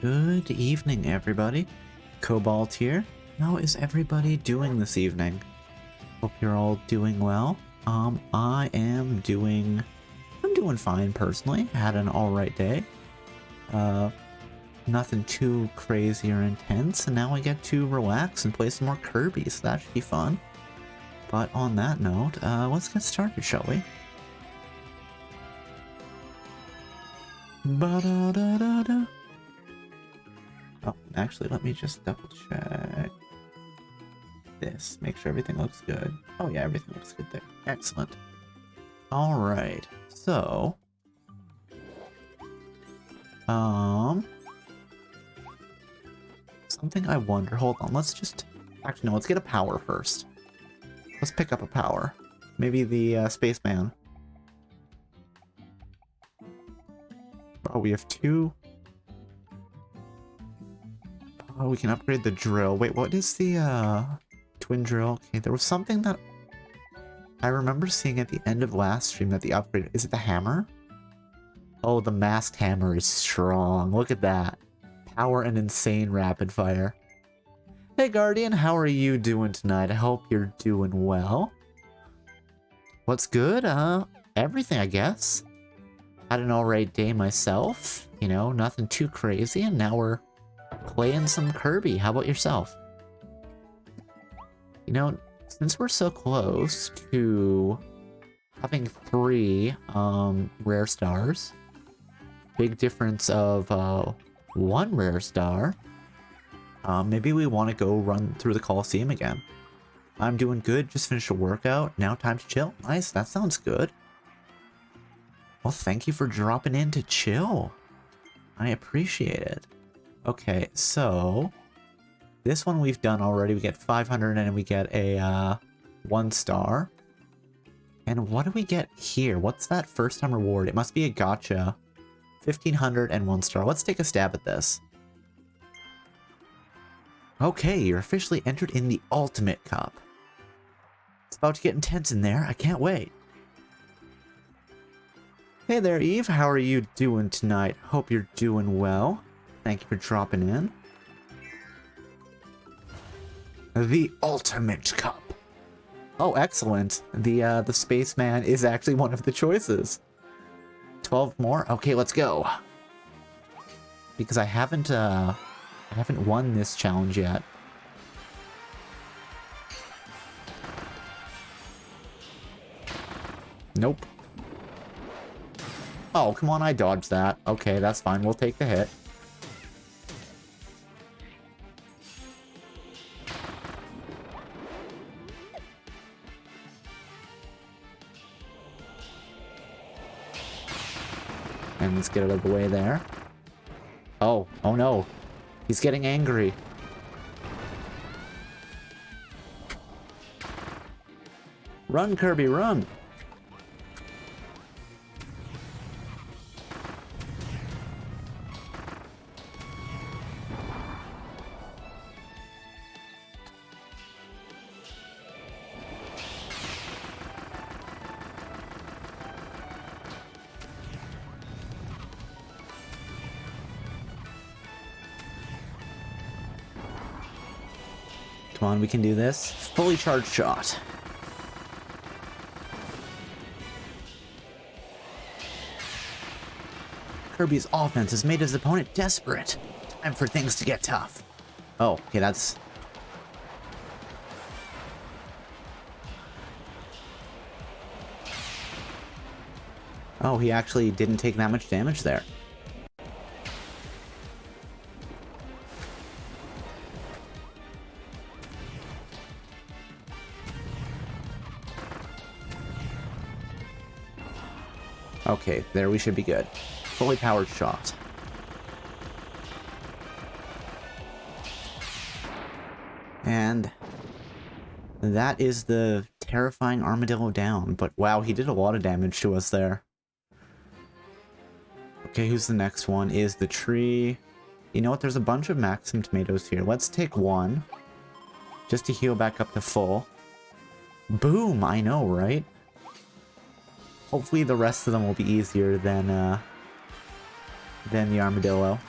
Good evening, everybody. Cobalt here. How is everybody doing this evening? Hope you're all doing well. I'm doing fine personally. Had an alright day. Nothing too crazy or intense, and now I get to relax and play some more Kirby, so that should be fun. But on that note, let's get started, shall we? Ba-da-da-da-da. Oh, actually, let me just double check this. Make sure everything looks good. Oh yeah, everything looks good there. Excellent. Alright, so... something I wonder... Hold on, let's just... Actually, no, let's get a power first. Let's pick up a power. Maybe the spaceman. Oh, we have two... Oh, we can upgrade the drill. Wait, what is the, twin drill? Okay, there was something that I remember seeing at the end of last stream that the upgrade... Is it the hammer? Oh, the masked hammer is strong. Look at that. Power and insane rapid fire. Hey, Guardian, how are you doing tonight? I hope you're doing well. What's good? Everything, I guess. Had an alright day myself. You know, nothing too crazy, and now we're playing some Kirby. How about yourself? You know, since we're so close to having 3 rare stars, big difference of 1 rare star, maybe we want to go run through the Coliseum again. I'm doing good, just finished a workout, now time to chill. Nice, that sounds good. Well, thank you for dropping in to chill. I appreciate it. Okay, so this one we've done already. We get 500 and we get a 1 star. And what do we get here? What's that first time reward? It must be a gotcha. 1500 and 1 star. Let's take a stab at this. Okay, you're officially entered in the Ultimate Cup. It's about to get intense in there. I can't wait. Hey there, Eve. How are you doing tonight? Hope you're doing well. Thank you for dropping in. The Ultimate Cup. Oh, excellent. The spaceman is actually one of the choices. 12 more? Okay, let's go. Because I haven't won this challenge yet. Nope. Oh, come on, I dodged that. Okay, that's fine. We'll take the hit. And let's get out of the way there. Oh no. He's getting angry. Run, Kirby, run! Come on, we can do this. Fully charged shot. Kirby's offense has made his opponent desperate. Time for things to get tough. Oh, okay, that's... Oh, he actually didn't take that much damage there. Okay, there we should be good. Fully powered shot. And that is the terrifying armadillo down. But wow, he did a lot of damage to us there. Okay, who's the next one? Is the tree. You know what? There's a bunch of Maxim tomatoes here. Let's take 1. Just to heal back up to full. Boom! I know, right? Hopefully the rest of them will be easier than the armadillo.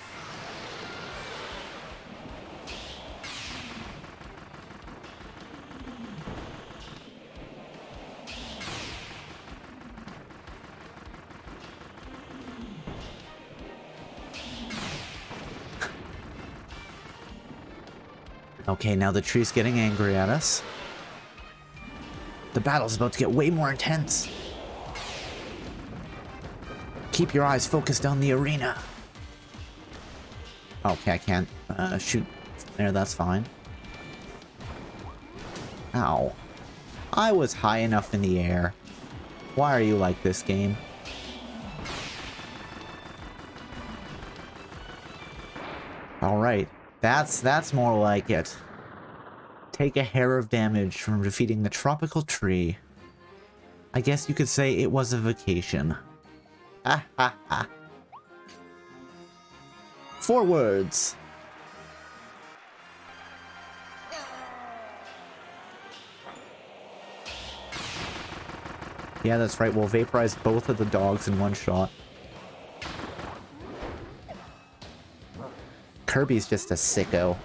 Okay, now the tree's getting angry at us. The battle's about to get way more intense. Keep your eyes focused on the arena. Okay, I can't shoot there, that's fine. Ow. I was high enough in the air. Why are you like this, game? Alright, that's more like it. Take a hair of damage from defeating the tropical tree. I guess you could say it was a vacation. Ha ha ha. 4 words. Yeah, that's right. We'll vaporize both of the dogs in one shot. Kirby's just a sicko.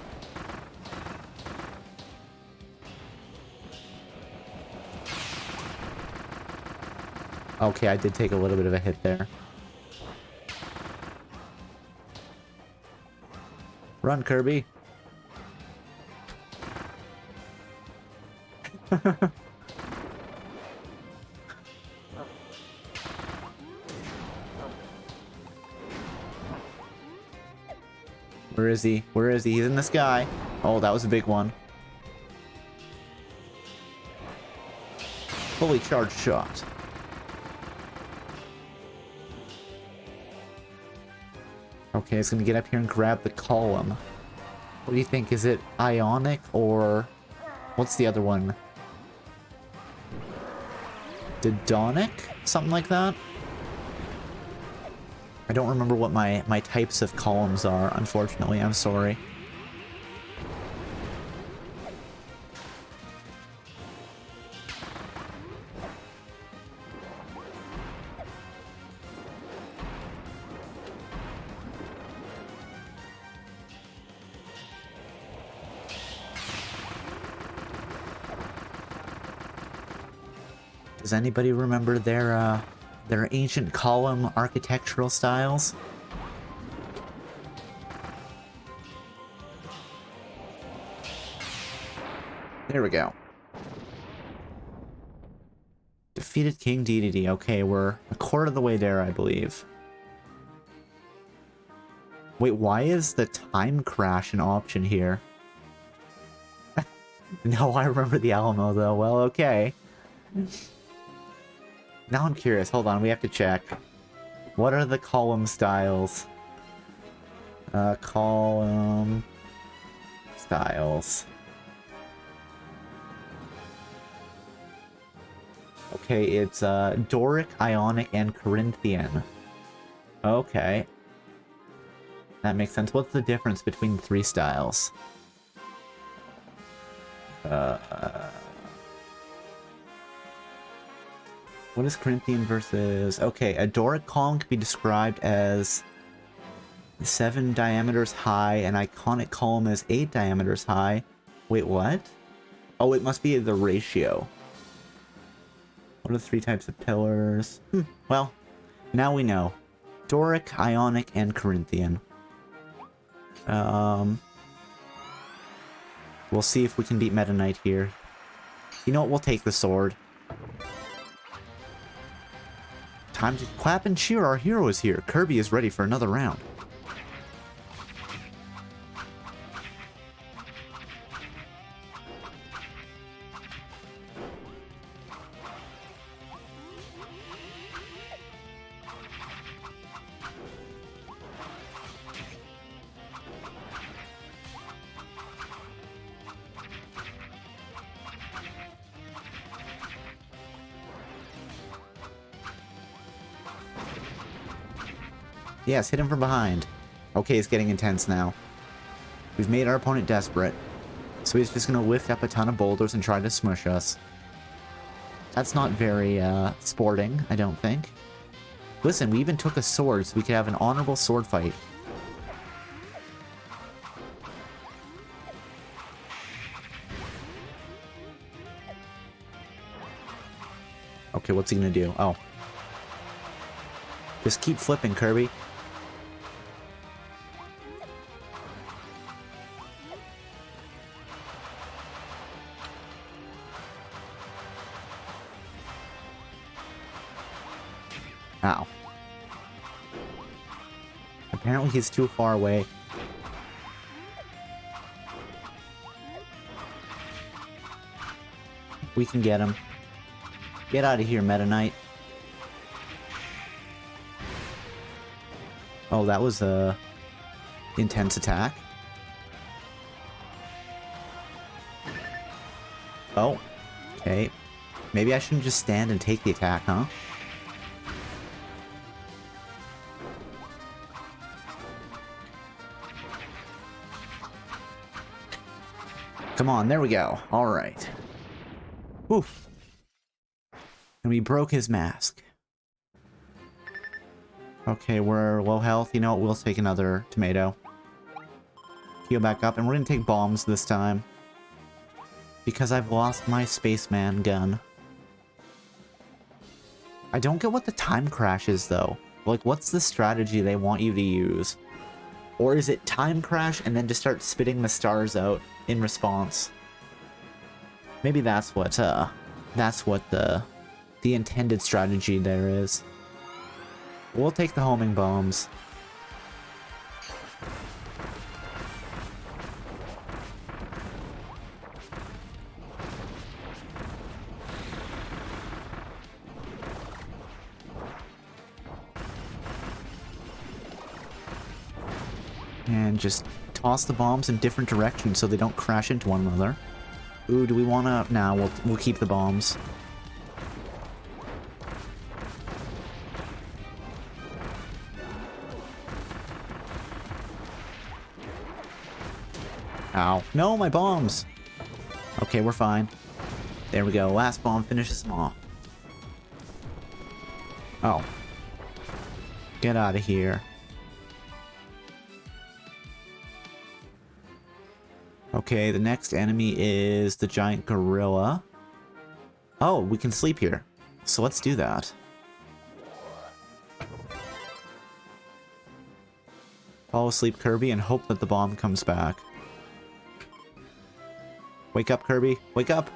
Okay, I did take a little bit of a hit there. Run, Kirby. Where is he? Where is he? He's in the sky. Oh, that was a big one. Fully charged shot. Okay, it's gonna get up here and grab the column. What do you think? Is it ionic or what's the other one? Dodonic? Something like that? I don't remember what my types of columns are, unfortunately. I'm sorry. Does anybody remember their ancient column architectural styles? There we go. Defeated King DDD. Okay, we're a quarter of the way there, I believe. Wait, why is the time crash an option here? No, I remember the Alamo, though. Well, okay. Now I'm curious. Hold on, we have to check. What are the column styles? Column styles. Okay, it's Doric, Ionic, and Corinthian. Okay. That makes sense. What's the difference between the 3 styles? What is Corinthian versus... Okay, a Doric column can be described as 7 diameters high, an iconic column is 8 diameters high. Wait, what? Oh, it must be the ratio. What are the 3 types of pillars? Well, now we know. Doric, Ionic, and Corinthian. We'll see if we can beat Meta Knight here. You know what? We'll take the sword. Time to clap and cheer, our hero is here. Kirby is ready for another round. Yes, hit him from behind. Okay, it's getting intense now. We've made our opponent desperate. So he's just gonna lift up a ton of boulders and try to smush us. That's not very, sporting, I don't think. Listen, we even took a sword so we could have an honorable sword fight. Okay, what's he gonna do? Oh. Just keep flipping, Kirby. Apparently he's too far away. We can get him. Get out of here, Meta Knight. Oh, that was a intense attack. Oh, okay. Maybe I shouldn't just stand and take the attack, huh? Come on, there we go. All right. Oof. And we broke his mask. Okay, we're low health. You know what? We'll take another tomato. Heal back up, and we're gonna take bombs this time. Because I've lost my spaceman gun. I don't get what the time crash is, though. Like, what's the strategy they want you to use? Or is it time crash and then just start spitting the stars out in response? Maybe that's what the intended strategy there is. We'll take the homing bombs. And just toss the bombs in different directions so they don't crash into one another. Ooh, do we wanna... Nah, we'll keep the bombs. Ow. No, my bombs! Okay, we're fine. There we go. Last bomb finishes them off. Oh. Get out of here. Okay, the next enemy is the giant gorilla. Oh, we can sleep here. So let's do that. Fall asleep, Kirby, and hope that the bomb comes back. Wake up, Kirby. Wake up!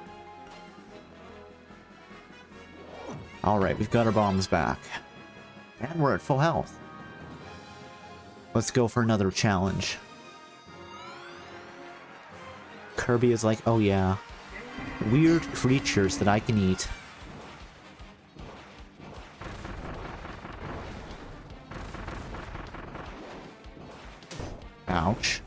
Alright, we've got our bombs back. And we're at full health. Let's go for another challenge. Kirby is like, oh yeah, weird creatures that I can eat. Ouch.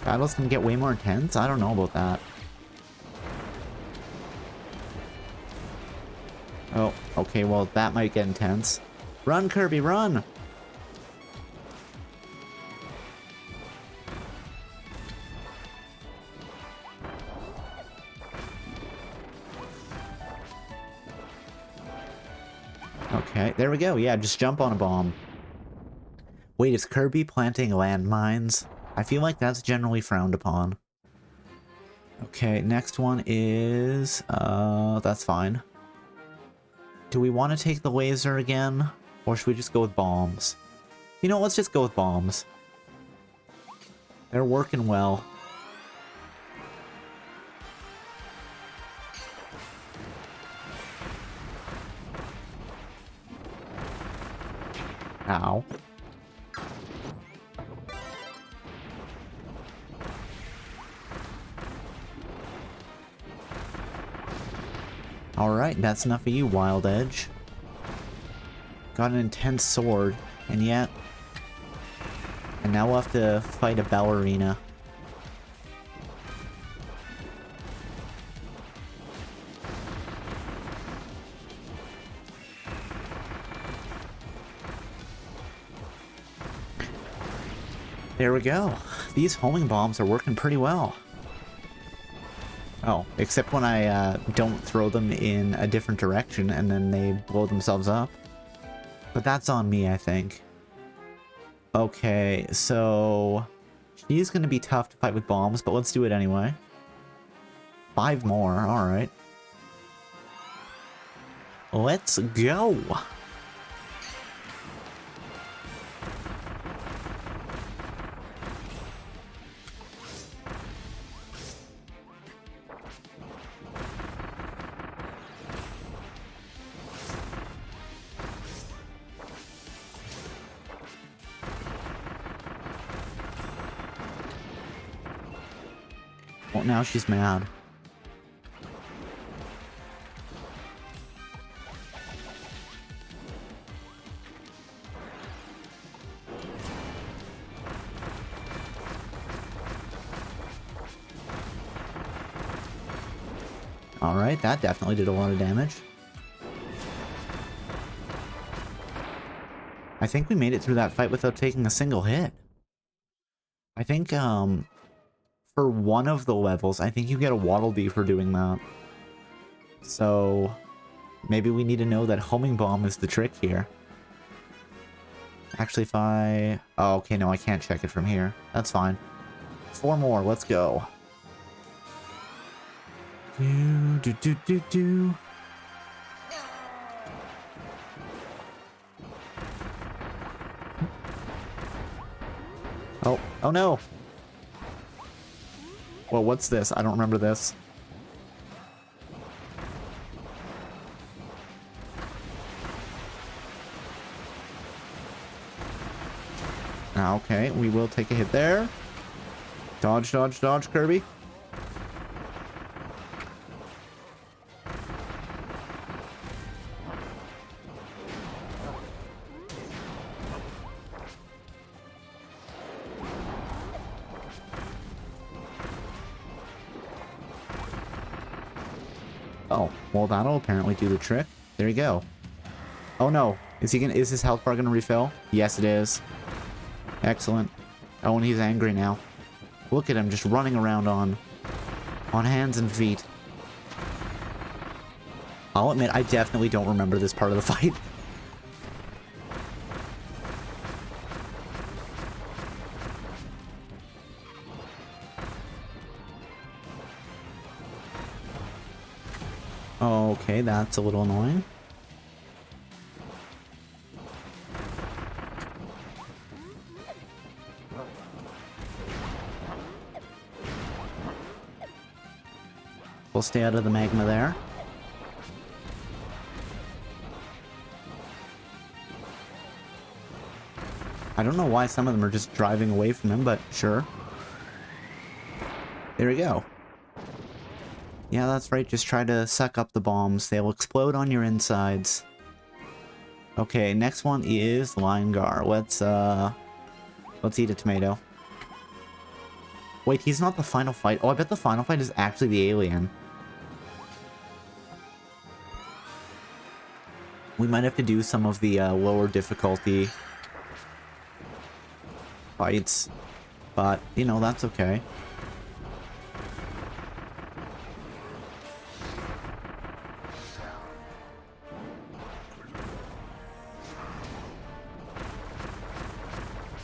Battles can get way more intense? I don't know about that. Oh, okay, well, that might get intense. Run, Kirby, run! Okay, there we go. Yeah, just jump on a bomb. Wait, is Kirby planting landmines? I feel like that's generally frowned upon. Okay, next one is... that's fine. Do we want to take the laser again? Or should we just go with bombs? You know, let's just go with bombs. They're working well. Ow. Alright, that's enough of you, Wild Edge. Got an intense sword, and yet... And now we'll have to fight a ballerina. There we go. These homing bombs are working pretty well. Oh, except when I don't throw them in a different direction and then they blow themselves up. But that's on me, I think. Okay, so... She's gonna be tough to fight with bombs, but let's do it anyway. 5 more, alright. Let's go! Oh, now she's mad. Alright, that definitely did a lot of damage. I think we made it through that fight without taking a single hit. I think, for one of the levels, I think you get a Waddle Dee for doing that. So, maybe we need to know that Homing Bomb is the trick here. Actually, if I... Oh, okay, no, I can't check it from here. That's fine. 4 more, let's go. Do, do, do, do, do. Oh, oh no! Well, what's this? I don't remember this. Okay, we will take a hit there. Dodge, dodge, dodge, Kirby. Oh, well that'll apparently do the trick. There you go. Oh no, is his health bar gonna refill? Yes it is. Excellent. Oh, and he's angry now. Look at him just running around on hands and feet. I'll admit, I definitely don't remember this part of the fight. Okay, that's a little annoying. We'll stay out of the magma there. I don't know why some of them are just driving away from him, but sure. There we go. Yeah, that's right. Just try to suck up the bombs. They'll explode on your insides. Okay, next one is Lion-Gar. Let's eat a tomato. Wait, he's not the final fight. Oh, I bet the final fight is actually the alien. We might have to do some of the lower difficulty fights, but, you know, that's okay.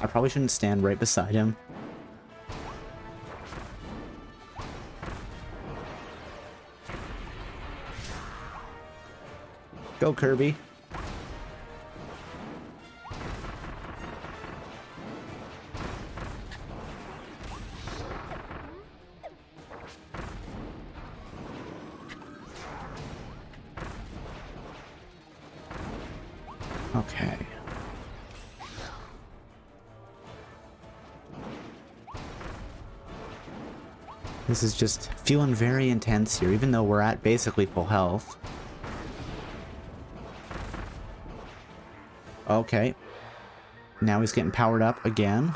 I probably shouldn't stand right beside him. Go, Kirby. Okay. This is just feeling very intense here, even though we're at basically full health. Okay. Now he's getting powered up again.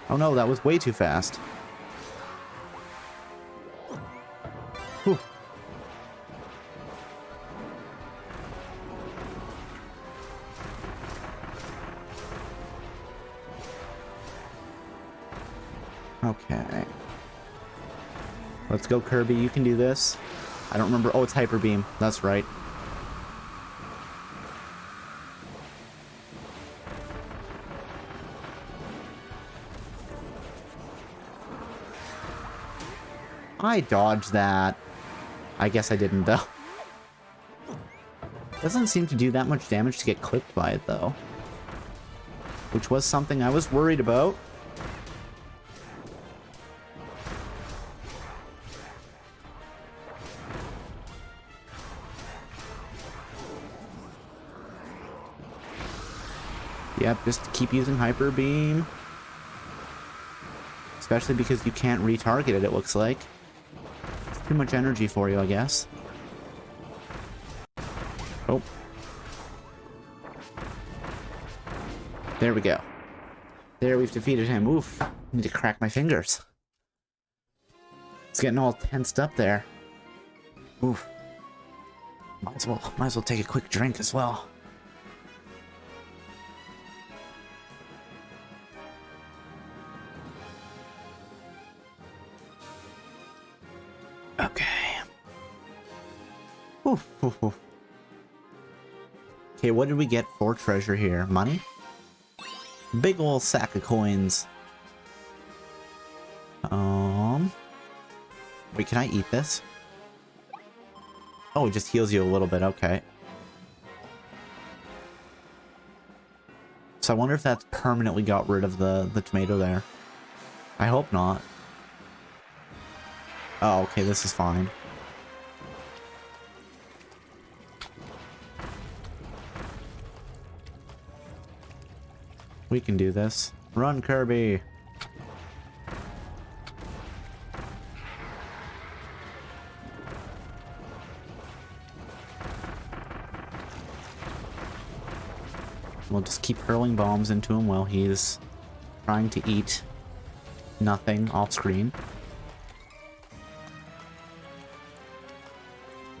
Oh no, that was way too fast. Whew. Okay. Let's go, Kirby. You can do this. I don't remember. Oh, it's Hyper Beam. That's right. I dodged that. I guess I didn't, though. Doesn't seem to do that much damage to get clipped by it, though. Which was something I was worried about. Yep, just keep using Hyper Beam. Especially because you can't retarget it, it looks like. It's too much energy for you, I guess. Oh. There we go. There, we've defeated him. Oof. I need to crack my fingers. It's getting all tensed up there. Oof. Might as well take a quick drink as well. Okay. Oof, oof, oof. Okay, what did we get for treasure here? Money? Big ol' sack of coins. Wait, can I eat this? Oh, it just heals you a little bit, okay. So I wonder if that's permanently got rid of the tomato there. I hope not. Oh, okay, this is fine. We can do this. Run, Kirby! We'll just keep hurling bombs into him while he's trying to eat nothing off screen.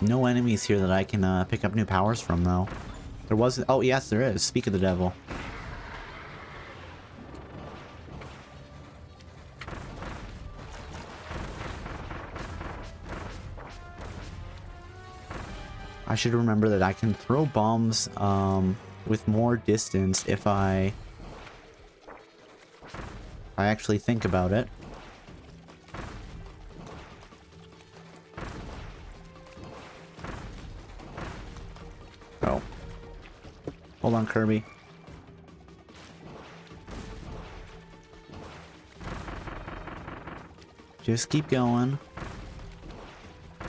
No enemies here that I can pick up new powers from, though. There was... Oh, yes, there is. Speak of the devil. I should remember that I can throw bombs with more distance if I actually think about it. Oh. Hold on, Kirby. Just keep going.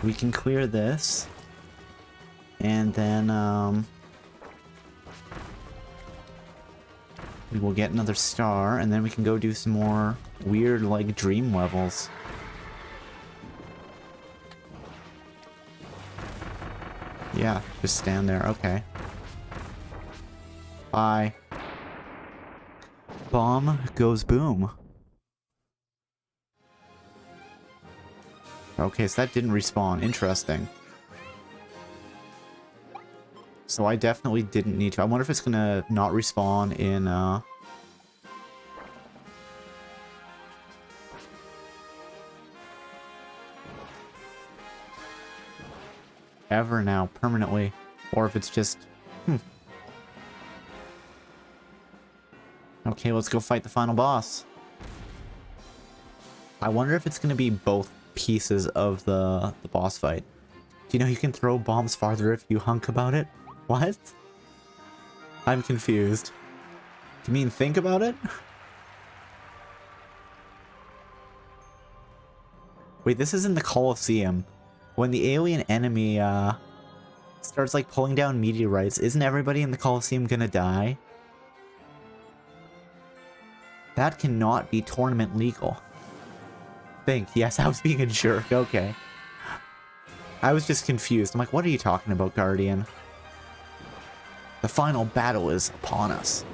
We can clear this. And then, we will get another star, and then we can go do some more weird, like, dream levels. Yeah, just stand there. Okay. Bye. Bomb goes boom. Okay, so that didn't respawn. Interesting. So I definitely didn't need to. I wonder if it's gonna not respawn in, ever now, permanently. Or if it's just... Okay, let's go fight the final boss. I wonder if it's gonna be both pieces of the boss fight. Do you know you can throw bombs farther if you hunk about it? What? I'm confused. Do you mean think about it? Wait, this is in the Colosseum. When the alien enemy, starts, like, pulling down meteorites, isn't everybody in the Colosseum gonna die? That cannot be tournament legal. Think. Yes, I was being a jerk. Okay. I was just confused. I'm like, what are you talking about, Guardian? The final battle is upon us.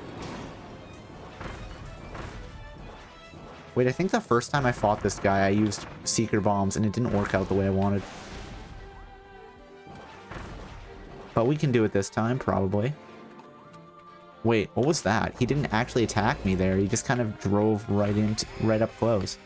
Wait, I think the first time I fought this guy, I used Seeker Bombs, and it didn't work out the way I wanted. But we can do it this time, probably. Wait, what was that? He didn't actually attack me there. He just kind of drove right up close.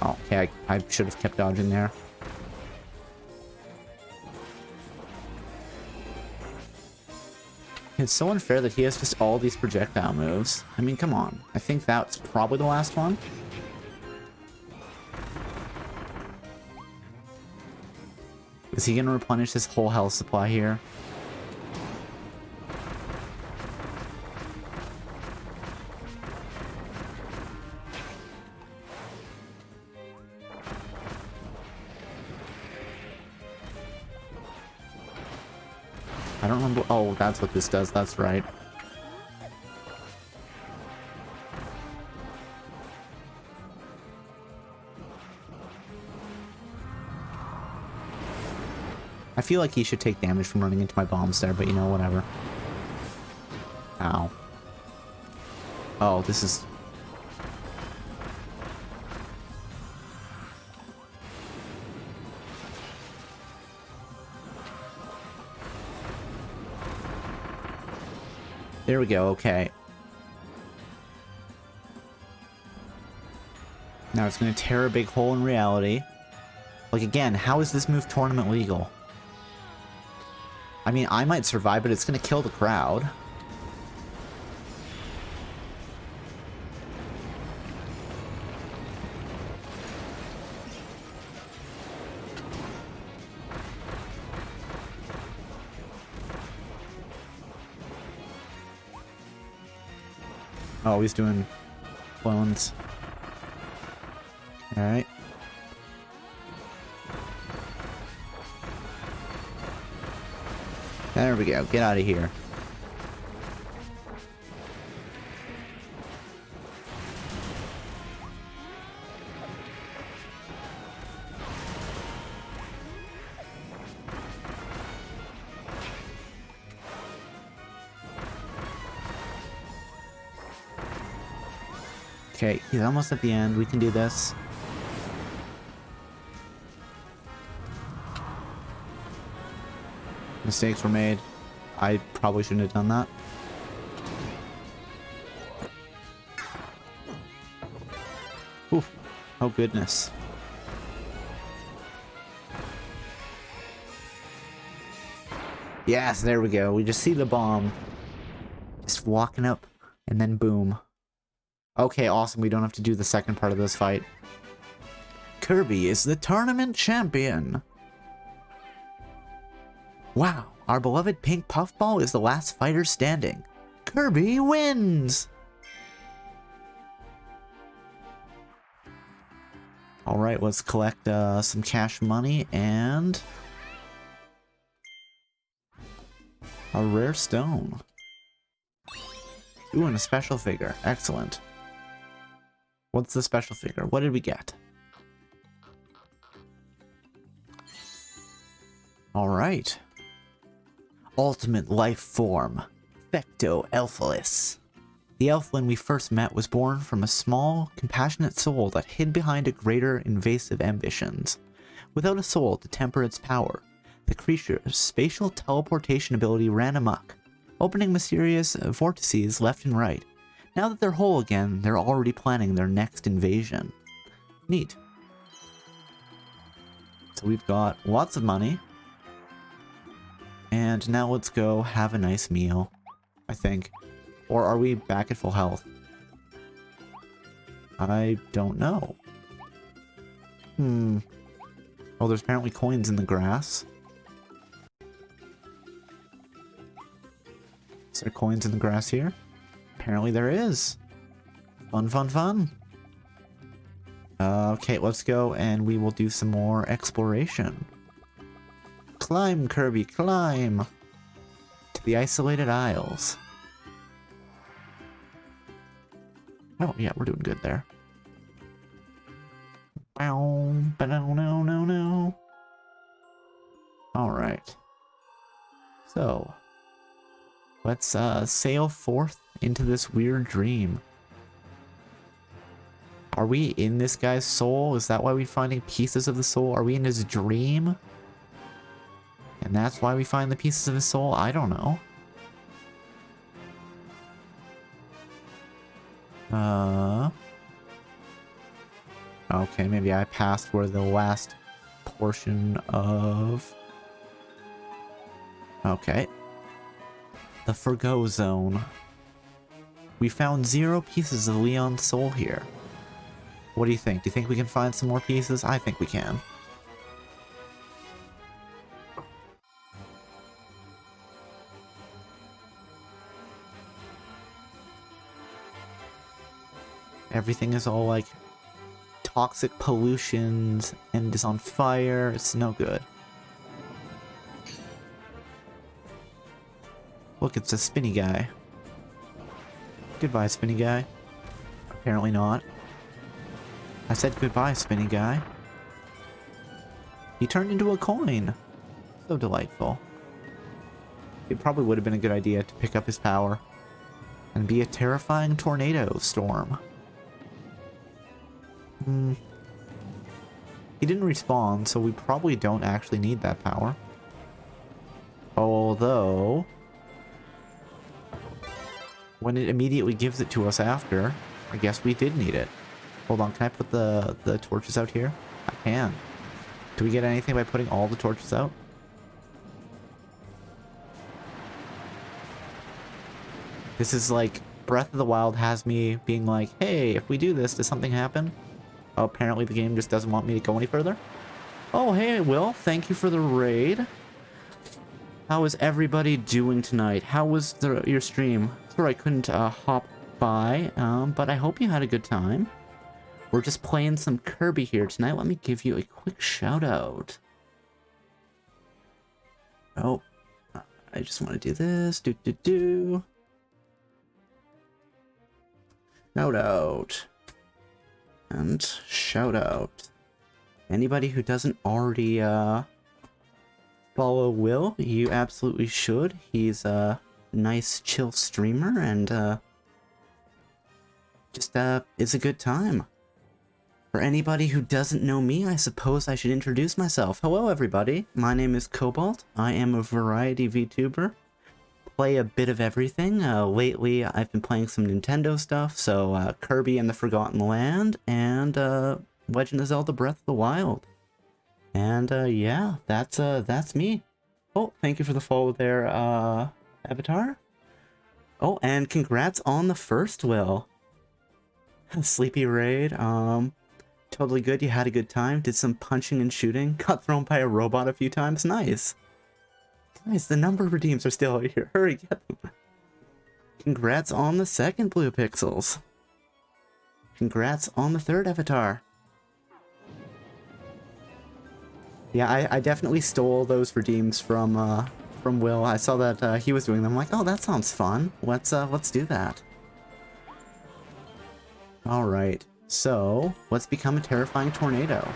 Oh, okay, I should have kept dodging there. It's so unfair that he has just all these projectile moves. I mean, come on. I think that's probably the last one. Is he going to replenish his whole health supply here? I don't remember. Oh, that's what this does. That's right. I feel like he should take damage from running into my bombs there, but you know, whatever. Ow. Oh, this is... There we go, okay. Now it's going to tear a big hole in reality. Like, again, how is this move tournament legal? I mean, I might survive, but it's going to kill the crowd. Oh, he's doing clones. Alright. There we go. Get out of here. Okay, he's almost at the end. We can do this. Mistakes were made. I probably shouldn't have done that. Oof. Oh goodness. Yes, there we go. We just see the bomb. Just walking up, and then boom. Okay, awesome. We don't have to do the second part of this fight. Kirby is the tournament champion. Wow, our beloved pink puffball is the last fighter standing. Kirby wins! Alright, let's collect some cash money and... a rare stone. Ooh, and a special figure. Excellent. What's the special figure? What did we get? Alright. Ultimate life form. Fecto Elfilis. The elflin we first met was born from a small, compassionate soul that hid behind a greater, invasive ambitions. Without a soul to temper its power, the creature's spatial teleportation ability ran amok, opening mysterious vortices left and right. Now that they're whole again, they're already planning their next invasion. Neat. So we've got lots of money. And now let's go have a nice meal, I think. Or are we back at full health? I don't know. Oh, there's apparently coins in the grass. Is there coins in the grass here? Apparently there is. Fun, fun, fun. Okay, let's go and we will do some more exploration. Climb, Kirby, climb! To the isolated isles. Oh, yeah, we're doing good there. No. Alright. So, let's sail forth into this weird dream. Are we in this guy's soul? Is that why we're finding pieces of the soul? Are we in his dream? And that's why we find the pieces of his soul? I don't know. Okay, maybe I passed where the last portion of... Okay. The Forgo Zone. We found 0 pieces of Leon's soul here. What do you think? Do you think we can find some more pieces? I think we can. Everything is all like toxic pollutions and is on fire. It's no good. Look, it's a spinny guy. Goodbye, spinny guy. Apparently not. I said goodbye, spinny guy. He turned into a coin. So delightful. It probably would have been a good idea to pick up his power and be a terrifying tornado storm. He didn't respawn, so we probably don't actually need that power. Although, when it immediately gives it to us after, I guess we did need it. Hold on, can I put the torches out here? I can. Do we get anything by putting all the torches out? This is like, Breath of the Wild has me being like, hey, if we do this, does something happen? Oh, apparently the game just doesn't want me to go any further. Oh, hey, Will, thank you for the raid. How is everybody doing tonight? How was your stream? Sorry I couldn't hop by, but I hope you had a good time. We're just playing some Kirby here tonight. Let me give you a quick shout out. Oh, I just want to do this. Shout out. And shout out. Anybody who doesn't already follow Will, you absolutely should. He's a nice, chill streamer, and just it's a good time. For anybody who doesn't know me, I suppose I should introduce myself. Hello, everybody. My name is Cobalt. I am a variety VTuber. Play a bit of everything. Lately, I've been playing some Nintendo stuff, so Kirby and the Forgotten Land, and Legend of Zelda Breath of the Wild. And yeah, that's me. Oh, thank you for the follow there, Avatar. Oh, and congrats on the first, Will. Sleepy raid. Totally good. You had a good time. Did some punching and shooting. Got thrown by a robot a few times. Nice. Guys, the number of redeems are still here. Hurry, get them. Congrats on the second Blue Pixels. Congrats on the third Avatar. Yeah, I definitely stole those redeems from Will. I saw that he was doing them. I'm like, oh, that sounds fun. Let's do that. All right. So, let's become a terrifying tornado.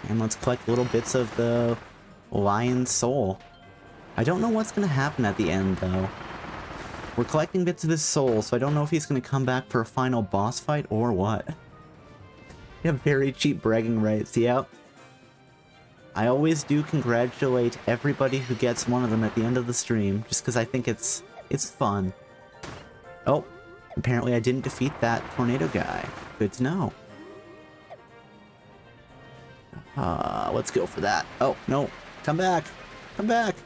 And let's collect little bits of the lion's soul. I don't know what's going to happen at the end, though. We're collecting bits of his soul, so I don't know if he's going to come back for a final boss fight or what. We have very cheap bragging rights, yeah. I always do congratulate everybody who gets one of them at the end of the stream, just because I think it's fun. Oh, apparently I didn't defeat that tornado guy. Good to know. Let's go for that. Oh, no. Come back. Come back.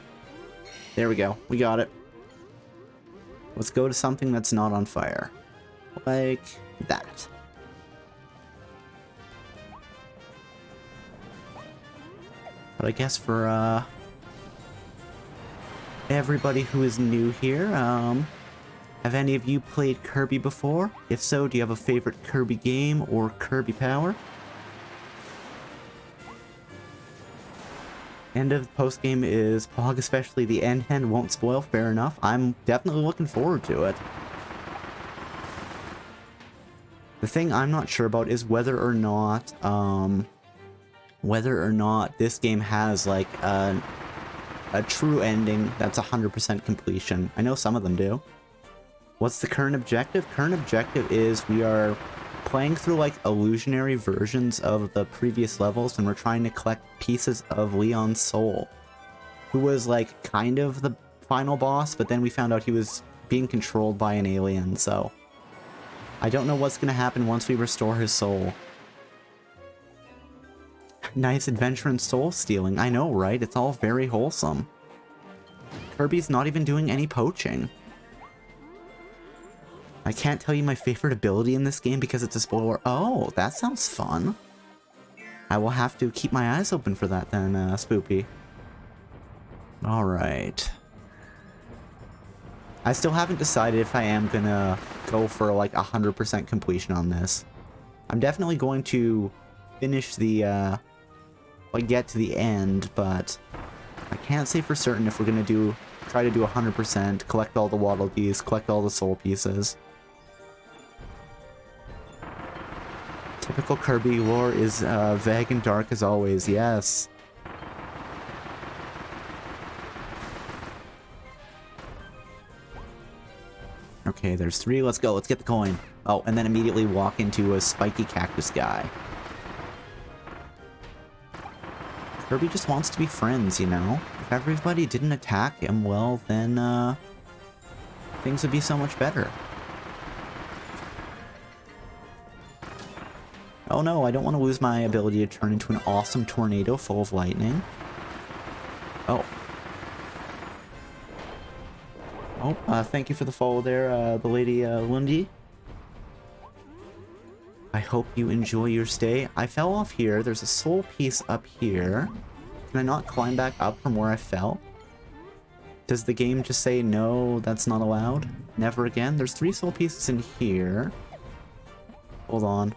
There we go. We got it. Let's go to something that's not on fire. Like that. But I guess for, everybody who is new here, have any of you played Kirby before? If so, do you have a favorite Kirby game or Kirby power? End of post-game is Pog, especially the end won't spoil, fair enough. I'm definitely looking forward to it. The thing I'm not sure about is whether or not this game has like a true ending that's 100% completion. I know some of them do. What's the current objective? Current objective is we are playing through like illusionary versions of the previous levels, and we're trying to collect pieces of Leon's soul, who was like kind of the final boss, but then we found out he was being controlled by an alien, so I don't know what's gonna happen once we restore his soul. Nice adventure and soul stealing. I know, right? It's all very wholesome. Kirby's not even doing any poaching. I can't tell you my favorite ability in this game because it's a spoiler. Oh, that sounds fun. I will have to keep my eyes open for that then, Spoopy. Alright. I still haven't decided if I am gonna go for like 100% completion on this. I'm definitely going to finish the I get to the end, but I can't say for certain if we're gonna try to do 100%, collect all the Waddle Dees, collect all the soul pieces. Typical Kirby lore is vague and dark as always, yes. Okay, there's 3. Let's go. Let's get the coin. Oh, and then immediately walk into a spiky cactus guy. Kirby just wants to be friends, you know? If everybody didn't attack him, well, then, things would be so much better. Oh no, I don't want to lose my ability to turn into an awesome tornado full of lightning. Oh. Oh, thank you for the follow there, the lady, Lundy. I hope you enjoy your stay. I fell off here. There's a soul piece up here. Can I not climb back up from where I fell? Does the game just say, no, that's not allowed? Never again? There's 3 soul pieces in here. Hold on.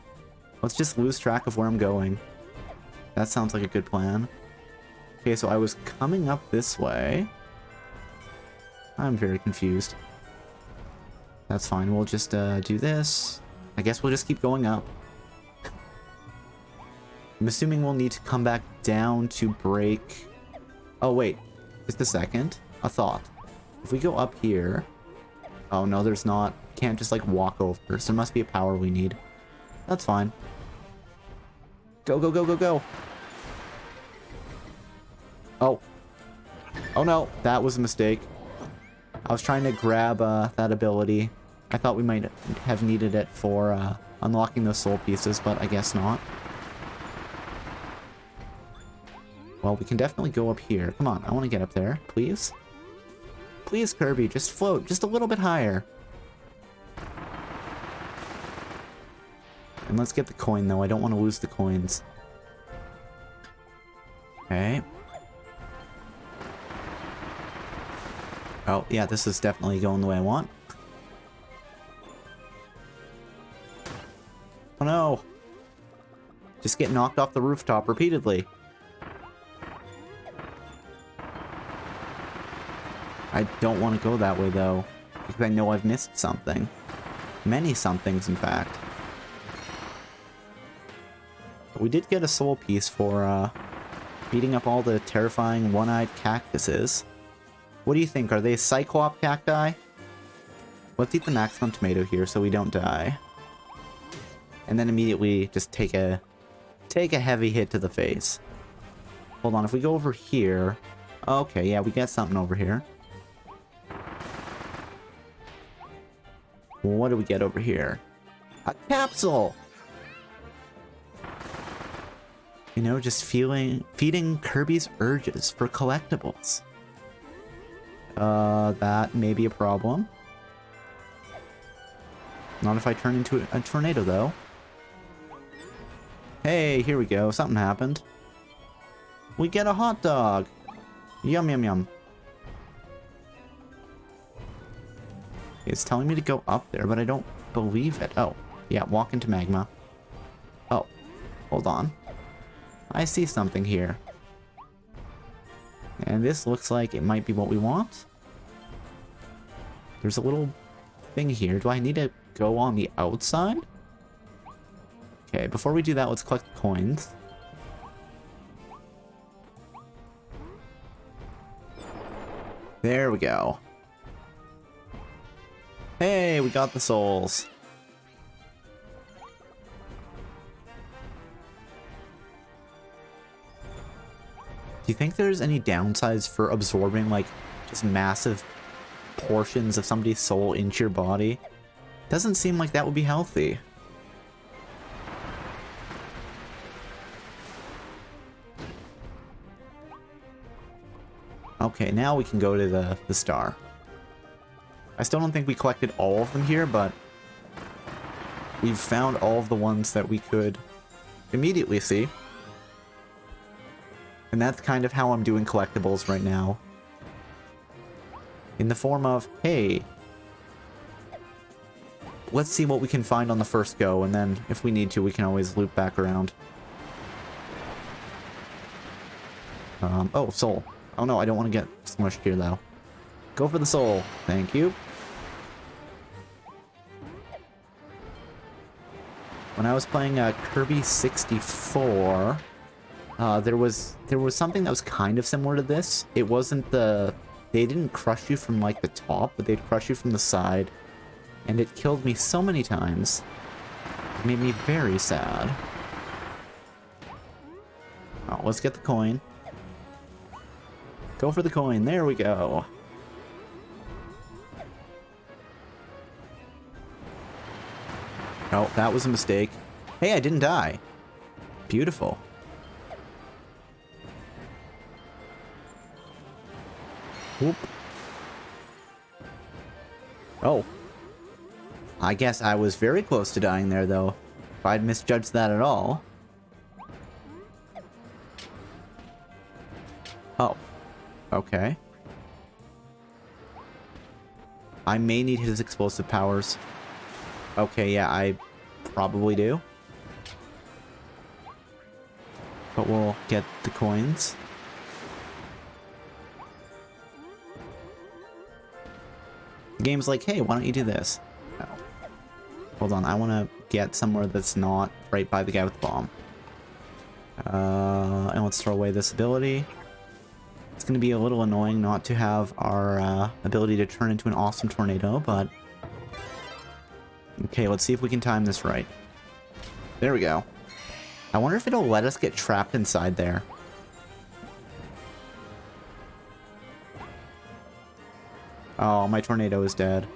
Let's just lose track of where I'm going. That sounds like a good plan. Okay, so I was coming up this way. I'm very confused. That's fine. We'll just do this. I guess we'll just keep going up. I'm assuming we'll need to come back down to break... Oh, wait. Just a second. A thought. If we go up here... Oh, no, there's not. Can't just, like, walk over. So there must be a power we need. That's fine. Go, go, go, go, go. Oh. Oh, no. That was a mistake. I was trying to grab that ability. I thought we might have needed it for unlocking those soul pieces, but I guess not. Well, we can definitely go up here. Come on, I want to get up there, please. Please, Kirby, just float just a little bit higher. And let's get the coin, though. I don't want to lose the coins. Okay. Oh, yeah, this is definitely going the way I want. Oh no! Just get knocked off the rooftop repeatedly. I don't want to go that way, though, because I know I've missed something. Many somethings, in fact. But we did get a soul piece for, beating up all the terrifying one-eyed cactuses. What do you think? Are they Cyclop cacti? Let's eat the maximum tomato here so we don't die. And then immediately just take a heavy hit to the face. Hold on, if we go over here... Okay, yeah, we got something over here. What do we get over here? A capsule! You know, just feeding Kirby's urges for collectibles. That may be a problem. Not if I turn into a tornado, though. Hey, here we go. Something happened. We get a hot dog! Yum, yum, yum. It's telling me to go up there, but I don't believe it. Oh, yeah, walk into magma. Oh, hold on. I see something here. And this looks like it might be what we want. There's a little thing here. Do I need to go on the outside? Okay, before we do that, let's collect the coins. There we go. Hey, we got the souls. Do you think there's any downsides for absorbing, like, just massive portions of somebody's soul into your body? Doesn't seem like that would be healthy. Okay, now we can go to the star. I still don't think we collected all of them here, but we've found all of the ones that we could immediately see. And that's kind of how I'm doing collectibles right now. In the form of, hey, let's see what we can find on the first go, and then if we need to, we can always loop back around. Oh, soul. Oh no, I don't want to get smushed here though. Go for the soul. Thank you. When I was playing Kirby 64, there was something that was kind of similar to this. It wasn't they didn't crush you from like the top, but they'd crush you from the side. And it killed me so many times. It made me very sad. Oh, let's get the coin. Go for the coin. There we go. Oh, that was a mistake. Hey, I didn't die. Beautiful. Whoop. Oh. I guess I was very close to dying there, though. If I'd misjudged that at all. Oh. Okay. I may need his explosive powers. Okay, yeah, I probably do. But we'll get the coins. The game's like, hey, why don't you do this? No. Hold on, I want to get somewhere that's not right by the guy with the bomb. And let's throw away this ability. It's going to be a little annoying not to have our ability to turn into an awesome tornado, but... Okay, let's see if we can time this right. There we go. I wonder if it'll let us get trapped inside there. Oh, my tornado is dead.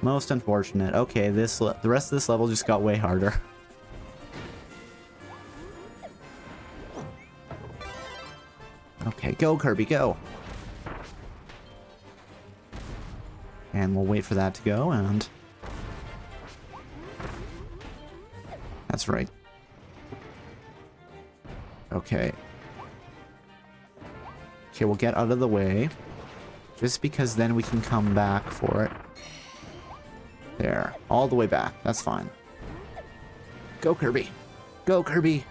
Most unfortunate. Okay, the rest of this level just got way harder. Okay, go Kirby, go! And we'll wait for that to go, and... That's right. Okay. Okay, we'll get out of the way. Just because then we can come back for it. There. All the way back. That's fine. Go, Kirby. Go, Kirby.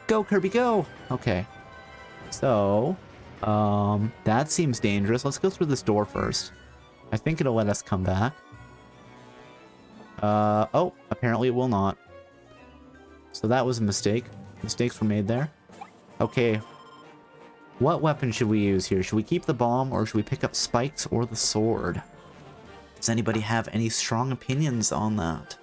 Go, Kirby, go! Okay. So, that seems dangerous. Let's go through this door first. I think it'll let us come back. Oh, apparently it will not. So that was a mistake. Mistakes were made there. Okay. What weapon should we use here? Should we keep the bomb, or should we pick up spikes or the sword? Does anybody have any strong opinions on that?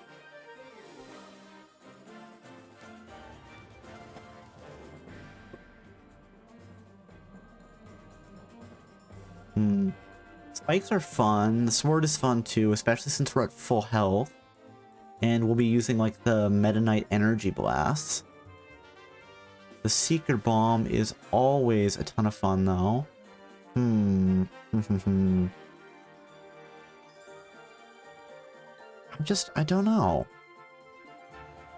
Spikes are fun. The sword is fun too, especially since we're at full health. And we'll be using like the Meta Knight energy blasts. The Seeker Bomb is always a ton of fun though. I don't know.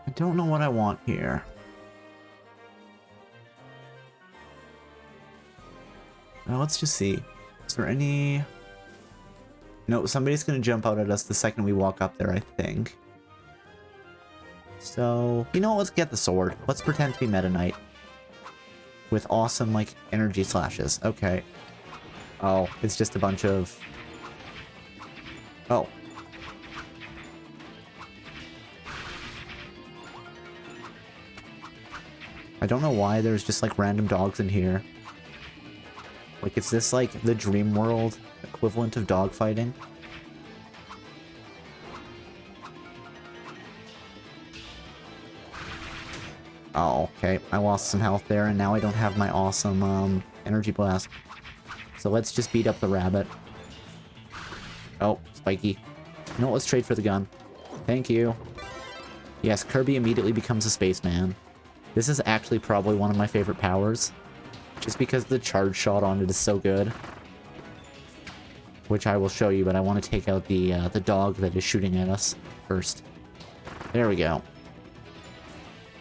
I don't know what I want here. Now let's just see. Is there any... No, somebody's gonna jump out at us the second we walk up there, I think. So, you know what? Let's get the sword. Let's pretend to be Meta Knight. With awesome, like, energy slashes. Okay. Oh, it's just a bunch of... Oh. I don't know why there's just, like, random dogs in here. Like, is this, like, the dream world equivalent of dog fighting? Oh, okay. I lost some health there, and now I don't have my awesome, energy blast. So let's just beat up the rabbit. Oh, spiky. You know what? Let's trade for the gun. Thank you. Yes, Kirby immediately becomes a spaceman. This is actually probably one of my favorite powers. Just because the charge shot on it is so good. Which I will show you, but I want to take out the dog that is shooting at us first. There we go.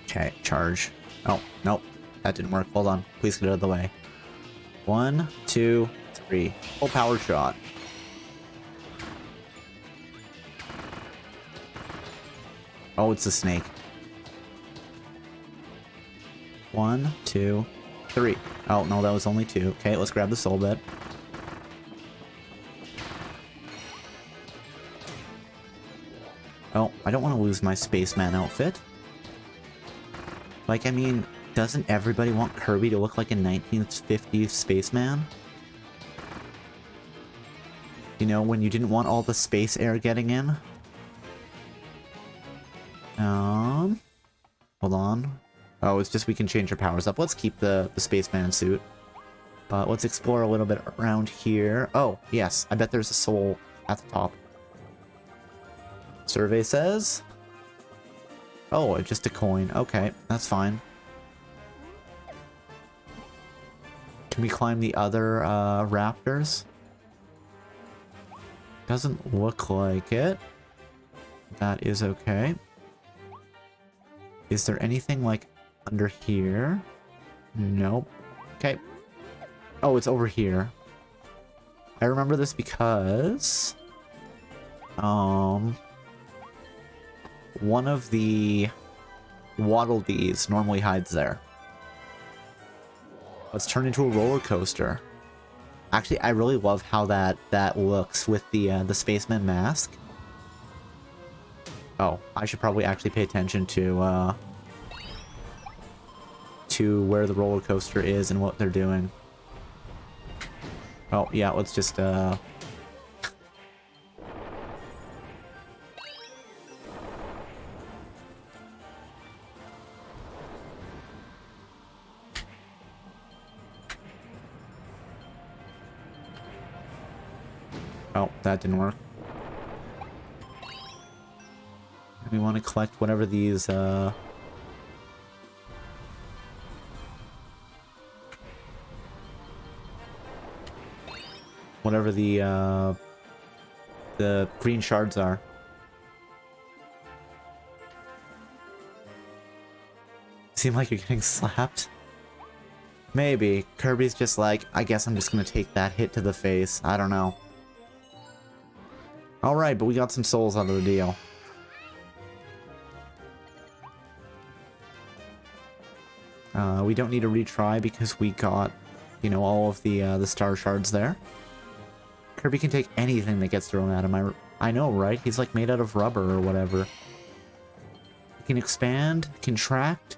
Okay, charge. Oh, nope. That didn't work. Hold on. Please get out of the way. 1, 2, 3. Full power shot. Oh, it's a snake. 1, 2, 3. Oh, no, that was only 2. Okay, let's grab the soul bit. Oh, I don't want to lose my spaceman outfit. Like, I mean, doesn't everybody want Kirby to look like a 1950s spaceman? You know, when you didn't want all the space air getting in? Hold on. Oh, it's just we can change our powers up. Let's keep the spaceman suit. But let's explore a little bit around here. Oh, yes. I bet there's a soul at the top. Survey says... Oh, just a coin. Okay, that's fine. Can we climb the other raptors? Doesn't look like it. That is okay. Is there anything, like, under here? Nope. Okay. Oh, it's over here. I remember this because... one of the Waddle Dees normally hides there. Let's turn into a roller coaster. Actually, I really love how that looks with the spaceman mask. Oh, I should probably actually pay attention to where the roller coaster is and what they're doing. Oh, yeah, let's just Oh, that didn't work. We want to collect whatever these, whatever the green shards are. Seem like you're getting slapped? Maybe. Kirby's just like, I guess I'm just gonna take that hit to the face. I don't know. Alright, but we got some souls out of the deal. We don't need to retry because we got, you know, all of the star shards there. Kirby can take anything that gets thrown at him. I know, right? He's like made out of rubber or whatever. He can expand, contract,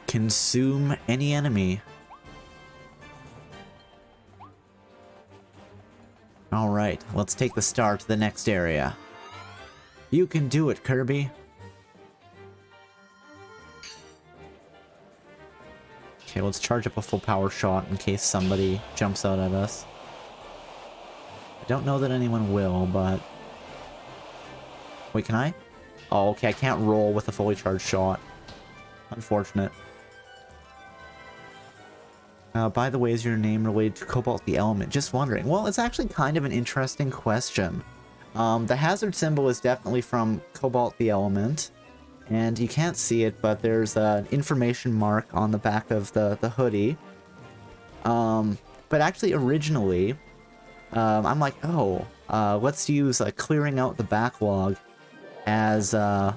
consume any enemy. Alright, let's take the star to the next area. You can do it, Kirby. Okay, let's charge up a full power shot in case somebody jumps out at us. I don't know that anyone will, but... Wait, can I? Oh, okay, I can't roll with a fully charged shot. Unfortunate. By the way, is your name related to Cobalt the Element? Just wondering. Well, it's actually kind of an interesting question. The hazard symbol is definitely from Cobalt the Element. And you can't see it, but there's an information mark on the back of the hoodie. But actually, originally, I'm like, oh, let's use clearing out the backlog as my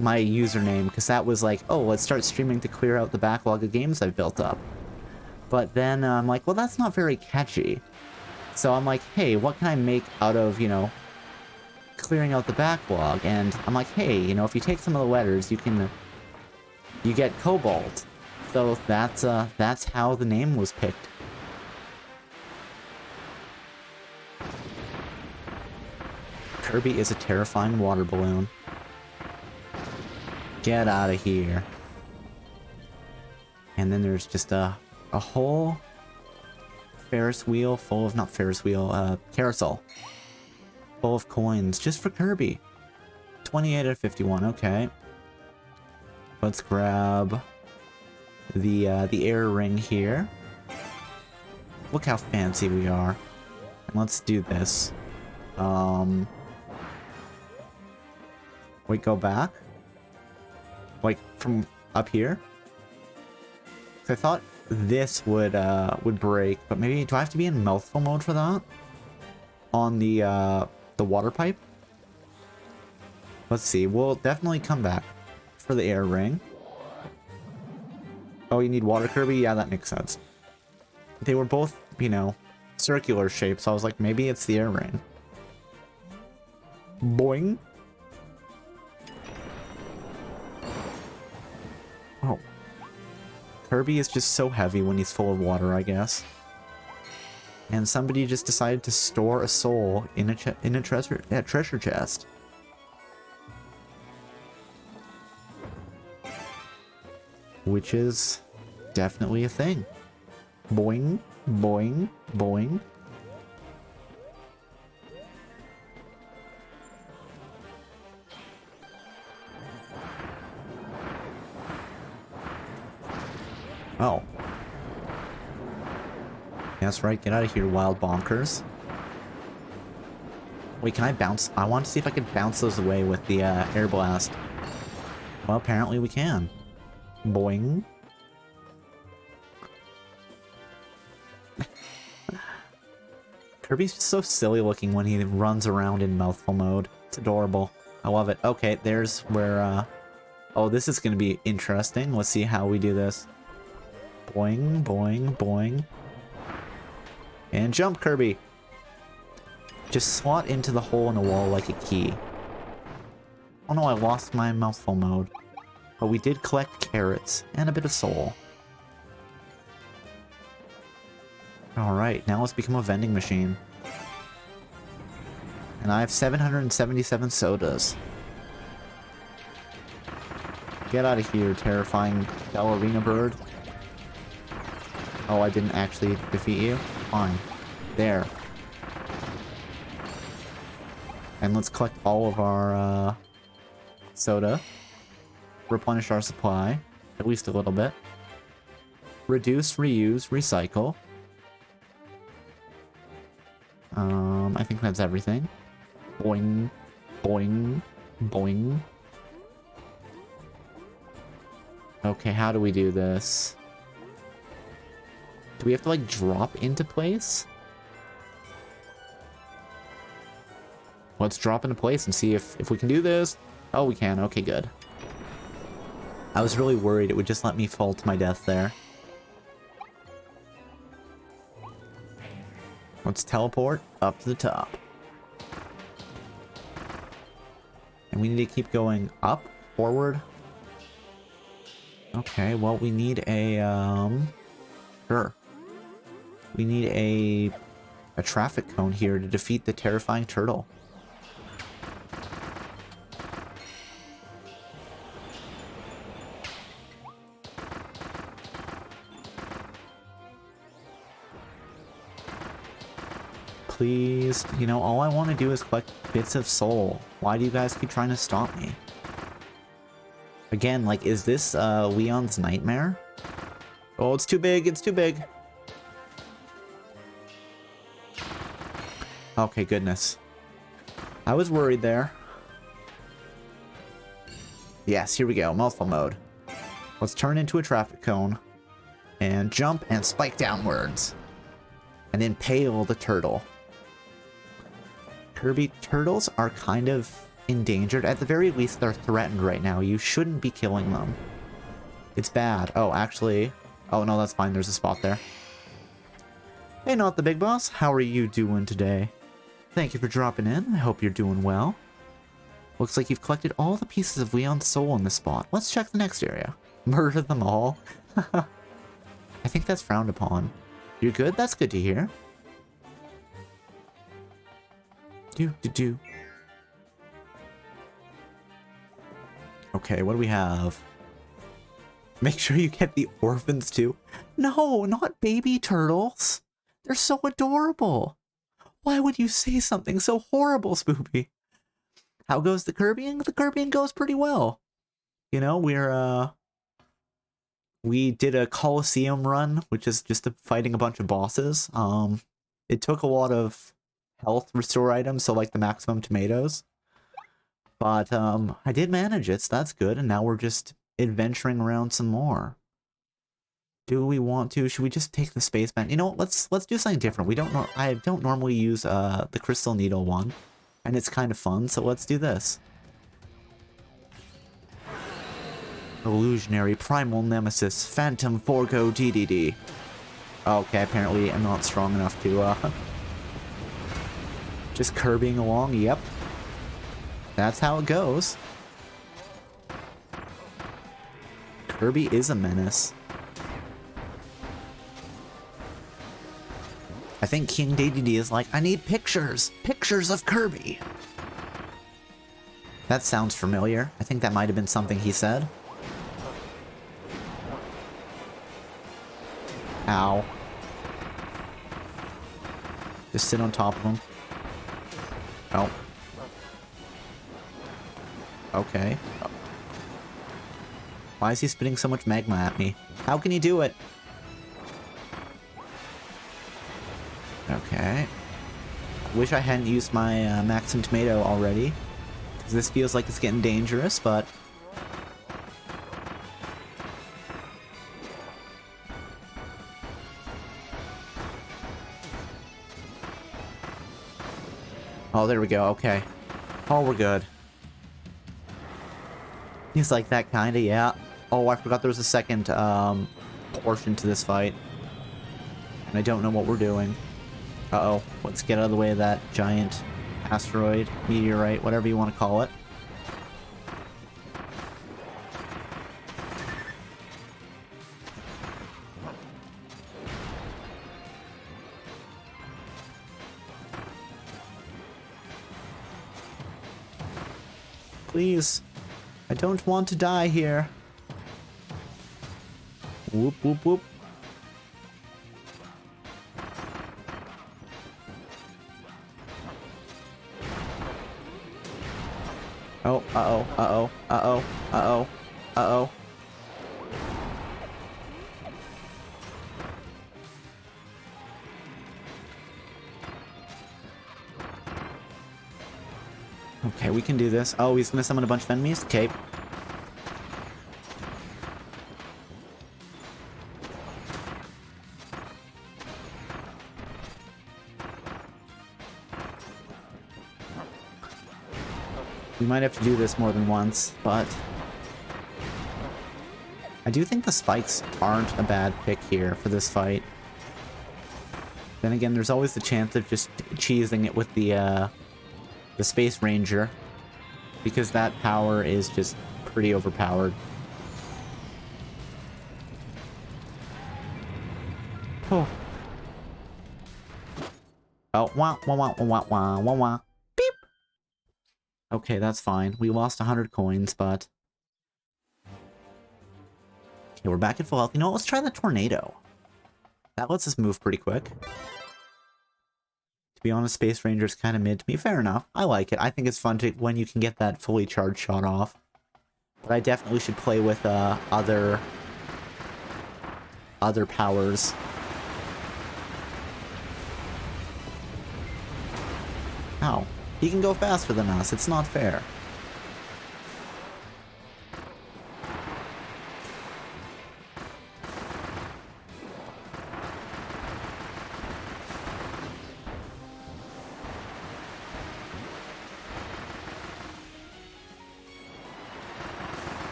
username. Because that was like, oh, let's start streaming to clear out the backlog of games I've built up. But then I'm like, well, that's not very catchy. So I'm like, hey, what can I make out of, you know, clearing out the backlog? And I'm like, hey, you know, if you take some of the letters, you get Cobalt. So that's how the name was picked. Kirby is a terrifying water balloon. Get out of here. And then there's just a whole Ferris wheel full of, not Ferris wheel, carousel. Full of coins, just for Kirby. 28 out of 51, okay. Let's grab the air ring here. Look how fancy we are. And let's do this. Wait, go back? Like, from up here? 'Cause I thought this would break, but maybe, do I have to be in mouthful mode for that? On the water pipe? Let's see, we'll definitely come back for the air ring. Oh, you need water, Kirby? Yeah, that makes sense. They were both, you know, circular shapes, so I was like, maybe it's the air rain. Boing. Oh. Kirby is just so heavy when he's full of water, I guess. And somebody just decided to store a soul in a treasure chest. Which is definitely a thing. Boing, boing, boing. Oh. That's right, get out of here, wild bonkers. Wait, can I bounce? I want to see if I can bounce those away with the air blast. Well, apparently we can. Boing. Kirby's just so silly looking when he runs around in mouthful mode. It's adorable. I love it. Okay, there's where, oh, this is going to be interesting. Let's see how we do this. Boing, boing, boing. And jump, Kirby! Just slot into the hole in the wall like a key. Oh no, I lost my mouthful mode. But we did collect carrots and a bit of soul. Alright, now let's become a vending machine. And I have 777 sodas. Get out of here, terrifying ballerina bird. Oh, I didn't actually defeat you? Fine. There. And let's collect all of our soda. Replenish our supply. At least a little bit. Reduce, reuse, recycle. I think that's everything. Boing, boing, boing. Okay, how do we do this? Do we have to, like, drop into place? Let's drop into place and see if we can do this. Oh, we can. Okay, good. I was really worried it would just let me fall to my death there. Let's teleport up to the top. And we need to keep going up, forward. Okay, well, we need a, sure. We need a traffic cone here to defeat the terrifying turtle. Please, you know, all I want to do is collect bits of soul. Why do you guys keep trying to stop me? Again, like, is this Leon's nightmare? Oh, it's too big, it's too big. Okay, goodness. I was worried there. Yes, here we go, mouthful mode. Let's turn into a traffic cone. And jump and spike downwards. And impale the turtle. Kirby, turtles are kind of endangered. At the very least, they're threatened right now. You shouldn't be killing them. It's bad. Oh, actually... Oh, no, that's fine. There's a spot there. Hey, not the big boss. How are you doing today? Thank you for dropping in. I hope you're doing well. Looks like you've collected all the pieces of Leon's soul in this spot. Let's check the next area. Murder them all? I think that's frowned upon. You're good? That's good to hear. Do. Okay, what do we have? Make sure you get the orphans too. No, not baby turtles. They're so adorable. Why would you say something so horrible, Spoopy? How goes the Kirbying? The Kirbying goes pretty well. You know, we did a Coliseum run, which is just fighting a bunch of bosses. It took a lot of health restore items, so like the maximum tomatoes. But I did manage it, so that's good, and now we're just adventuring around some more. Do we want to? Should we just take the spaceman? You know what, let's do something different. I don't normally use the crystal needle one, and it's kind of fun, so let's do this. Illusionary Primal Nemesis Phantom Forgo DDD. Okay, apparently I'm not strong enough to, just Kirbying along, yep. That's how it goes. Kirby is a menace. I think King DDD is like, I need pictures! Pictures of Kirby! That sounds familiar. I think that might have been something he said. Ow. Just sit on top of him. Oh. Okay. Why is he spitting so much magma at me? How can he do it? Okay. Wish I hadn't used my Maxim Tomato already. Because this feels like it's getting dangerous, but... Oh, there we go, okay. Oh, we're good. He's like that kinda, yeah. Oh, I forgot there was a second, portion to this fight. And I don't know what we're doing. Uh-oh. Let's get out of the way of that giant asteroid, meteorite, whatever you want to call it. Please. I don't want to die here. Whoop, whoop, whoop. Oh, uh-oh, uh-oh, uh-oh, uh-oh, uh-oh. Okay, we can do this. Oh, he's gonna summon a bunch of enemies? Okay. We might have to do this more than once, but... I do think the spikes aren't a bad pick here for this fight. Then again, there's always the chance of just cheesing it with the Space Ranger, because that power is just pretty overpowered. Oh. Oh, wah, wah, wah, wah, wah, wah, wah. Beep! Okay, that's fine. We lost 100 coins, but... Okay, we're back at full health. You know what? Let's try the tornado. That lets us move pretty quick. To be honest, Space Ranger's kind of mid to me. Fair enough. I like it. I think it's fun to when you can get that fully charged shot off. But I definitely should play with other powers. Ow. He can go faster than us. It's not fair.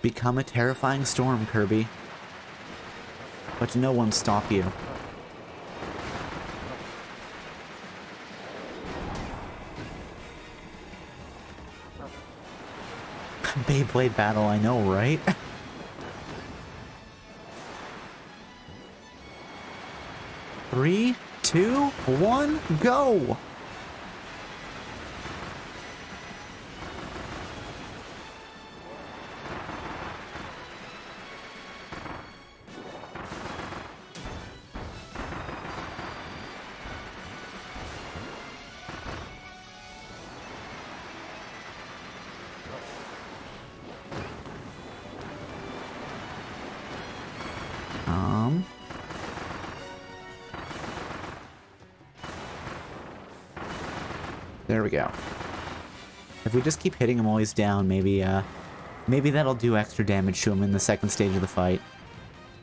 Become a terrifying storm, Kirby. But no one stop you. Beyblade battle, I know, right? Three, two, one, go! There we go. If we just keep hitting him while he's down, maybe that'll do extra damage to him in the second stage of the fight.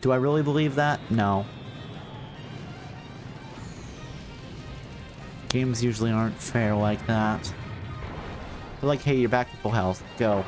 Do I really believe that? No. Games usually aren't fair like that. They're like, hey, you're back to full health. Go.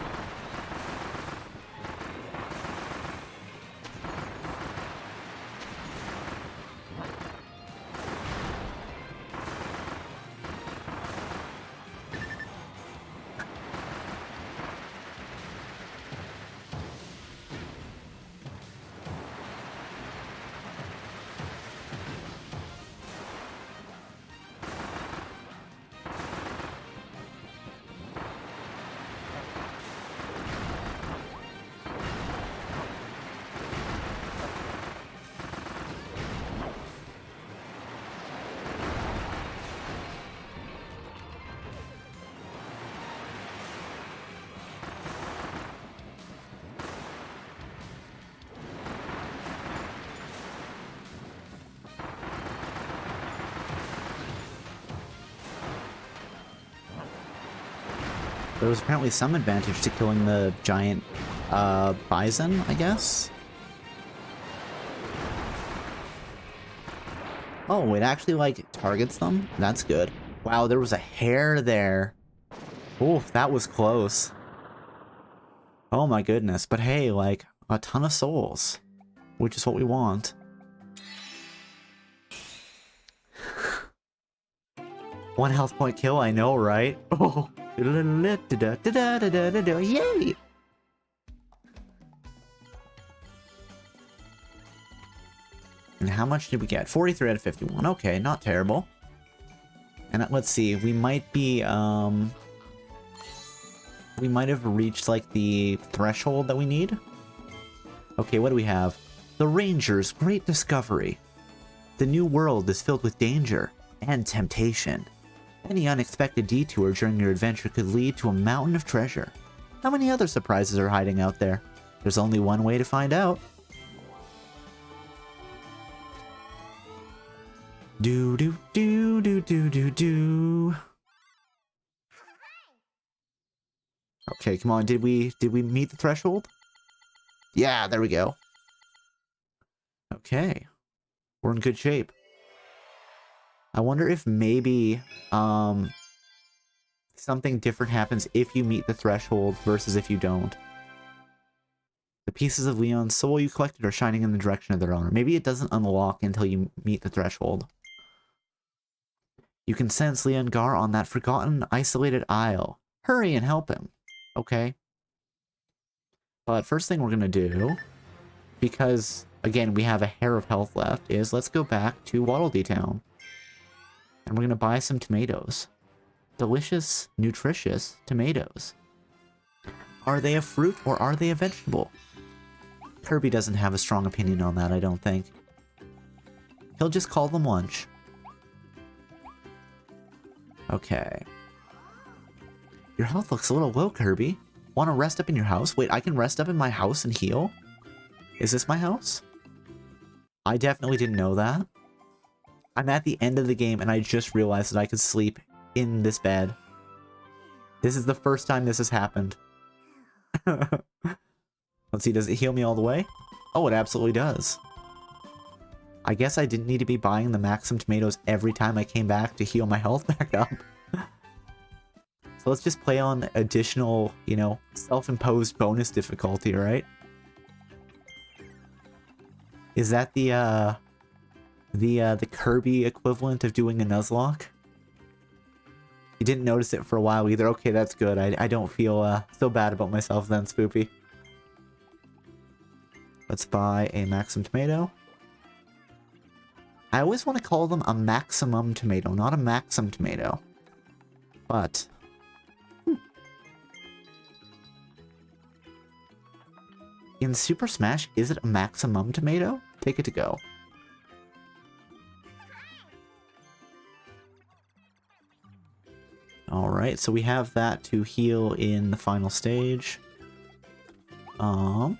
There was apparently some advantage to killing the giant bison, I guess? Oh, it actually, like, targets them? That's good. Wow, there was a hair there. Oh, that was close. Oh my goodness. But hey, like, a ton of souls. Which is what we want. One health point kill, I know, right? Oh. Yay! And how much did we get? 43 out of 51. Okay, not terrible. And let's see, we might be, we might have reached, like, the threshold that we need. Okay, what do we have? The Ranger's Great Discovery. The new world is filled with danger and temptation. Any unexpected detour during your adventure could lead to a mountain of treasure. How many other surprises are hiding out there? There's only one way to find out. Do do do do do do do. Okay, come on. Did we meet the threshold? Yeah, there we go. Okay. We're in good shape. I wonder if maybe something different happens if you meet the threshold versus if you don't. The pieces of Leon's soul you collected are shining in the direction of their owner. Maybe it doesn't unlock until you meet the threshold. You can sense Leon Gar on that forgotten, isolated isle. Hurry and help him. Okay. But first thing we're gonna do, because, again, we have a hair of health left, is let's go back to Waddle-Dee Town. And we're gonna buy some tomatoes. Delicious, nutritious tomatoes. Are they a fruit or are they a vegetable? Kirby doesn't have a strong opinion on that, I don't think. He'll just call them lunch. Okay. Your health looks a little low, Kirby. Want to rest up in your house? Wait, I can rest up in my house and heal? Is this my house? I definitely didn't know that. I'm at the end of the game and I just realized that I could sleep in this bed. This is the first time this has happened. Let's see, does it heal me all the way? Oh, it absolutely does. I guess I didn't need to be buying the Maxim tomatoes every time I came back to heal my health back up. So let's just play on additional, you know, self-imposed bonus difficulty, right? Is that the Kirby equivalent of doing a Nuzlocke? You didn't notice it for a while either. Okay, that's good. I don't feel so bad about myself then, Spoopy. Let's buy a Maxim tomato. I always want to call them a maximum tomato, not a Maxim tomato. But... in Super Smash, is it a maximum tomato? Take it to go. Alright, so we have that to heal in the final stage. Actually,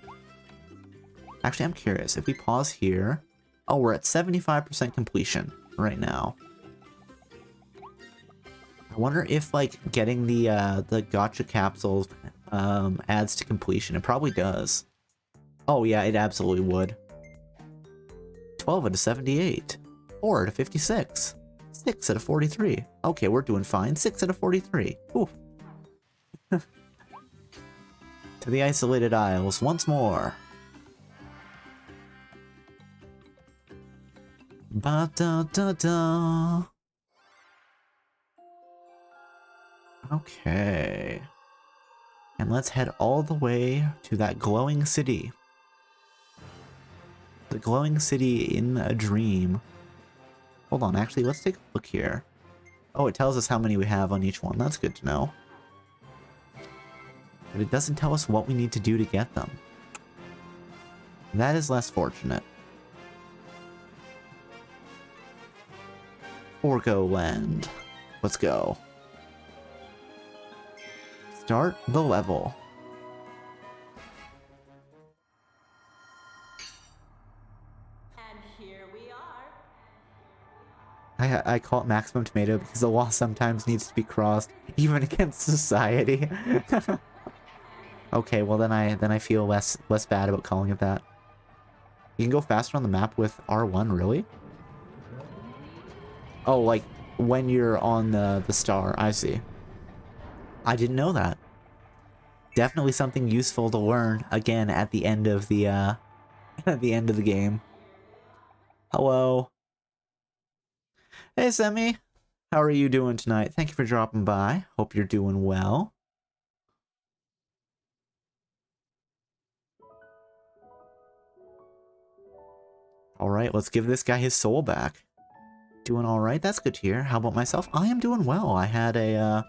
I'm curious. If we pause here... oh, we're at 75% completion right now. I wonder if, like, getting the gacha capsules adds to completion. It probably does. Oh, yeah, it absolutely would. 12 out of 78. 4 out of 56. 6 out of 43. Okay, we're doing fine. 6 out of 43. Ooh. To the isolated isles once more. Ba-da-da-da. Okay. And let's head all the way to that glowing city. The glowing city in a dream. Hold on, actually, let's take a look here. Oh, it tells us how many we have on each one. That's good to know. But it doesn't tell us what we need to do to get them. That is less fortunate. Orgo Land. Let's go. Start the level. I call it maximum tomato because the wall sometimes needs to be crossed, even against society. Okay, well then I feel less bad about calling it that. You can go faster on the map with R1, really? Oh, like when you're on the star. I see. I didn't know that. Definitely something useful to learn again at the end of the at the end of the game. Hello. Hey, Semi. How are you doing tonight? Thank you for dropping by. Hope you're doing well. Alright, let's give this guy his soul back. Doing alright, that's good to hear. How about myself? I am doing well. I had a,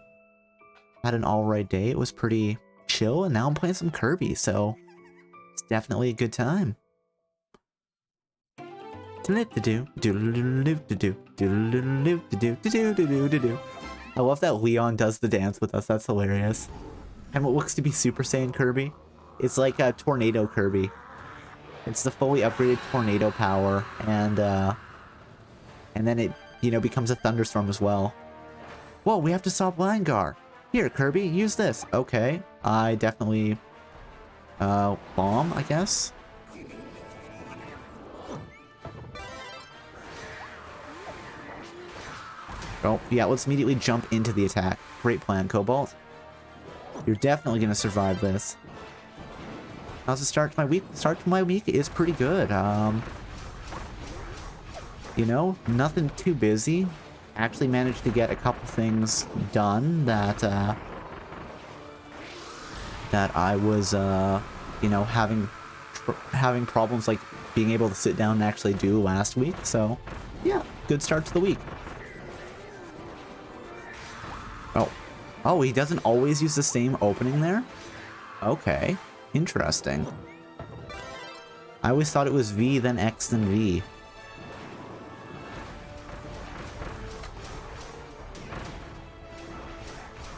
had an alright day. It was pretty chill, and now I'm playing some Kirby, so it's definitely a good time. I love that Leon does the dance with us. That's hilarious. And what looks to be Super Saiyan Kirby. It's like a Tornado Kirby. It's the fully upgraded Tornado power, and then it, you know, becomes a Thunderstorm as well. Whoa, we have to stop Linegar. Here, Kirby, use this. Okay, I definitely, bomb, I guess. Oh, yeah, let's immediately jump into the attack. Great plan, Cobalt. You're definitely gonna survive this. How's the start to my week? The start to my week is pretty good. You know, nothing too busy. Actually managed to get a couple things done that, that I was, you know, having problems, like, being able to sit down and actually do last week. So, yeah, good start to the week. Oh. Oh, he doesn't always use the same opening there? Okay. Interesting. I always thought it was V, then X, then V.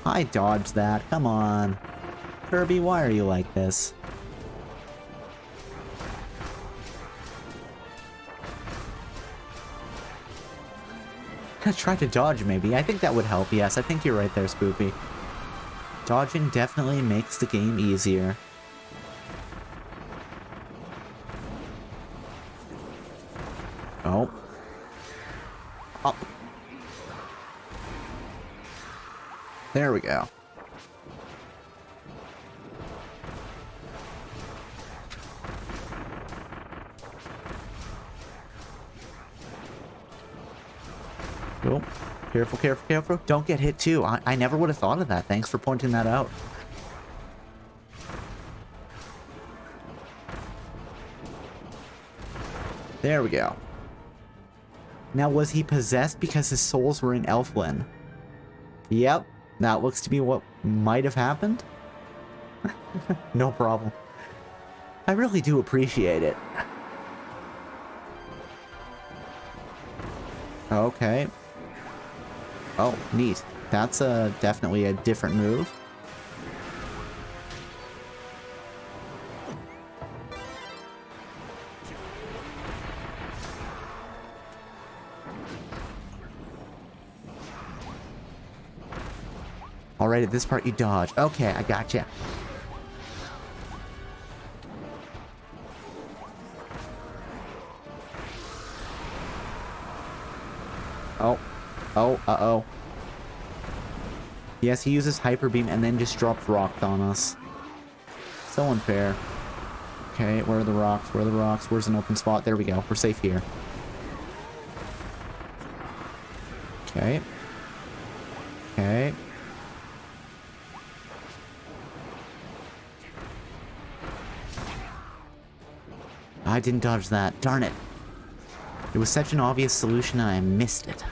I dodged that. Come on. Kirby, why are you like this? Try to dodge, maybe. I think that would help. Yes, I think you're right there, Spoopy. Dodging definitely makes the game easier. Oh. Up. There we go. Oh, careful, careful, careful. Don't get hit too. I never would have thought of that. Thanks for pointing that out. There we go. Now, was he possessed because his souls were in Elflin? Yep, that looks to be what might have happened. No problem. I really do appreciate it. Okay. Oh, neat. That's definitely a different move. Alright, at this part you dodge. Okay, I gotcha. Oh. Oh, uh-oh. Yes, he uses Hyper Beam and then just drops rocks on us. So unfair. Okay, where are the rocks? Where are the rocks? Where's an open spot? There we go. We're safe here. Okay. Okay. I didn't dodge that. Darn it. It was such an obvious solution and I missed it.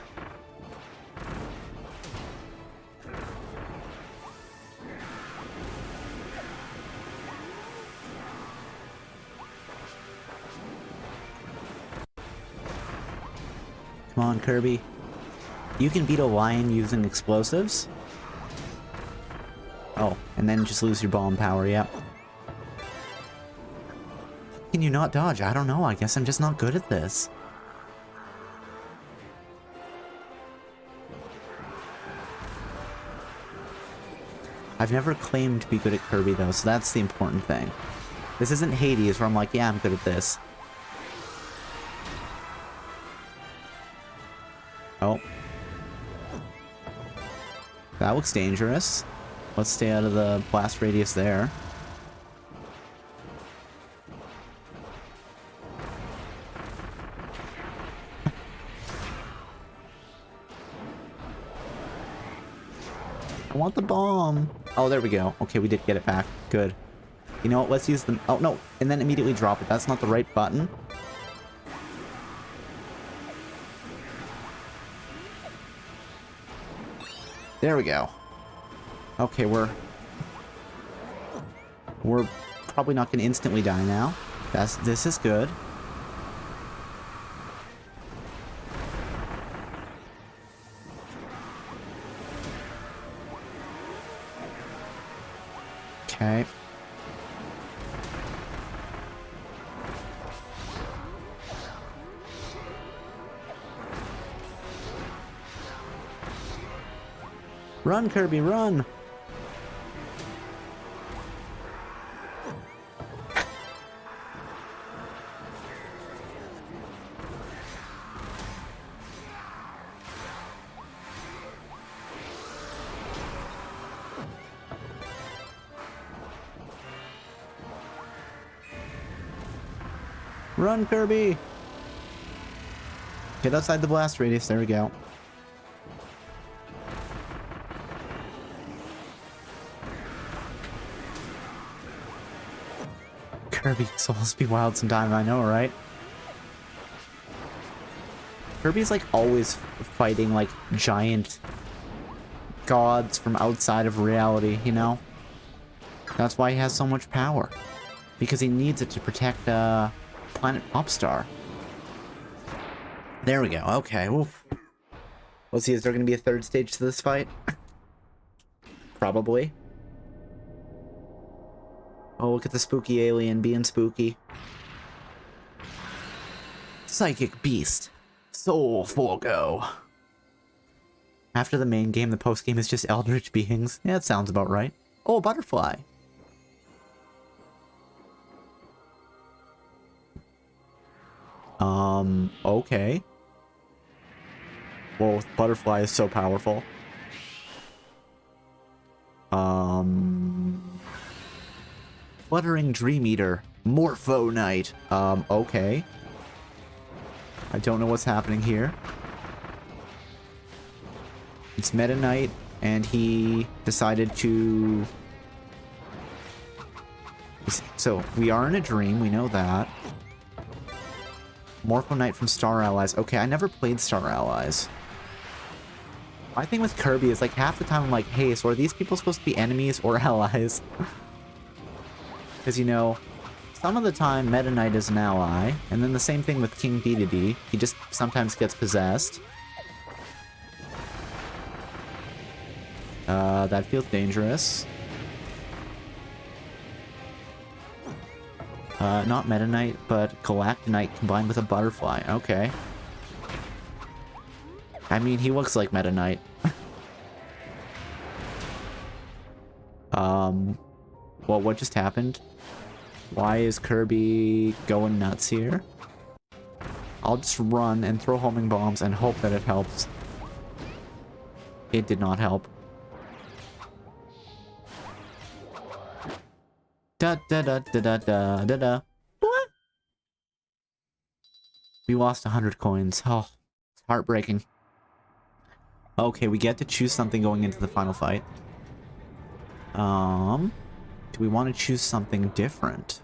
Come on, Kirby. You can beat a lion using explosives. Oh, and then just lose your bomb power, yep. Can you not dodge? I don't know. I guess I'm just not good at this. I've never claimed to be good at Kirby, though, so that's the important thing. This isn't Hades, where I'm like, yeah, I'm good at this. Oh. That looks dangerous. Let's stay out of the blast radius there. I want the bomb. Oh, there we go. Okay, we did get it back. Good. You know what? Let's use the... Oh, no. And then immediately drop it. That's not the right button. There we go. Okay, we're probably not going to instantly die now. This is good. Okay. Run, Kirby, run! Run, Kirby! Get outside the blast radius, there we go. Kirby, souls be wild sometime, I know, right? Kirby's like always fighting like giant gods from outside of reality, you know? That's why he has so much power. Because he needs it to protect Planet Popstar. There we go, okay, oof. Let's see, is there gonna be a third stage to this fight? Probably. Oh, look at the spooky alien being spooky. Psychic Beast. Soul Forgo. After the main game, the post game is just eldritch beings. Yeah, that sounds about right. Oh, a butterfly. Okay. Well, butterfly is so powerful. Fluttering Dream Eater. Morpho Knight. Okay. I don't know what's happening here. It's Meta Knight, and he decided to... So, we are in a dream, we know that. Morpho Knight from Star Allies. Okay, I never played Star Allies. My thing with Kirby is, like, half the time I'm like, hey, so are these people supposed to be enemies or allies? Because, you know, some of the time Meta Knight is an ally, and then the same thing with King Dedede. He just sometimes gets possessed. That feels dangerous. Not Meta Knight, but Galactonite combined with a butterfly. Okay. I mean, he looks like Meta Knight. Well, what just happened? Why is Kirby going nuts here? I'll just run and throw homing bombs and hope that it helps. It did not help. Da da da da da da da da. What? We lost 100 coins. Oh, it's heartbreaking. Okay, we get to choose something going into the final fight. Do we want to choose something different?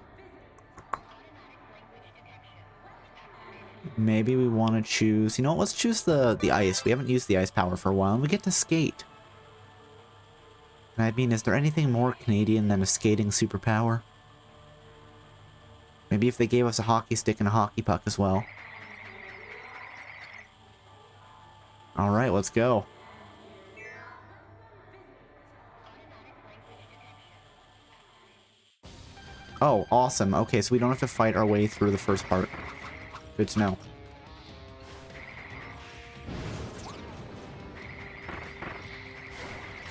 Maybe we want to choose... You know what? Let's choose the ice. We haven't used the ice power for a while, and we get to skate. And I mean, is there anything more Canadian than a skating superpower? Maybe if they gave us a hockey stick and a hockey puck as well. Alright, let's go. Oh, awesome. Okay, so we don't have to fight our way through the first part. Good to know.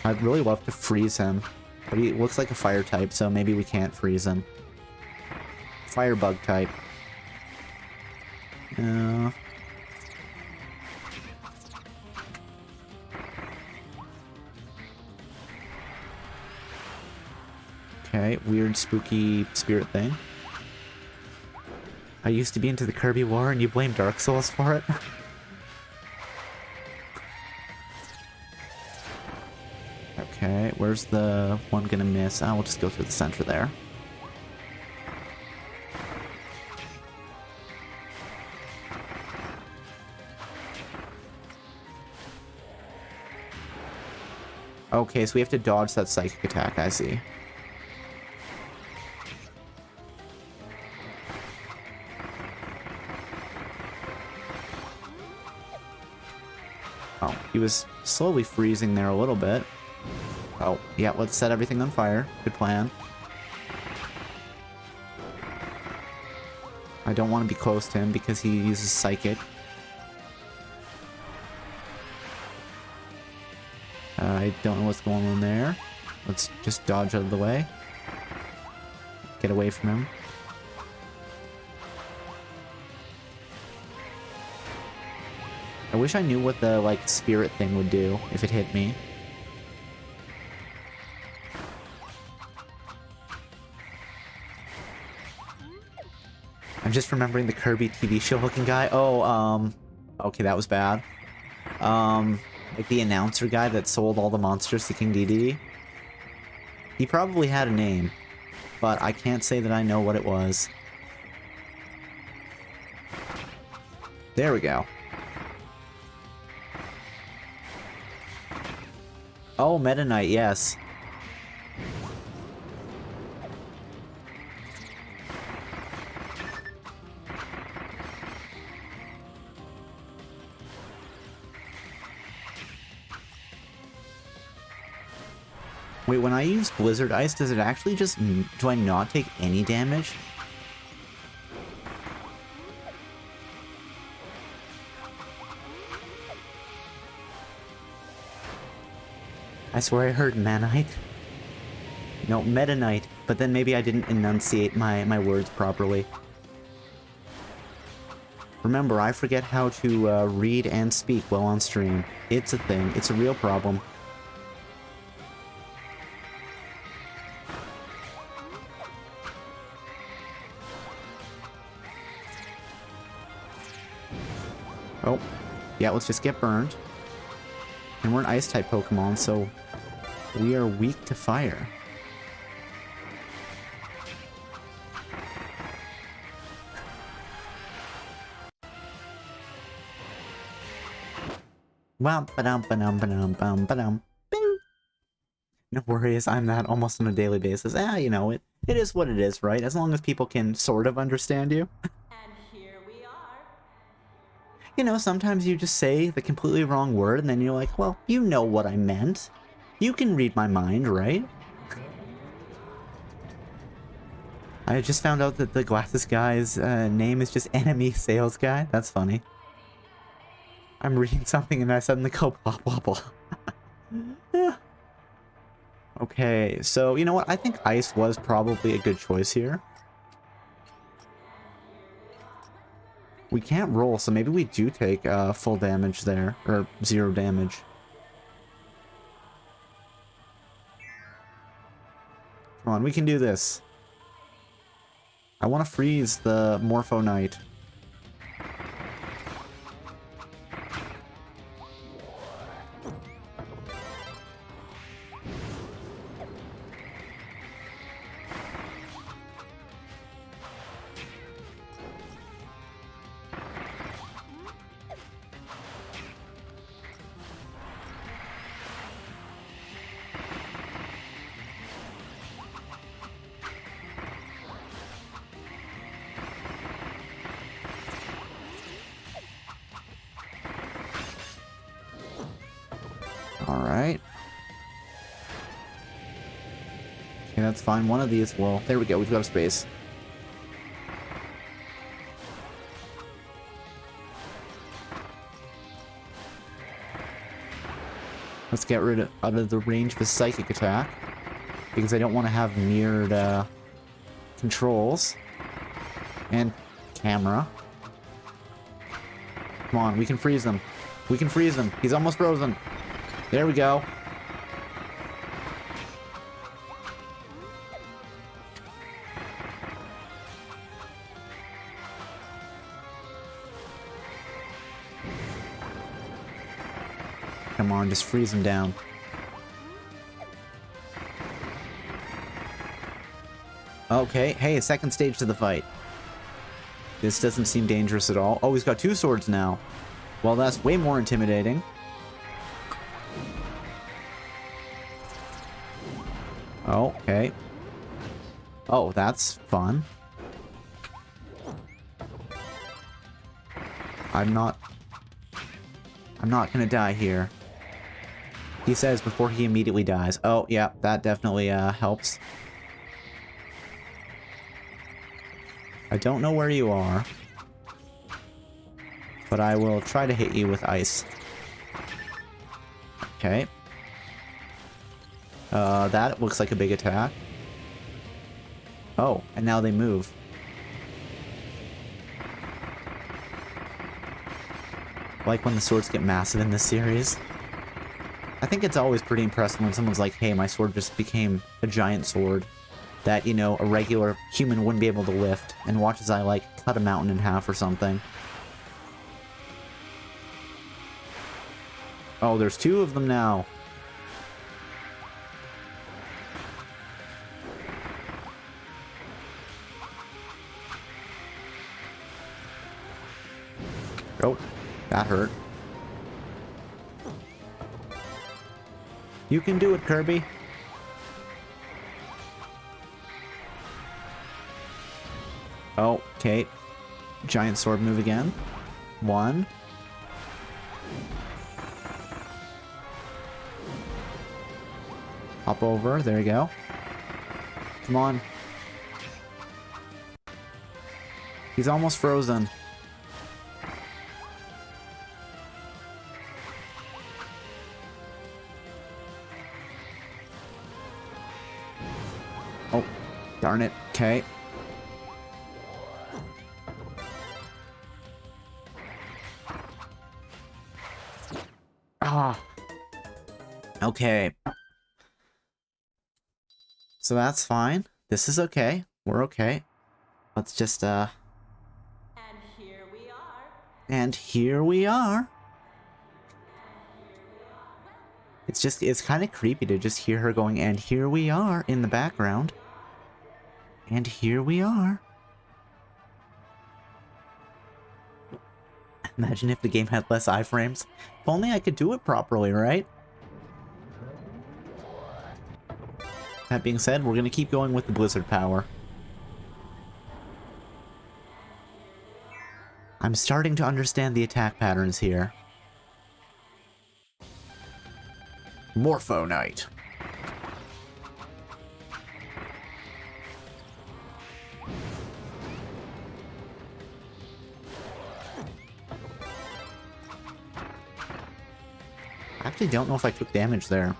I'd really love to freeze him. But he looks like a fire type, so maybe we can't freeze him. Firebug type. No. Okay, weird spooky spirit thing. I used to be into the Kirby lore and you blame Dark Souls for it? Okay, where's the one gonna miss? We'll just go through the center there. Okay, so we have to dodge that psychic attack, I see. Oh, he was slowly freezing there a little bit. Oh, yeah, let's set everything on fire. Good plan. I don't want to be close to him because he uses psychic. I don't know what's going on there. Let's just dodge out of the way. Get away from him. I wish I knew what the, like, spirit thing would do if it hit me. I'm just remembering the Kirby TV show looking guy. Oh, okay, that was bad. Like the announcer guy that sold all the monsters to King Dedede. He probably had a name, but I can't say that I know what it was. There we go. Oh, Meta Knight, yes. Wait, when I use Blizzard Ice, does it actually just... do I not take any damage? I swear I heard Manite. No, Meta Knight, but then maybe I didn't enunciate my words properly. Remember, I forget how to read and speak while on stream. It's a thing. It's a real problem. Oh, yeah, let's just get burned. And we're an Ice-type Pokemon, so we are weak to fire. Wow, ba-dum, ba-dum, ba-dum, bum, ba-dum, bing. No worries, I'm that almost on a daily basis. You know, it is what it is, right? As long as people can sort of understand you. And here we are. You know, sometimes you just say the completely wrong word, and then you're like, well, you know what I meant. You can read my mind, right? I just found out that the glasses guy's name is just Enemy Sales Guy. That's funny. I'm reading something and I suddenly go blah blah blah. Yeah. Okay, so you know what? I think Ice was probably a good choice here. We can't roll, so maybe we do take full damage there, or 0 damage. Come on, we can do this. I want to freeze the Morpho Knight. Alright. Okay, that's fine. One of these will... There we go, we've got a space. Let's get rid of out of the range of a psychic attack. Because I don't want to have mirrored controls. And camera. Come on, we can freeze him. We can freeze him. He's almost frozen. There we go. Come on, just freeze him down. Okay, hey, second stage to the fight. This doesn't seem dangerous at all. Oh, he's got 2 swords now. Well, that's way more intimidating. Oh, okay. Oh, that's fun. I'm not gonna die here. He says before he immediately dies. Oh, yeah, that definitely helps. I don't know where you are, but I will try to hit you with ice. Okay. That looks like a big attack. Oh, and now they move. I like when the swords get massive in this series. I think it's always pretty impressive when someone's like, hey, my sword just became a giant sword that, you know, a regular human wouldn't be able to lift, and watch as I, like, cut a mountain in half or something. Oh, there's 2 of them now. Oh, that hurt. You can do it, Kirby. Oh, okay. Giant sword move again. 1. Hop over. There you go. Come on. He's almost frozen. Oh, darn it. Okay. Ah. Okay. So that's fine. This is okay. We're okay. Let's just, And here we are. And here we are. It's kind of creepy to just hear her going, and here we are, in the background. And here we are. Imagine if the game had less iframes. If only I could do it properly, right? That being said, we're gonna keep going with the blizzard power. I'm starting to understand the attack patterns here. Morpho Knight. I actually don't know if I took damage there.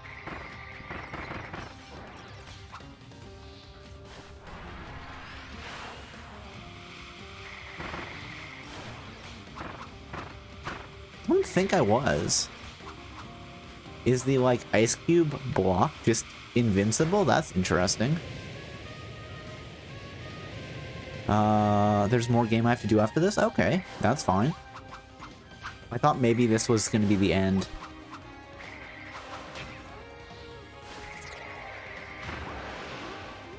I don't think I was. Is the, like, ice cube block just invincible? That's interesting. There's more game I have to do after this? Okay, that's fine. I thought maybe this was going to be the end.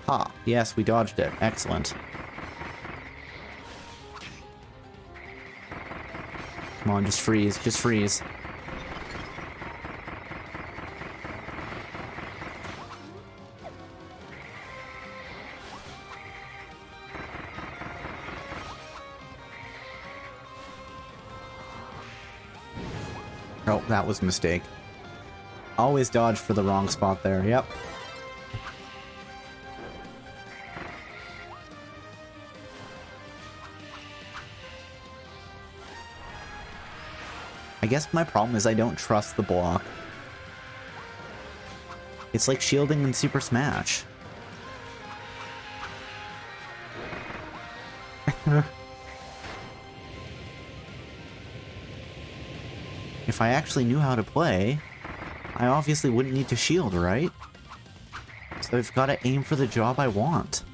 Ha, yes, we dodged it. Excellent. Come on, just freeze. Just freeze. Oh, that was a mistake. Always dodge for the wrong spot there. Yep. I guess my problem is I don't trust the block. It's like shielding in Super Smash. If I actually knew how to play, I obviously wouldn't need to shield, right? So I've got to aim for the job I want.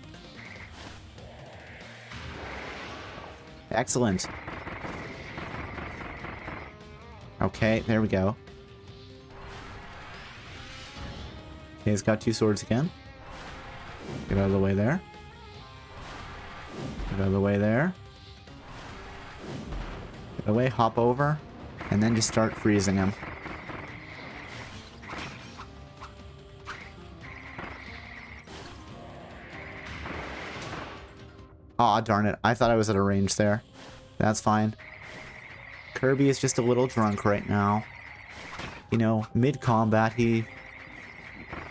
Excellent. Okay, there we go. Okay, he's got 2 swords again. Get out of the way there. Get out of the way there. Get away, hop over, and then just start freezing him. Aw, darn it. I thought I was at a range there. That's fine. Kirby is just a little drunk right now. You know, mid-combat, he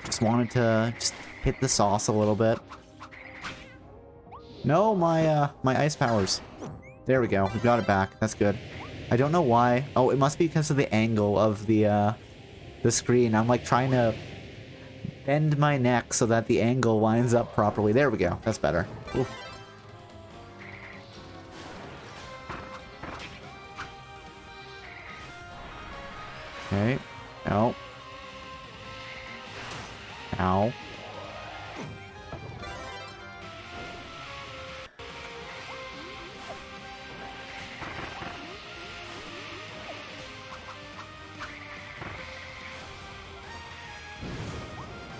just wanted to just hit the sauce a little bit. No, my ice powers. There we go. We got it back. That's good. I don't know why. Oh, it must be because of the angle of the screen. I'm like trying to bend my neck so that the angle lines up properly. There we go. That's better. Oof. Okay. Ow. Ow.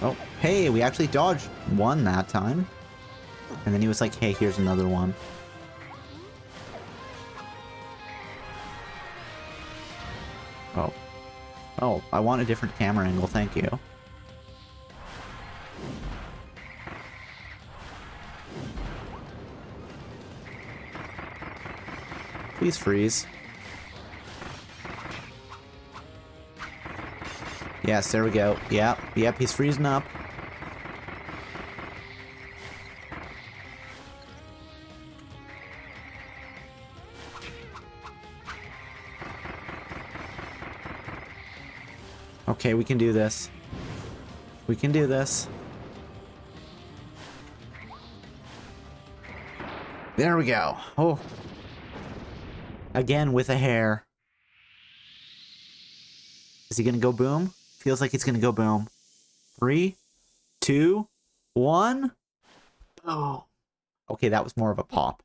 Oh, hey, we actually dodged one that time. And then he was like, hey, here's another one. Oh. Oh, I want a different camera angle, thank you. Please freeze. Yes, there we go. Yep, he's freezing up. Okay, we can do this. We can do this. There we go. Oh. Again with a hair. Is he gonna go boom? Feels like he's gonna go boom. 3, 2, 1. Oh. Okay, that was more of a pop.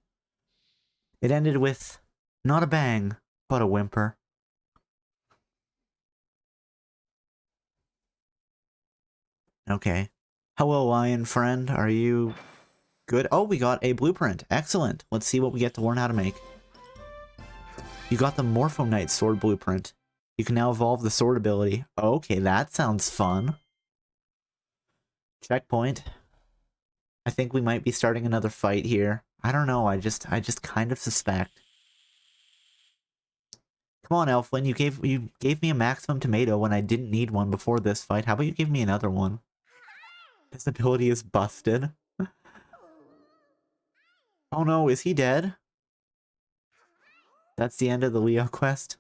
It ended with not a bang, but a whimper. Okay. Hello, lion friend. Are you good? Oh, we got a blueprint. Excellent. Let's see what we get to learn how to make. You got the Morpho Knight sword blueprint. You can now evolve the sword ability. Okay, that sounds fun. Checkpoint. I think we might be starting another fight here. I don't know. I just kind of suspect. Come on, Elflin. You gave me a maximum tomato when I didn't need one before this fight. How about you give me another one? This ability is busted. Oh no, is he dead? That's the end of the Leo quest?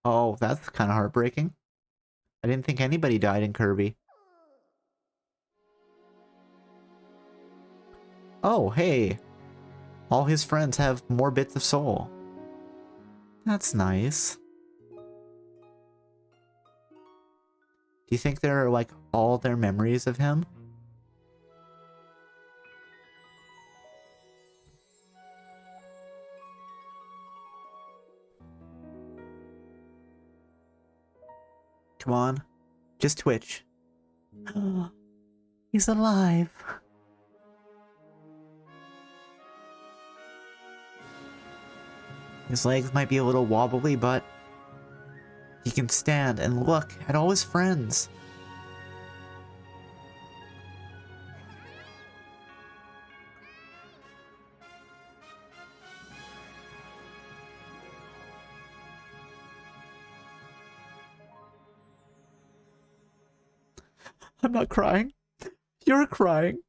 Oh, that's kind of heartbreaking. I didn't think anybody died in Kirby. Oh, hey. All his friends have more bits of soul. That's nice. Do you think they're like all their memories of him? Come on. Just twitch. He's alive. His legs might be a little wobbly, but he can stand and look at all his friends. I'm not crying. You're crying.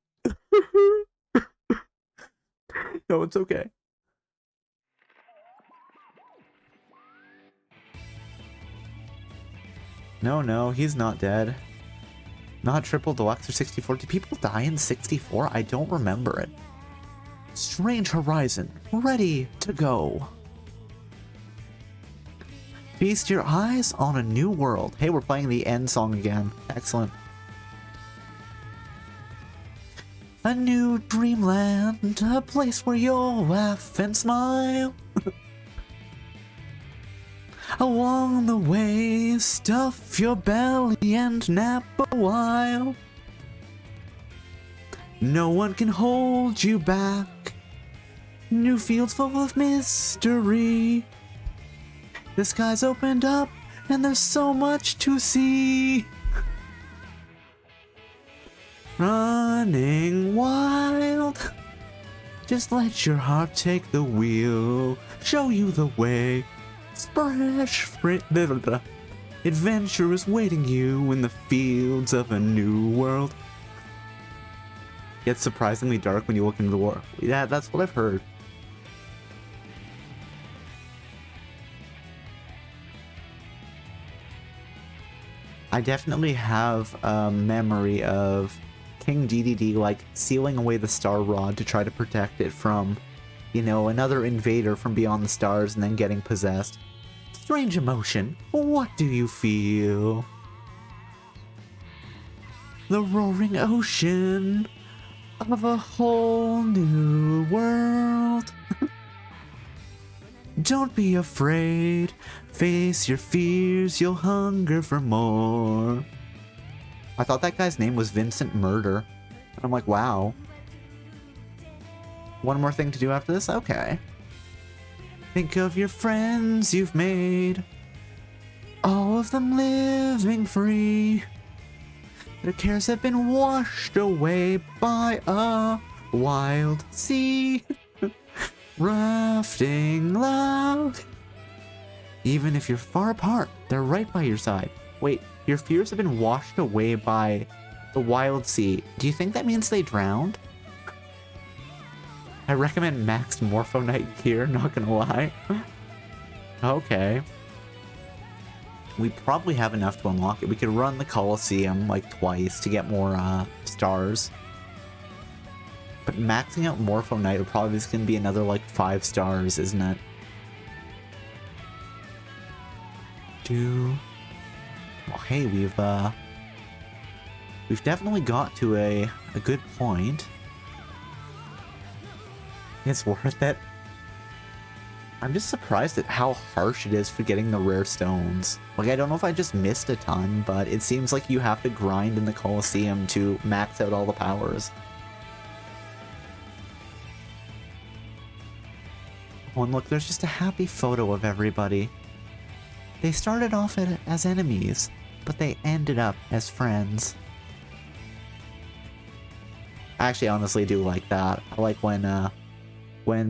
No, it's okay. No, he's not dead. Not triple deluxe or 64. Do people die in 64? I don't remember it. Strange horizon, ready to go. Feast your eyes on a new world. Hey, we're playing the end song again. Excellent. A new dreamland, a place where you'll laugh and smile. Along the way, stuff your belly and nap a while. No one can hold you back. New fields full of mystery. The sky's opened up and there's so much to see. Running wild. Just let your heart take the wheel. Show you the way. Fresh adventure is waiting you in the fields of a new world. Gets surprisingly dark when you look into the world. Yeah, that's what I've heard. I definitely have a memory of King DDD like sealing away the star rod to try to protect it from, you know, another invader from beyond the stars and then getting possessed. Strange emotion. What do you feel? The roaring ocean of a whole new world. Don't be afraid. Face your fears. You'll hunger for more. I thought that guy's name was Vincent Murder. And I'm like, wow. One more thing to do after this? Okay. Think of your friends you've made. All of them living free. Their cares have been washed away by a wild sea. Rafting loud. Even if you're far apart, they're right by your side. Wait, your fears have been washed away by the wild sea. Do you think that means they drowned? I recommend maxed Morphonite gear, not gonna lie. Okay. We probably have enough to unlock it. We could run the Colosseum like twice to get more stars. But maxing out Morphonite will probably just gonna be another like 5 stars, isn't it? Well, hey, we've definitely got to a good point. It's worth it. I'm just surprised at how harsh it is for getting the rare stones. Like, I don't know if I just missed a ton, but it seems like you have to grind in the Colosseum to max out all the powers. Oh, and look, there's just a happy photo of everybody. They started off as enemies, but they ended up as friends. I actually honestly do like that. I like when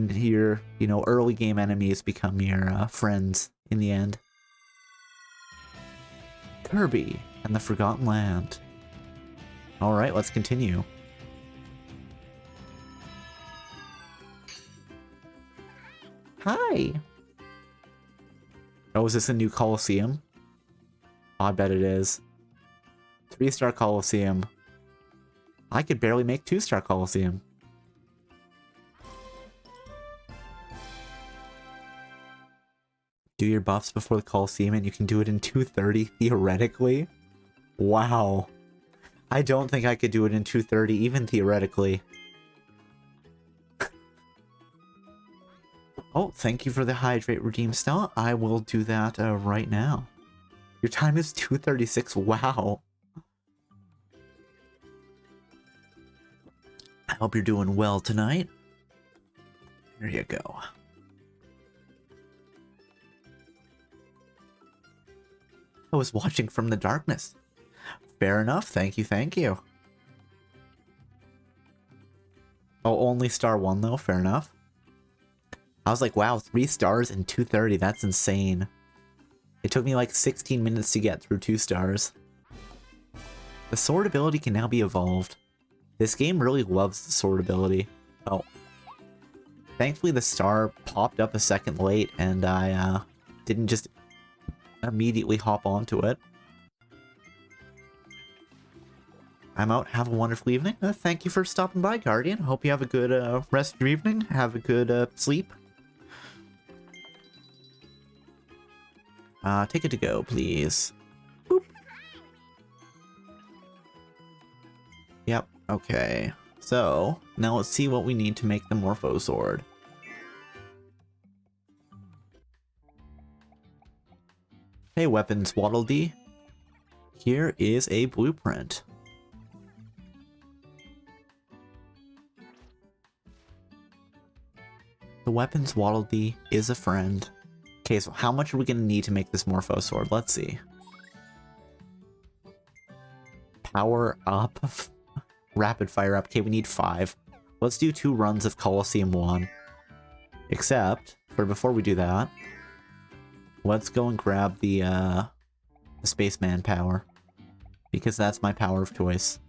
your, you know, early game enemies become your friends in the end. Kirby and the Forgotten Land. Alright, let's continue. Hi! Oh, is this a new Colosseum? Oh, I bet it is. 3-star Colosseum. I could barely make 2-star Colosseum. Do your buffs before the Colosseum and you can do it in 230 theoretically? Wow. I don't think I could do it in 230 even theoretically. Oh, thank you for the Hydrate Redeem Star. I will do that right now. Your time is 2:36. Wow. I hope you're doing well tonight. There you go. I was watching from the darkness. Fair enough. Thank you. Thank you. Oh, only star 1 though. Fair enough. I was like, wow, 3 stars and 230. That's insane. It took me like 16 minutes to get through 2 stars. The sword ability can now be evolved. This game really loves the sword ability. Oh. Thankfully the star popped up a second late and I didn't just immediately hop onto it. I'm out. Have a wonderful evening. Thank you for stopping by, Guardian. Hope you have a good rest of your evening. Have a good sleep. Take it to go, please. Boop. Yep, okay. So, now let's see what we need to make the Morpho Sword. Hey, Weapons Waddle Dee. Here is a blueprint. The Weapons Waddle Dee is a friend. Okay, so how much are we going to need to make this Morpho Sword? Let's see. Power up. Rapid fire up. Okay, we need 5. Let's do 2 runs of Coliseum 1. Except, before we do that, let's go and grab the Spaceman power. Because that's my power of choice.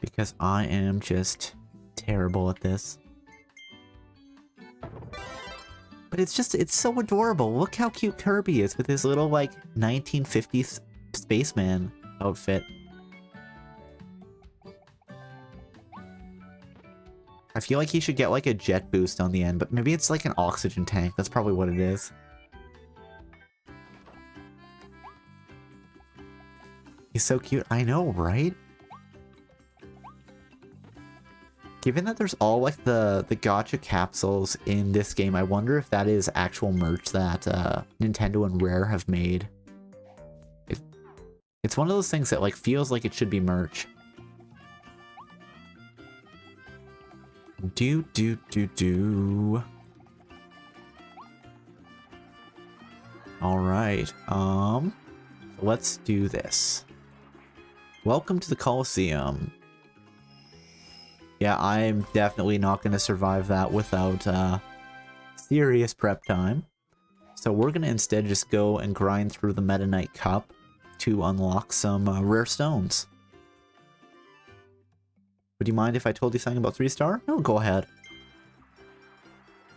Because I am just terrible at this. But it's so adorable. Look how cute Kirby is with his little, like, 1950s spaceman outfit. I feel like he should get, like, a jet boost on the end, but maybe it's like an oxygen tank. That's probably what it is. He's so cute. I know, right? Given that there's all, like, the gacha capsules in this game, I wonder if that is actual merch that Nintendo and Rare have made. It's one of those things that, like, feels like it should be merch. Alright, let's do this. Welcome to the Coliseum. Yeah, I'm definitely not going to survive that without serious prep time. So we're going to instead just go and grind through the Meta Knight Cup to unlock some rare stones. Would you mind if I told you something about 3-star? No, go ahead.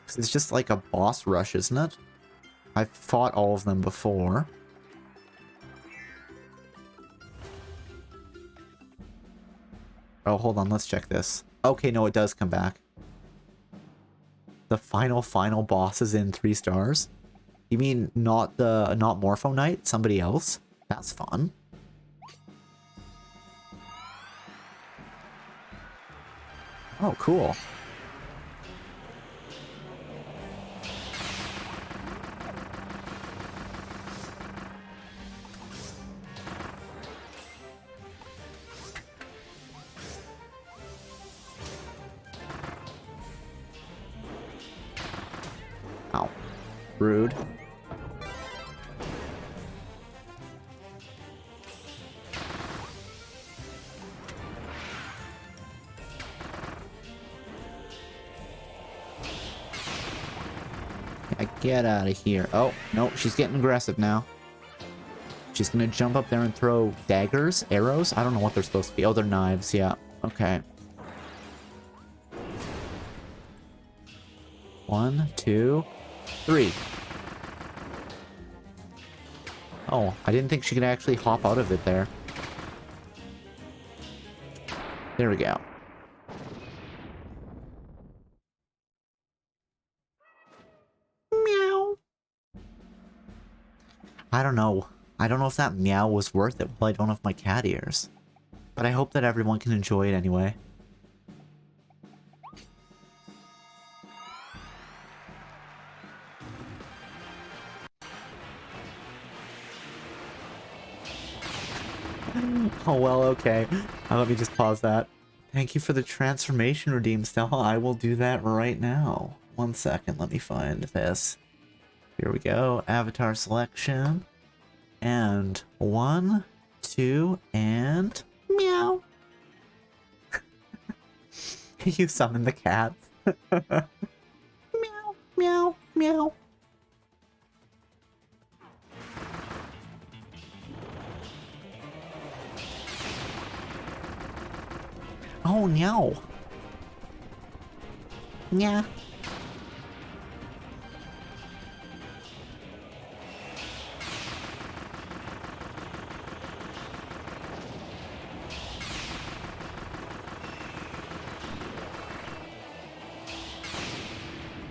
'Cause it's just like a boss rush, isn't it? I've fought all of them before. Oh, hold on, let's check this. Okay, no, it does come back. The final boss is in 3 stars? You mean not Morpho Knight? Somebody else? That's fun. Oh, cool. Ow. Rude. Get out of here. Oh, no, she's getting aggressive now. She's gonna jump up there and throw daggers? Arrows? I don't know what they're supposed to be. Oh, they're knives, yeah. Okay. 1, 2, 3. Oh, I didn't think she could actually hop out of it there. There we go. Meow. I don't know. I don't know if that meow was worth it. Well, I don't have my cat ears. But I hope that everyone can enjoy it anyway. Oh, well, okay. Let me just pause that. Thank you for the transformation redeem, Stella. I will do that right now. 1 second, let me find this. Here we go. Avatar selection. And 1, 2, and meow. You summon the cat. Meow, meow, meow. Oh, no. Yeah.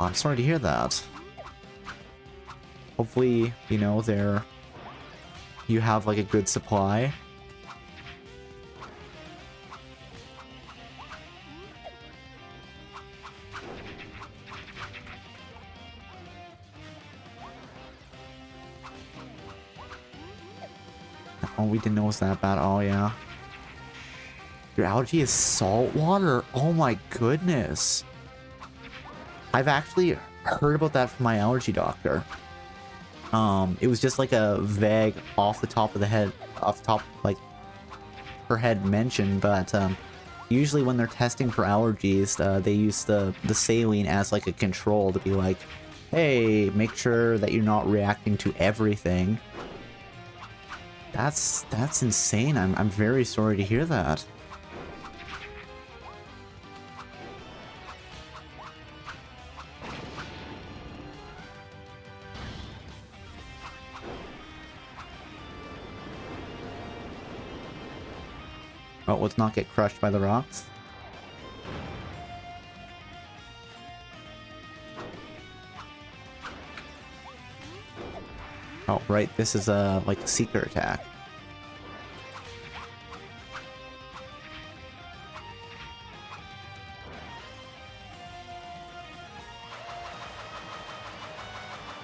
I'm sorry to hear that. Hopefully, you know, you have like a good supply. Oh, we didn't know it was that bad. Oh, yeah. Your allergy is salt water? Oh my goodness. I've actually heard about that from my allergy doctor. It was just like a vague off the top of the head, like her head mention, but usually when they're testing for allergies, they use the saline as like a control to be like, hey, make sure that you're not reacting to everything. That's insane. I'm very sorry to hear that. Oh, let's not get crushed by the rocks. Oh, right, this is a, like, seeker attack.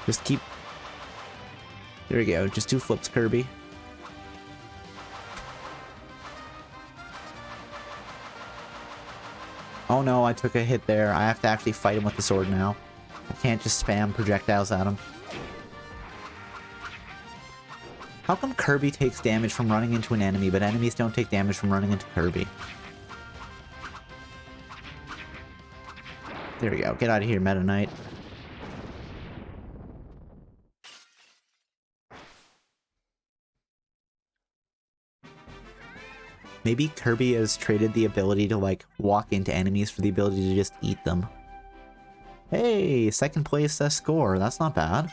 Just keep... There we go, just 2 flips, Kirby. Oh no, I took a hit there. I have to actually fight him with the sword now. I can't just spam projectiles at him. How come Kirby takes damage from running into an enemy, but enemies don't take damage from running into Kirby? There we go. Get out of here, Meta Knight. Maybe Kirby has traded the ability to, like, walk into enemies for the ability to just eat them. Hey, second place score. That's not bad.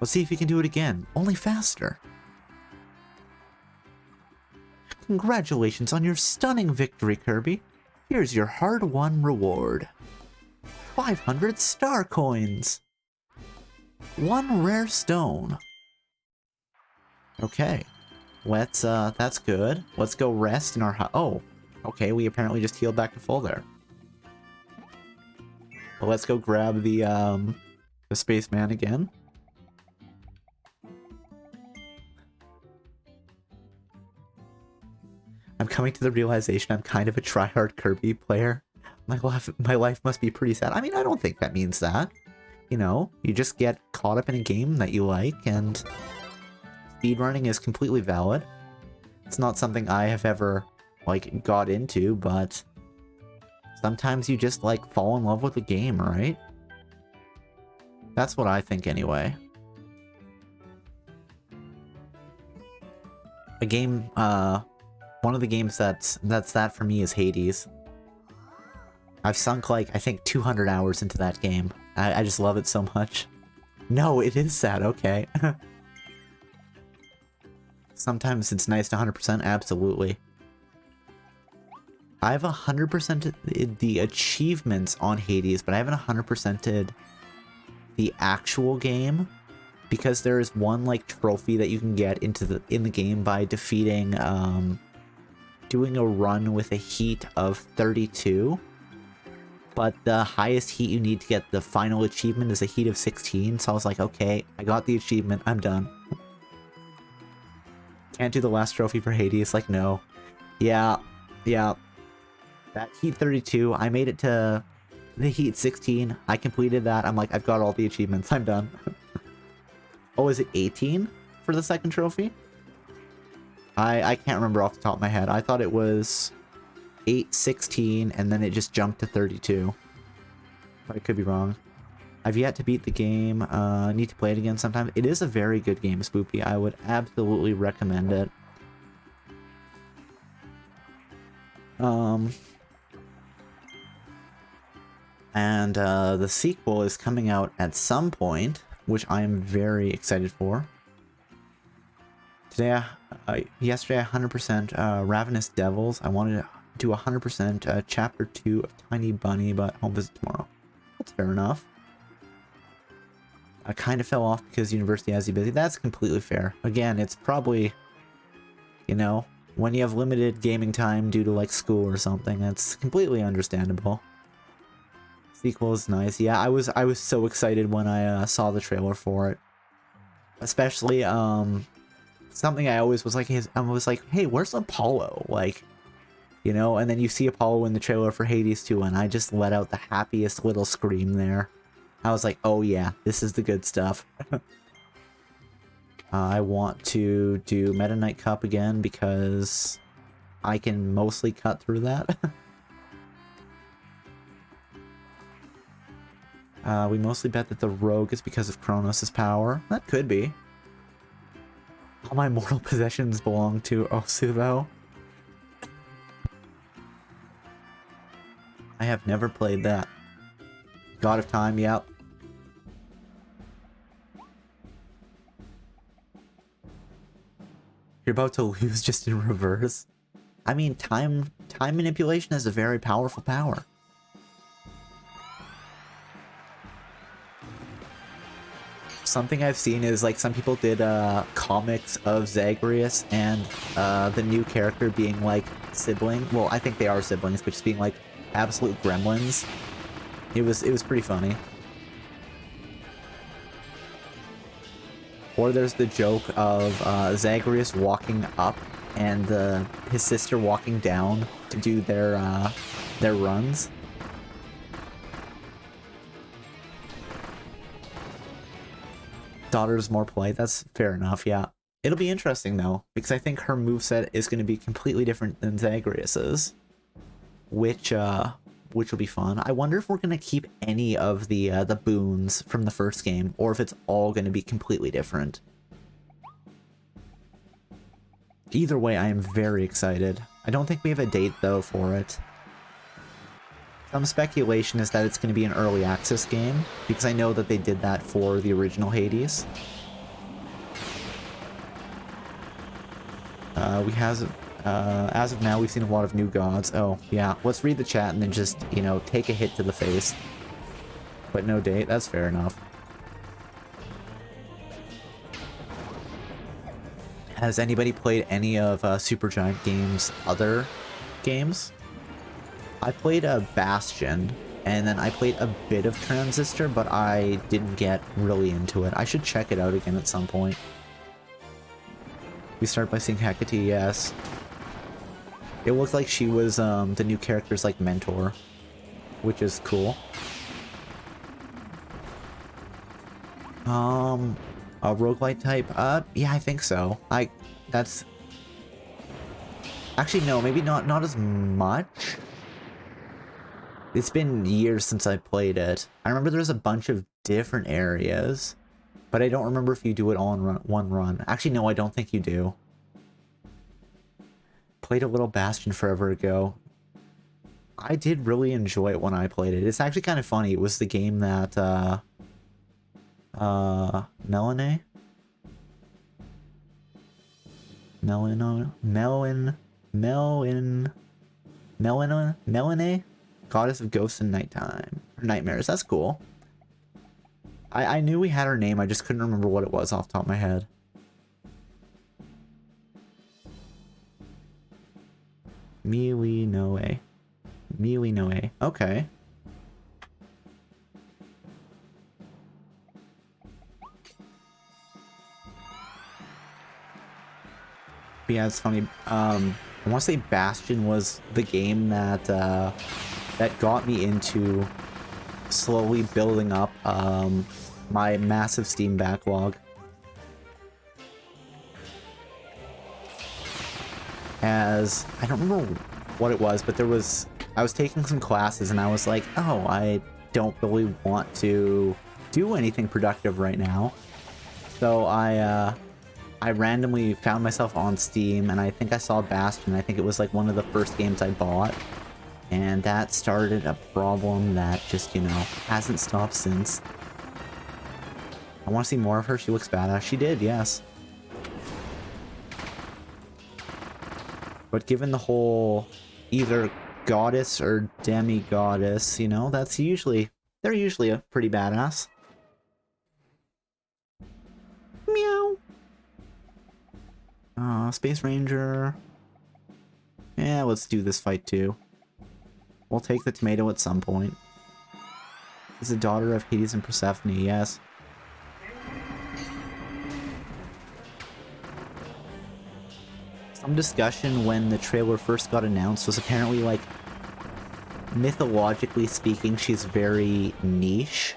Let's see if he can do it again. Only faster. Congratulations on your stunning victory, Kirby. Here's your hard-won reward. 500 star coins. 1 rare stone. Okay. Let's, that's good. Let's go rest in our oh, okay, we apparently just healed back to full there. Well, let's go grab the spaceman again. I'm coming to the realization I'm kind of a tryhard Kirby player. My life must be pretty sad. I mean, I don't think that means that. You know, you just get caught up in a game that you like, and speedrunning is completely valid. It's not something I have ever, like, got into, but sometimes you just, like, fall in love with the game, right? That's what I think anyway. A game, one of the games that's that for me is Hades. I've sunk, like, I think 200 hours into that game. I just love it so much. No, it is sad, okay. Sometimes it's nice to 100%, absolutely. I've 100%ed the achievements on Hades, but I haven't 100%ed the actual game, because there is one, like, trophy that you can get in the game by defeating, doing a run with a heat of 32. But the highest heat you need to get the final achievement is a heat of 16, so I was like, okay, I got the achievement, I'm done. Can't do the last trophy for Hades, like, no. Yeah. That heat 32, I made it to the heat 16, I completed that, I'm like, I've got all the achievements, I'm done. Oh, is it 18 for the second trophy? I can't remember off the top of my head. I thought it was 8, 16, and then it just jumped to 32. But I could be wrong. I've yet to beat the game. Need to play it again sometime. It is a very good game, Spoopy. I would absolutely recommend it. And the sequel is coming out at some point, which I am very excited for. Today, yesterday, 100% Ravenous Devils. I wanted to do 100% Chapter 2 of Tiny Bunny, but I'll visit tomorrow. That's fair enough. I kind of fell off because university has you busy. That's completely fair. Again, it's probably, you know, when you have limited gaming time due to like school or something, that's completely understandable. Sequel is nice. Yeah, I was so excited when I saw the trailer for it. Especially something I always was like hey, where's Apollo? Like, you know, and then you see Apollo in the trailer for Hades 2 and I just let out the happiest little scream there. I was like, oh yeah, this is the good stuff. I want to do Meta Knight Cup again because I can mostly cut through that. We mostly bet that the rogue is because of Kronos' power. That could be. All my mortal possessions belong to Osu, though. I have never played that. God of Time, yep. You're about to lose just in reverse. I mean, time manipulation is a very powerful power. Something I've seen is like some people did comics of Zagreus and the new character being like sibling. Well, I think they are siblings, but just being like absolute gremlins. It was pretty funny. Or there's the joke of Zagreus walking up and his sister walking down to do their runs. Daughter's more polite. That's fair enough, yeah. It'll be interesting though, because I think her moveset is going to be completely different than Zagreus's, which will be fun. I wonder if we're going to keep any of the boons from the first game, or if it's all going to be completely different. Either way, I am very excited. I don't think we have a date though for it. Some speculation is that it's going to be an early access game, because I know that they did that for the original Hades. As of now, we've seen a lot of new gods. Oh, yeah, let's read the chat and then just, you know, take a hit to the face. But no date, that's fair enough. Has anybody played any of Supergiant Games' other games? I played a Bastion, and then I played a bit of Transistor, but I didn't get really into it. I should check it out again at some point. We start by seeing Hecate, yes. It looked like she was the new character's like mentor, which is cool. A roguelite type? Yeah, I think so. That's... Actually, no, maybe not as much. It's been years since I played it. I remember there's a bunch of different areas, but I don't remember if you do it all in one run. Actually, no, I don't think you do. Played a little Bastion forever ago. I did really enjoy it when I played it. It's actually kind of funny. It was the game that, Melanie? Melanie? Goddess of Ghosts and Nighttime. Or Nightmares, that's cool. I knew we had her name, I just couldn't remember what it was off the top of my head. Miwi Noe. Miwi Noe. Okay. But yeah, it's funny. I want to say Bastion was the game that that got me into slowly building up my massive Steam backlog. As I don't remember what it was, but I was taking some classes and I was like, oh, I don't really want to do anything productive right now. So I randomly found myself on Steam and I think I saw Bastion. I think it was like one of the first games I bought. And that started a problem that just, you know, hasn't stopped since. I want to see more of her. She looks badass. She did, yes. But given the whole either goddess or demi-goddess, you know, that's usually They're usually a pretty badass. Meow. Space Ranger. Yeah, let's do this fight too. We'll take the tomato at some point. Is the daughter of Hades and Persephone, yes. Some discussion when the trailer first got announced was apparently like, mythologically speaking, she's very niche.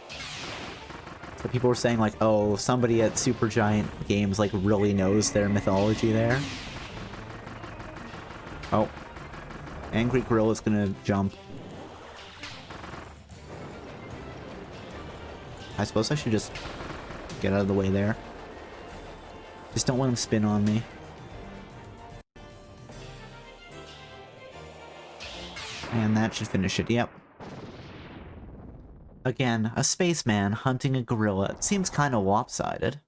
So people were saying like, oh, somebody at Supergiant Games like really knows their mythology there. Oh. Angry Gorilla's gonna jump. I suppose I should just get out of the way there. Just don't let him spin on me. And that should finish it, yep. Again, a spaceman hunting a gorilla. It seems kind of lopsided.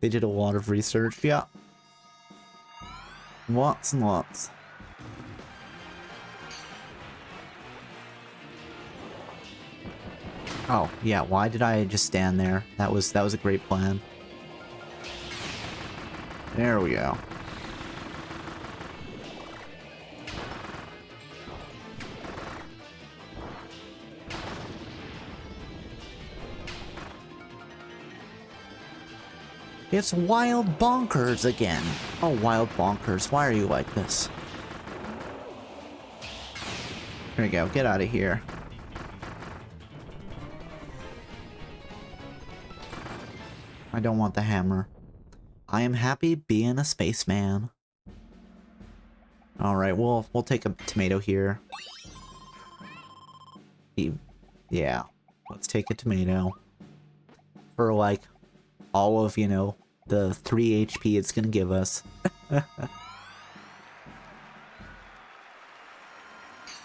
They did a lot of research, yeah. Lots and lots. Oh, yeah, why did I just stand there? That was a great plan. There we go. It's Wild Bonkers again. Oh, Wild Bonkers, why are you like this? Here we go, get out of here. I don't want the hammer. I am happy being a spaceman. Alright, we'll take a tomato here. Yeah, let's take a tomato. For like, all of, you know, the 3 HP it's gonna give us.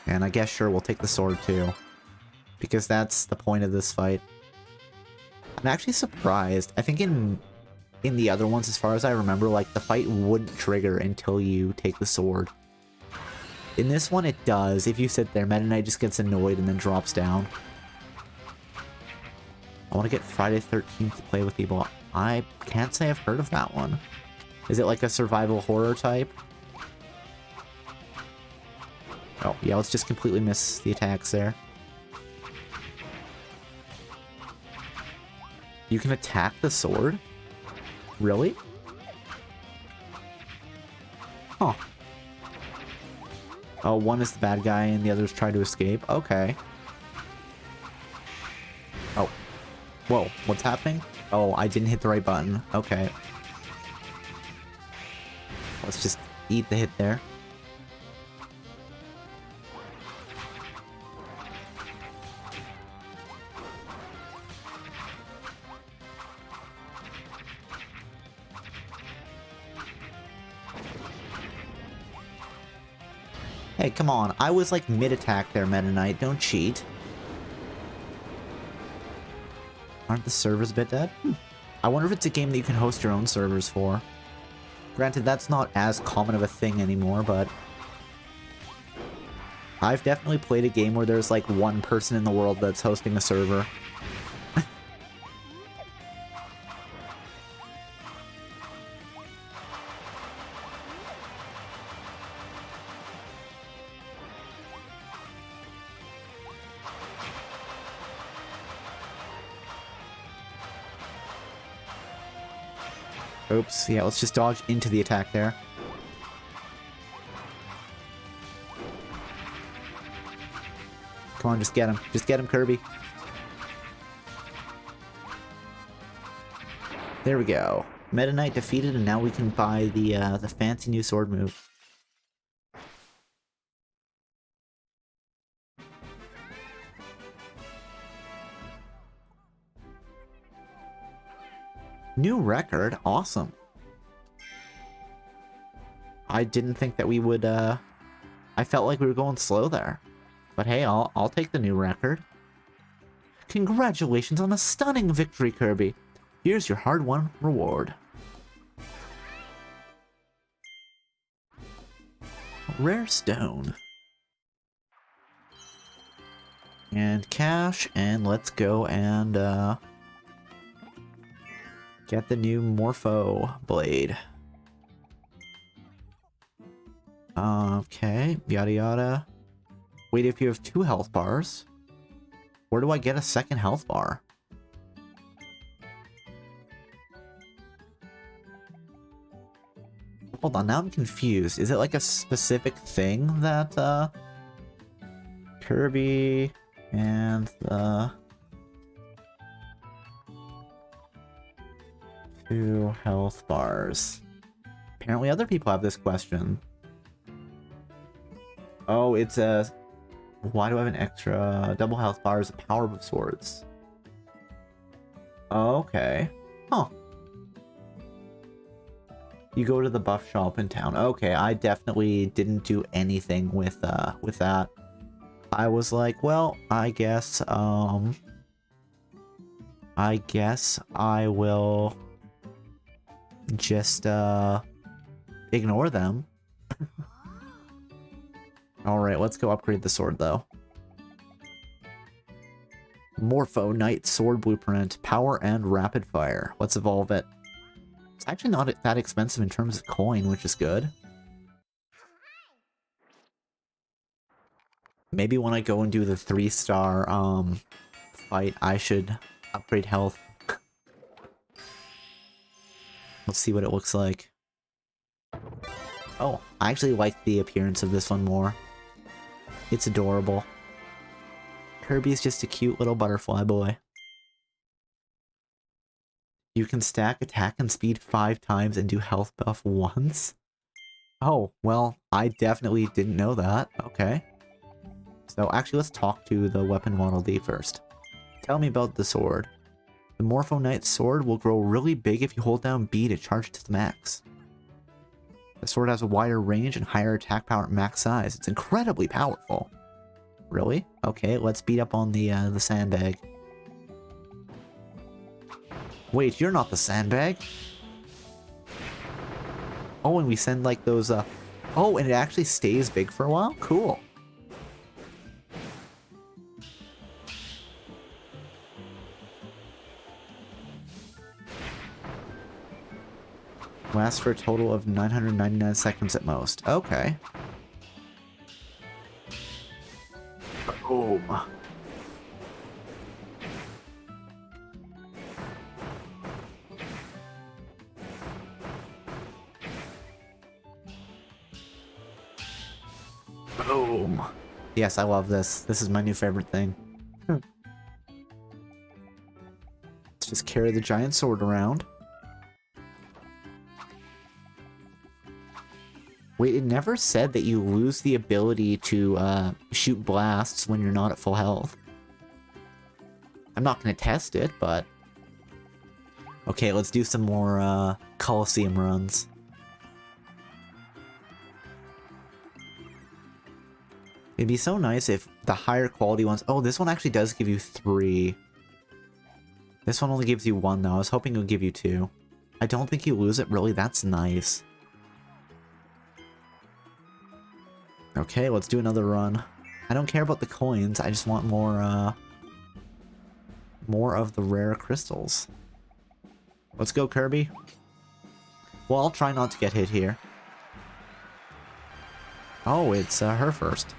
And I guess sure, we'll take the sword too. Because that's the point of this fight. I'm actually surprised. I think in the other ones, as far as I remember, like, the fight wouldn't trigger until you take the sword. In this one, it does. If you sit there, Meta Knight just gets annoyed and then drops down. I want to get Friday 13th to play with people. I can't say I've heard of that one. Is it like a survival horror type? Oh, yeah, let's just completely miss the attacks there. You can attack the sword? Really? Huh. Oh, one is the bad guy and the others try to escape. Okay. Oh. Whoa, what's happening? Oh, I didn't hit the right button. Okay. Let's just eat the hit there. Hey, come on. I was like mid-attack there, Meta Knight. Don't cheat. Aren't the servers a bit dead? I wonder if it's a game that you can host your own servers for. Granted, that's not as common of a thing anymore, but I've definitely played a game where there's like one person in the world that's hosting a server. Oops, yeah, let's just dodge into the attack there. Come on, just get him. Just get him, Kirby. There we go. Meta Knight defeated, and now we can buy the fancy new sword move. New record? Awesome. I didn't think that we would, I felt like we were going slow there. But hey, I'll take the new record. Congratulations on a stunning victory, Kirby. Here's your hard-won reward. Rare stone. And cash, and let's go and get the new Morpho blade. Okay, yada yada. Wait, if you have 2 health bars, where do I get a second health bar? Hold on, now I'm confused. Is it like a specific thing that, Kirby and the 2 health bars? Apparently other people have this question. Oh, it's a... Why do I have an extra double health bars, power of swords? Okay. Huh. You go to the buff shop in town. Okay, I definitely didn't do anything with that. I was like, well, I guess I will just ignore them. Alright, let's go upgrade the sword though. Morpho Knight Sword Blueprint, power and rapid fire. Let's evolve it. It's actually not that expensive in terms of coin, which is good. Maybe when I go and do the 3-star fight, I should upgrade health. Let's see what it looks like. Oh, I actually like the appearance of this one more. It's adorable. Kirby's just a cute little butterfly boy. You can stack attack and speed 5 times and do health buff once? Oh, well, I definitely didn't know that. Okay. So actually, let's talk to the weapon Model D first. Tell me about the sword. The Morpho Knight sword will grow really big if you hold down B to charge it to the max. The sword has a wider range and higher attack power at max size. It's incredibly powerful. Really? Okay, let's beat up on the sandbag. Wait, you're not the sandbag? Oh, and we send like those, Oh, and it actually stays big for a while? Cool. Lasts for a total of 999 seconds at most. Okay. Boom. Boom. Yes, I love this. This is my new favorite thing. Let's just carry the giant sword around. Wait, it never said that you lose the ability to shoot blasts when you're not at full health. I'm not going to test it, but... Okay, let's do some more Coliseum runs. It'd be so nice if the higher quality ones... Oh, this one actually does give you 3. This one only gives you 1, though. I was hoping it would give you 2. I don't think you lose it, really. That's nice. Okay, let's do another run. I don't care about the coins, I just want more of the rare crystals. Let's go, Kirby. Well, I'll try not to get hit here. Oh, it's her first.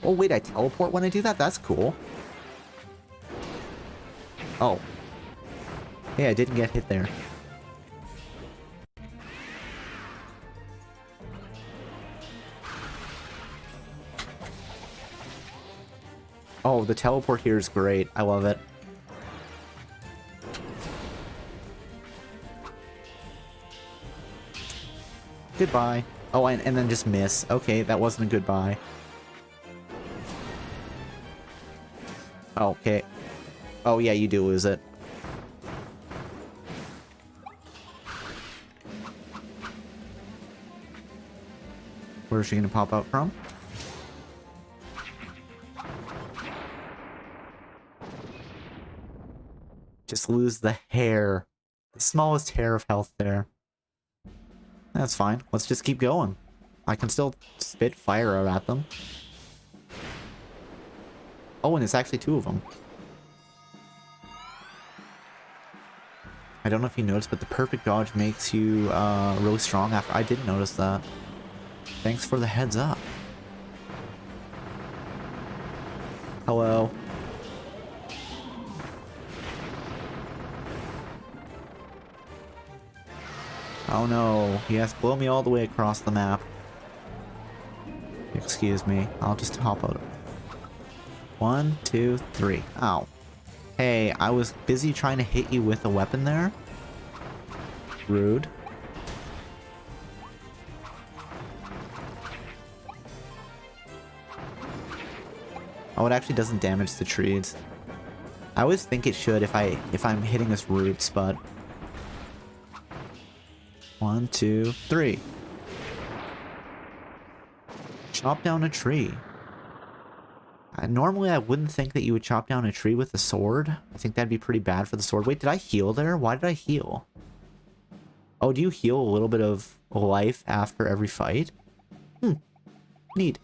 Oh, wait, I teleport when I do that? That's cool. Oh. Hey, I didn't get hit there. Oh, the teleport here is great. I love it. Goodbye. Oh, and then just miss. Okay, that wasn't a goodbye. Oh, okay. Oh, yeah, you do lose it. Where's she gonna pop out from? Just lose the hair. The smallest hair of health there. That's fine. Let's just keep going. I can still spit fire out at them. Oh, and it's actually two of them. I don't know if you noticed, but the perfect dodge makes you really strong after. I didn't notice that. Thanks for the heads up. Hello. Oh no, yes, blow me all the way across the map. Excuse me, I'll just hop out. 1, 2, 3. Ow. Hey, I was busy trying to hit you with a weapon there. Rude. Oh, it actually doesn't damage the trees. I always think it should if I'm hitting its roots, but 1, 2, 3. Chop down a tree. Normally, I wouldn't think that you would chop down a tree with a sword. I think that'd be pretty bad for the sword. Wait, did I heal there? Why did I heal? Oh, do you heal a little bit of life after every fight? Neat.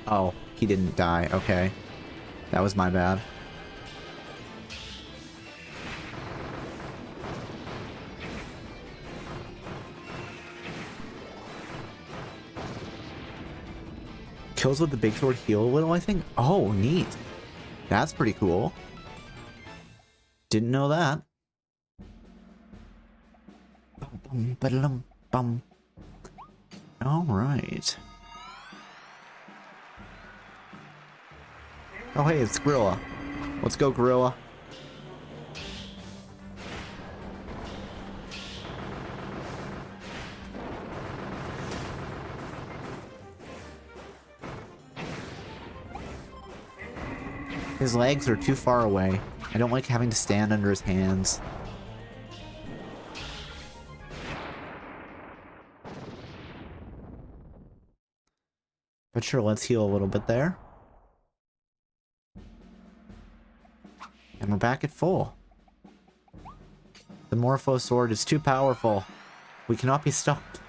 Oh, he didn't die. Okay. That was my bad. Kills with the big sword heal a little, I think? Oh, neat. That's pretty cool. Didn't know that. Alright. Oh hey, it's Gorilla. Let's go, Gorilla. His legs are too far away. I don't like having to stand under his hands. But sure, let's heal a little bit there. And we're back at full. The Morpho Sword is too powerful. We cannot be stopped.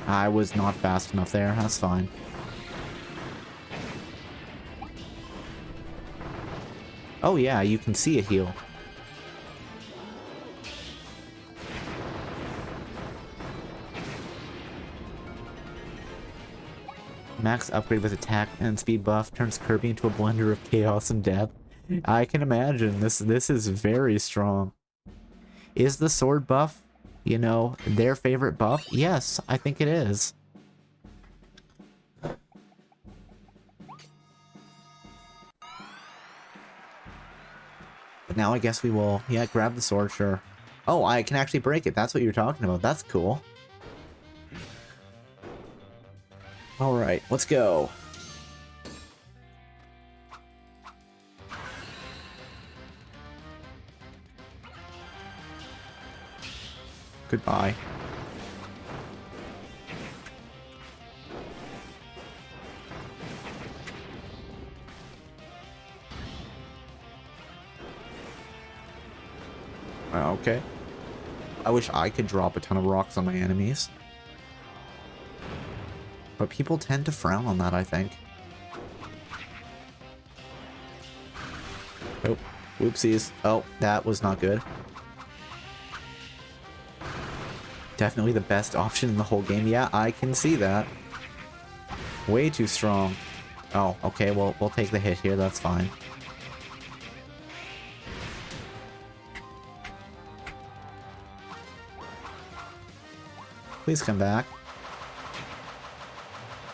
I was not fast enough there. That's fine. Oh yeah, you can see it heal. Max upgrade with attack and speed buff turns Kirby into a blender of chaos and death. I can imagine. This is very strong. Is the sword buff, you know, their favorite buff? Yes, I think it is. But now I guess we will, yeah, grab the sword, sure. Oh, I can actually break it. That's what you're talking about. That's cool. Alright, let's go. Goodbye. Okay. I wish I could drop a ton of rocks on my enemies. But people tend to frown on that, I think. Oh, whoopsies. Oh, that was not good. Definitely the best option in the whole game. Yeah, I can see that. Way too strong. Oh, okay, well, we'll take the hit here. That's fine. Please come back.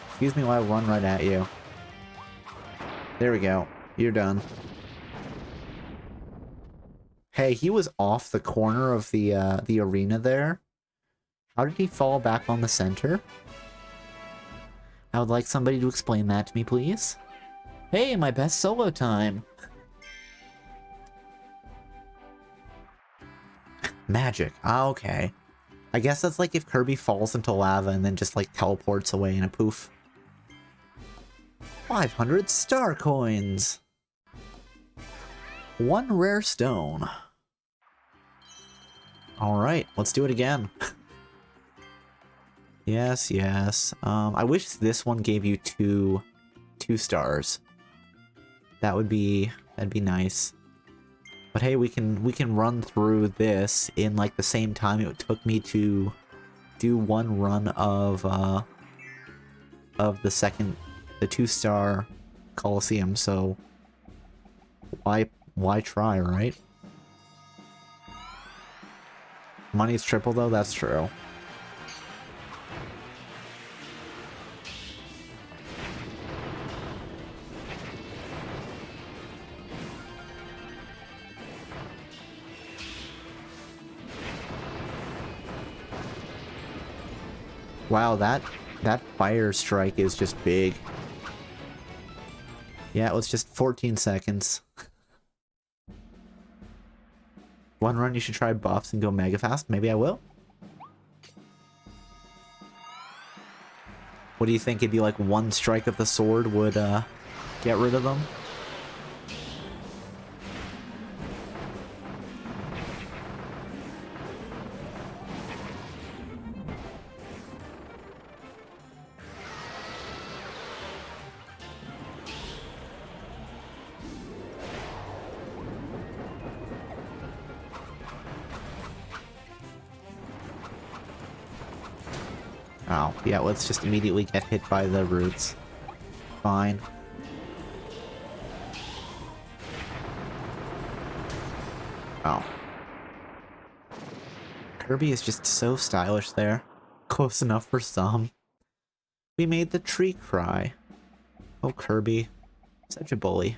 Excuse me while I run right at you. There we go. You're done. Hey, he was off the corner of the arena there. How did he fall back on the center? I would like somebody to explain that to me, please. Hey, my best solo time! Magic. Ah, okay. I guess that's like if Kirby falls into lava and then just like teleports away in a poof. 500 star coins! 1 rare stone. Alright, let's do it again. Yes, yes. I wish this one gave you two stars. That'd be nice. But hey, we can run through this in like the same time it took me to do one run of the 2-star Coliseum, so why try, right? Money's triple though, that's true. Wow, that fire strike is just big. Yeah, it was just 14 seconds. One run you should try buffs and go mega fast. Maybe I will. What do you think? It'd be like one strike of the sword would get rid of them? Oh, yeah, let's just immediately get hit by the roots. Fine. Oh. Kirby is just so stylish there. Close enough for some. We made the tree cry. Oh, Kirby. Such a bully.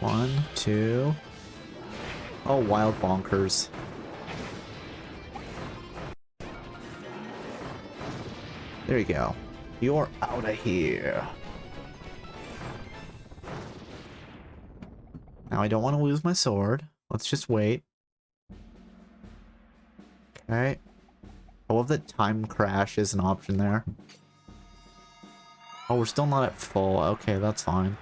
One, two. Oh, wild bonkers. There you go. You're out of here. Now I don't want to lose my sword. Let's just wait. Okay. I love that time crash is an option there. Oh, we're still not at full. Okay, that's fine.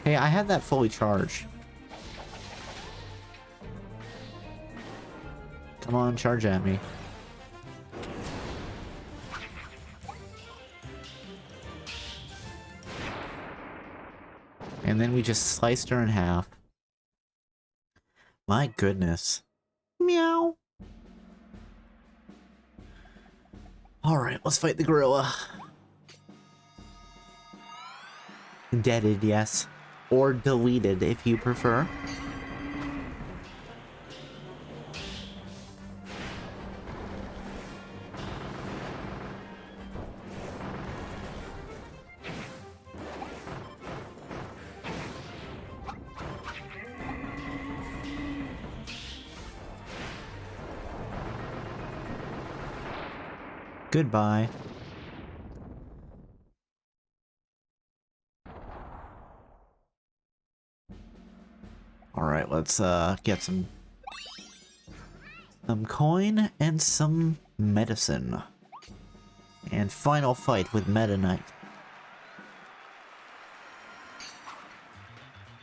Hey, I had that fully charged. Come on, charge at me. And then we just sliced her in half. My goodness. Meow. Alright, let's fight the gorilla. Deaded, yes. Or deleted, if you prefer. Goodbye. Alright, let's get some coin and some medicine. And final fight with Meta Knight.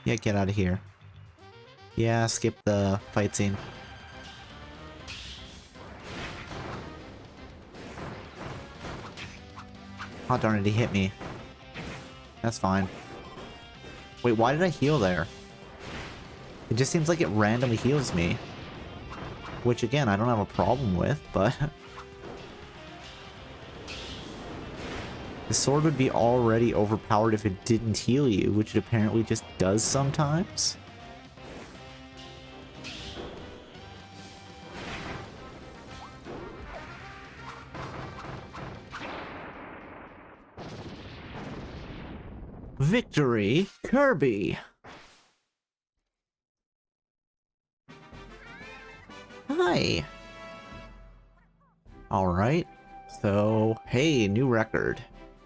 Yeah, get out of here. Yeah, skip the fight scene. Oh darn it, he hit me. That's fine. Wait, why did I heal there? It just seems like it randomly heals me. Which again, I don't have a problem with, but... The sword would be already overpowered if it didn't heal you, which it apparently just does sometimes. Victory, Kirby! Hi! Alright, so, hey, new record.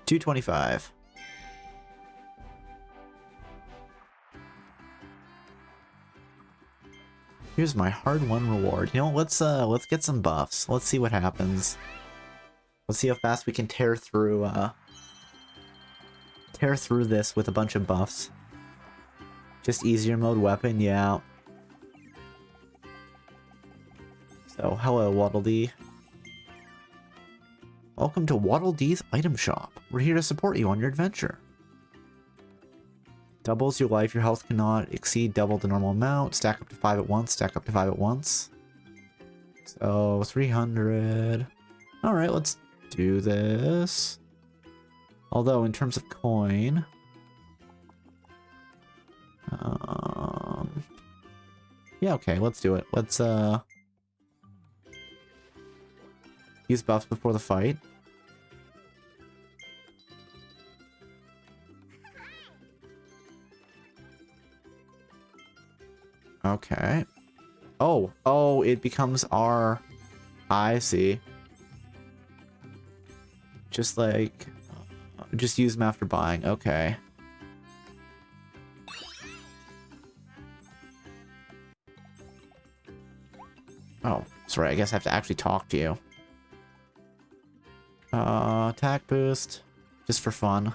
225. Here's my hard-won reward. You know, let's get some buffs. Let's see what happens. Let's see how fast we can tear through this with a bunch of buffs. Just easier mode weapon, yeah. So, hello, Waddle Dee. Welcome to Waddle Dee's item shop. We're here to support you on your adventure. Doubles your life. Your health cannot exceed double the normal amount. Stack up to 5 at once. Stack up to 5 at once. So, 300. Alright, let's do this. Although, in terms of coin... yeah, okay, let's do it. Let's, use buffs before the fight. Okay. Oh, it becomes our... I see. Just like... just use them after buying. Okay. Oh, sorry, I guess I have to actually talk to you. Attack boost. Just for fun.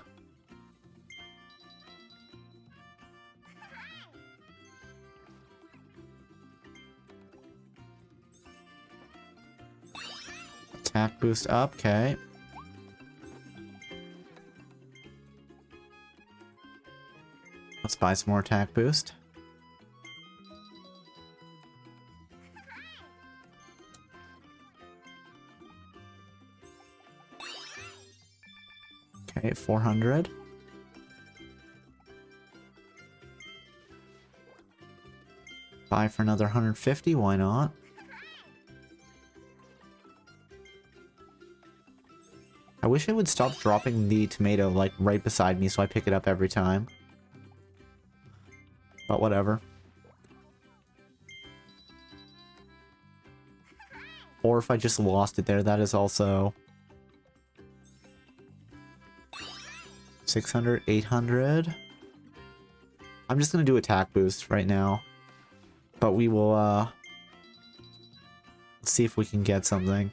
Attack boost up, okay. Let's buy some more attack boost. Okay, 400. Buy for another 150, why not? I wish it would stop dropping the tomato, like, right beside me so I pick it up every time. But whatever. Or if I just lost it there, that is also... 600, 800. I'm just gonna do attack boost right now. But we will, let's see if we can get something.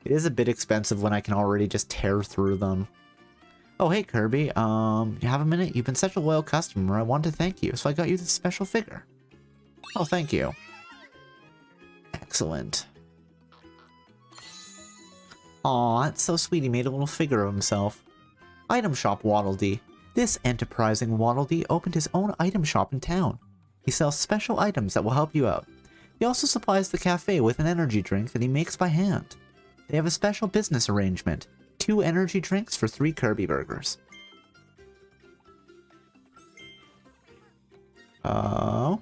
It is a bit expensive when I can already just tear through them. Oh, hey, Kirby. You have a minute? You've been such a loyal customer. I want to thank you, so I got you this special figure. Oh, thank you. Excellent. Aw, that's so sweet. He made a little figure of himself. Item shop Waddle Dee. This enterprising Waddle Dee opened his own item shop in town. He sells special items that will help you out. He also supplies the cafe with an energy drink that he makes by hand. They have a special business arrangement. 2 energy drinks for 3 Kirby burgers. Oh.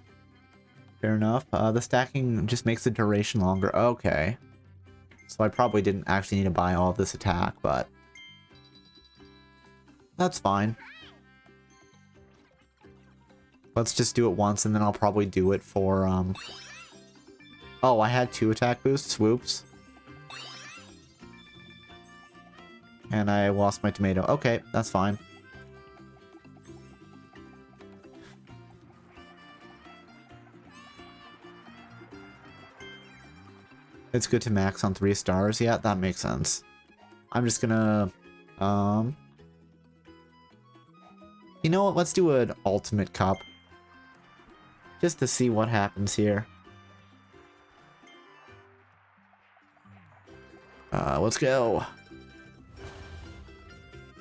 Fair enough. The stacking just makes the duration longer. Okay. So I probably didn't actually need to buy all of this attack, but... that's fine. Let's just do it once, and then I'll probably do it for, oh, I had 2 attack boosts. Whoops. And I lost my tomato. Okay, that's fine. It's good to max on 3 stars. Yeah, that makes sense. I'm just gonna, you know what? Let's do an ultimate cup. Just to see what happens here. Let's go.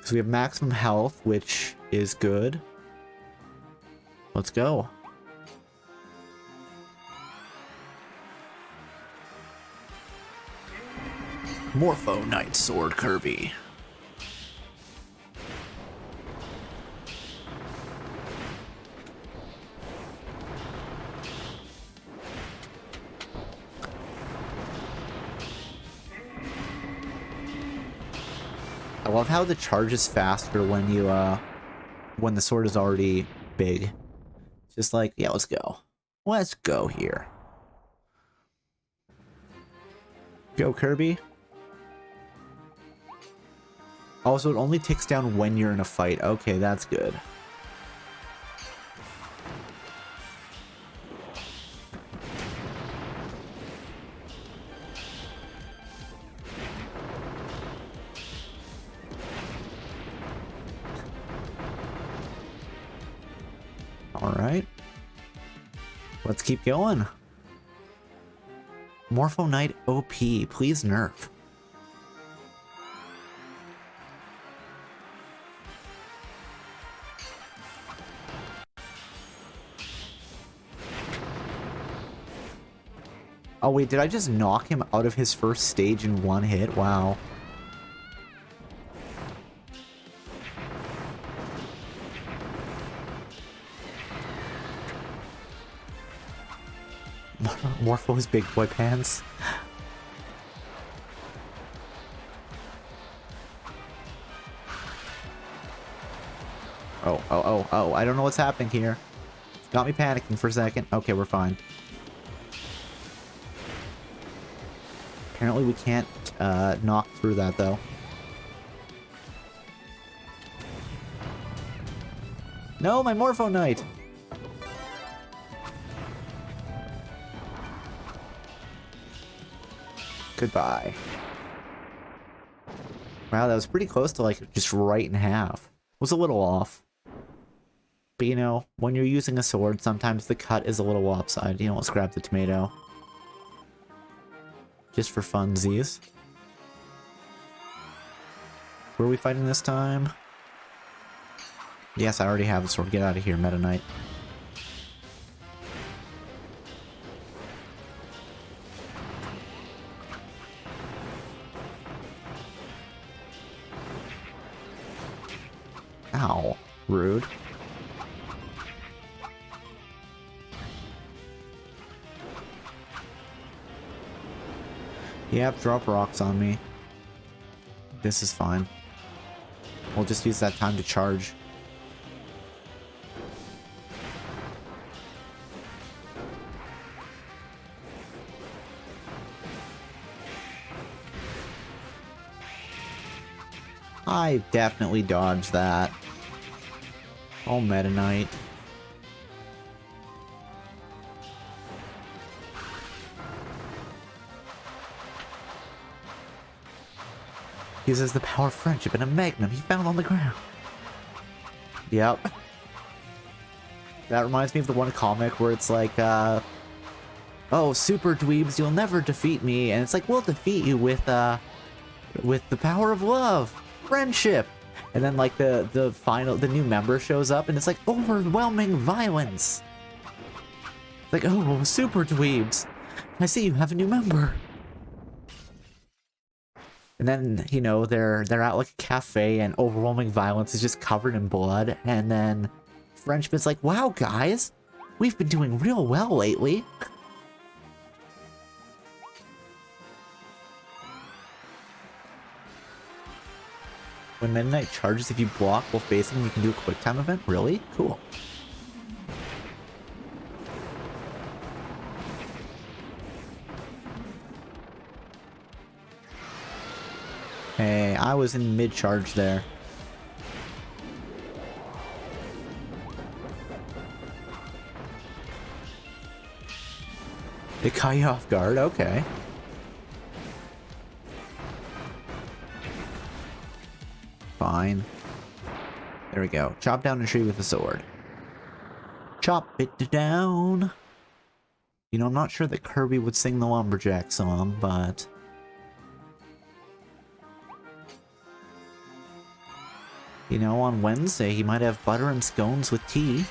So we have maximum health, which is good. Let's go. Morpho Knight Sword Kirby. I love how the charge is faster when you, when the sword is already big. Just like, yeah, let's go. Let's go here. Go, Kirby. Also, it only ticks down when you're in a fight. Okay, that's good. Alright. Let's keep going. Morpho Knight OP, please nerf. Oh wait, did I just knock him out of his first stage in one hit? Wow. Morpho's big boy pants. Oh, I don't know what's happening here. Got me panicking for a second. Okay, we're fine. Apparently we can't knock through that though. No, my Morpho Knight! Goodbye. Wow, that was pretty close to like just right in half. Was a little off. But you know, when you're using a sword, sometimes the cut is a little lopsided. You know, let's grab the tomato. Just for funsies. Where are we fighting this time? Yes, I already have the sword. Get out of here, Meta Knight. Ow. Rude. Yep, drop rocks on me. This is fine. We'll just use that time to charge. I definitely dodged that. Oh, Meta Knight. Uses the power of friendship in a magnum he found on the ground. Yep. That reminds me of the one comic where it's like, oh, super dweebs, you'll never defeat me. And it's like, we'll defeat you with the power of love, friendship. And then like the new member shows up and it's like overwhelming violence. It's like, oh, super dweebs, I see you have a new member. And then, you know, they're at like a cafe and overwhelming violence is just covered in blood. And then Frenchman's like, wow, guys, we've been doing real well lately. When Meta Knight charges, if you block while facing, you can do a quick time event? Really? Cool. Hey, I was in mid-charge there. They caught you off guard? Okay. Fine. There we go. Chop down a tree with a sword. Chop it down. You know, I'm not sure that Kirby would sing the Lumberjack song, but... you know, on Wednesday, he might have butter and scones with tea.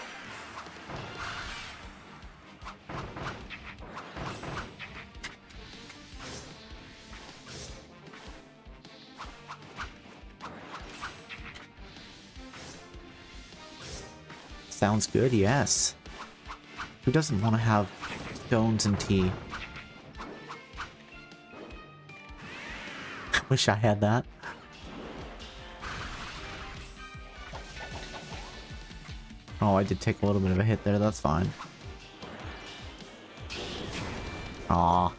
Sounds good, yes. Who doesn't want to have scones and tea? Wish I had that. Oh, I did take a little bit of a hit there, that's fine. Aw.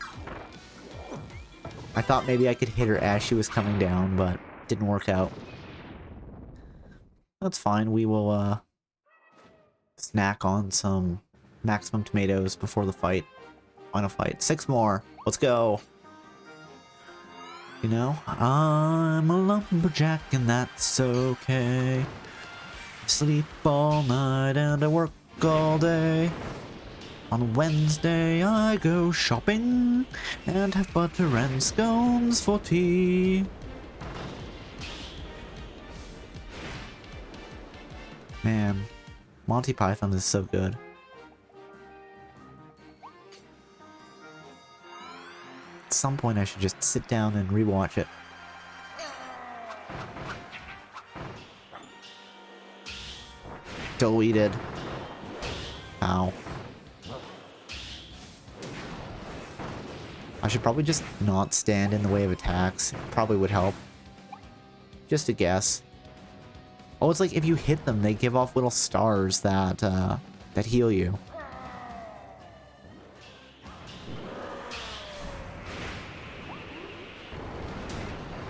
I thought maybe I could hit her as she was coming down, but didn't work out. That's fine, we will, snack on some maximum tomatoes before the fight. Final fight. 6 more. Let's go. You know, I'm a lumberjack and that's okay. Sleep all night and I work all day. On Wednesday I go shopping and have butter and scones for tea. Man, Monty Python is so good. At some point I should just sit down and rewatch it. Deleted. Ow. I should probably just not stand in the way of attacks. Probably would help. Just a guess. Oh, it's like if you hit them, they give off little stars that, that heal you.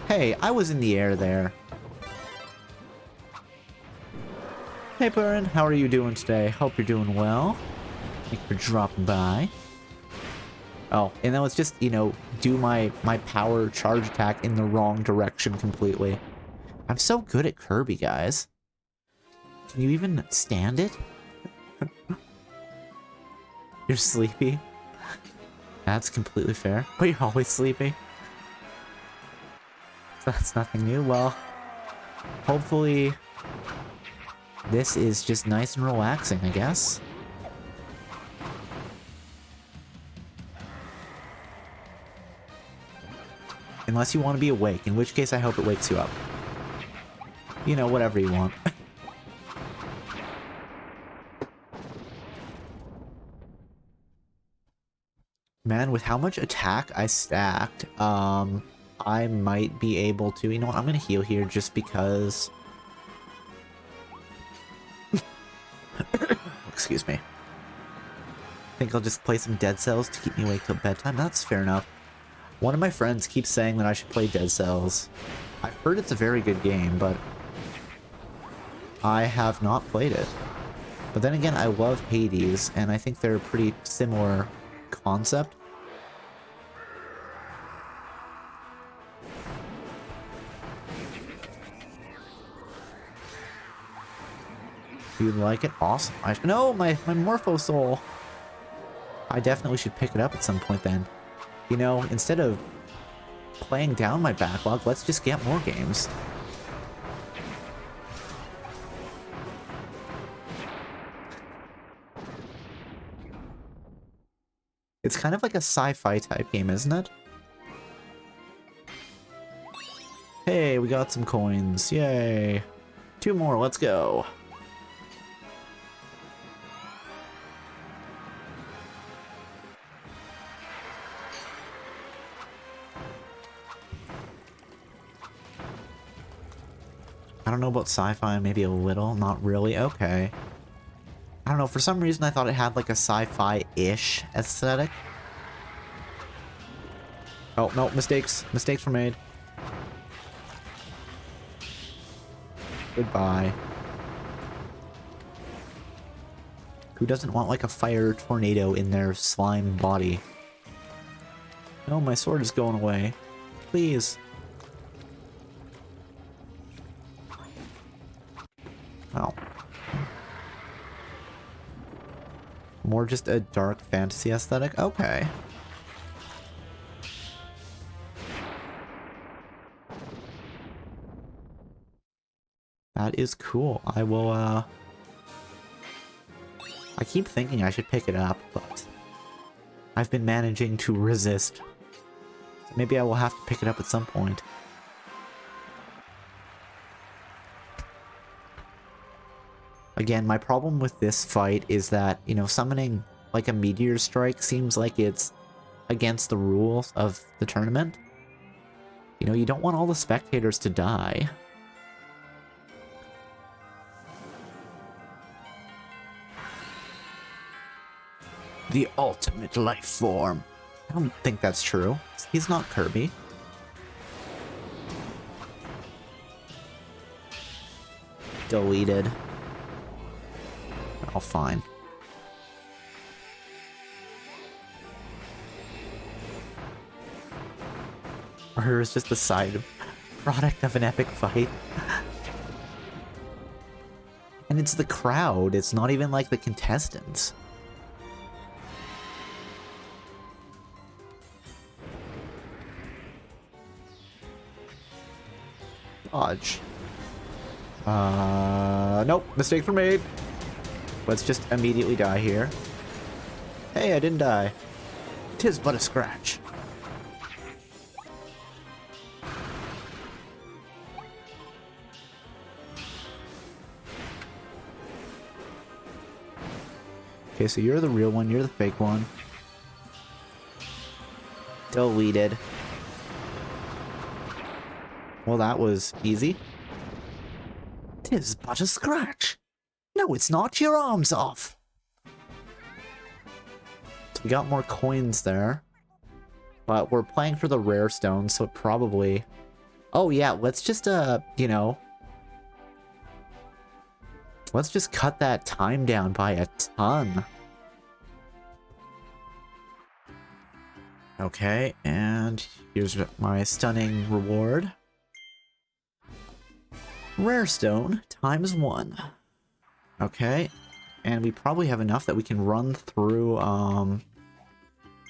Hey, I was in the air there. Hey, Purin, how are you doing today? Hope you're doing well. Thank you for dropping by. Oh, and that was just, you know, do my power charge attack in the wrong direction completely. I'm so good at Kirby, guys. Can you even stand it? You're sleepy? That's completely fair. But you're always sleepy. That's nothing new. Well, hopefully this is just nice and relaxing, I guess. Unless you want to be awake, in which case I hope it wakes you up. You know, whatever you want. Man, with how much attack I stacked, I might be able to... You know what, I'm gonna heal here just because... Excuse me. I think I'll just play some Dead Cells to keep me awake till bedtime. That's fair enough. One of my friends keeps saying that I should play Dead Cells. I've heard it's a very good game, but I have not played it. But then again, I love Hades, and I think they're a pretty similar concept. You like it? Awesome. No, my Morpho Soul. I definitely should pick it up at some point then. You know, instead of playing down my backlog, let's just get more games. It's kind of like a sci-fi type game, isn't it? Hey, we got some coins. Yay. 2 more, let's go. I don't know about sci-fi, maybe a little, not really, okay. I don't know, for some reason I thought it had like a sci-fi-ish aesthetic. Oh, no, mistakes. Mistakes were made. Goodbye. Who doesn't want like a fire tornado in their slime body? No, my sword is going away. Please. Oh. More just a dark fantasy aesthetic? Okay. That is cool. I will, I keep thinking I should pick it up, but I've been managing to resist. So maybe I will have to pick it up at some point. Again, my problem with this fight is that, you know, summoning like a meteor strike seems like it's against the rules of the tournament. You know, you don't want all the spectators to die. The ultimate life form. I don't think that's true. He's not Kirby. Deleted. Oh, fine. Or is just a side product of an epic fight. And it's the crowd, it's not even like the contestants. Dodge. Nope, mistake for me. Let's just immediately die here. Hey, I didn't die. 'Tis but a scratch. Okay, so you're the real one, you're the fake one. Deleted. Well, that was easy. 'Tis but a scratch. No, it's not. Your arm's off. So we got more coins there. But we're playing for the rare stone, so it probably... Oh yeah, let's just, you know... Let's just cut that time down by a ton. Okay, and here's my stunning reward. Rare stone times 1. Okay, and we probably have enough that we can run through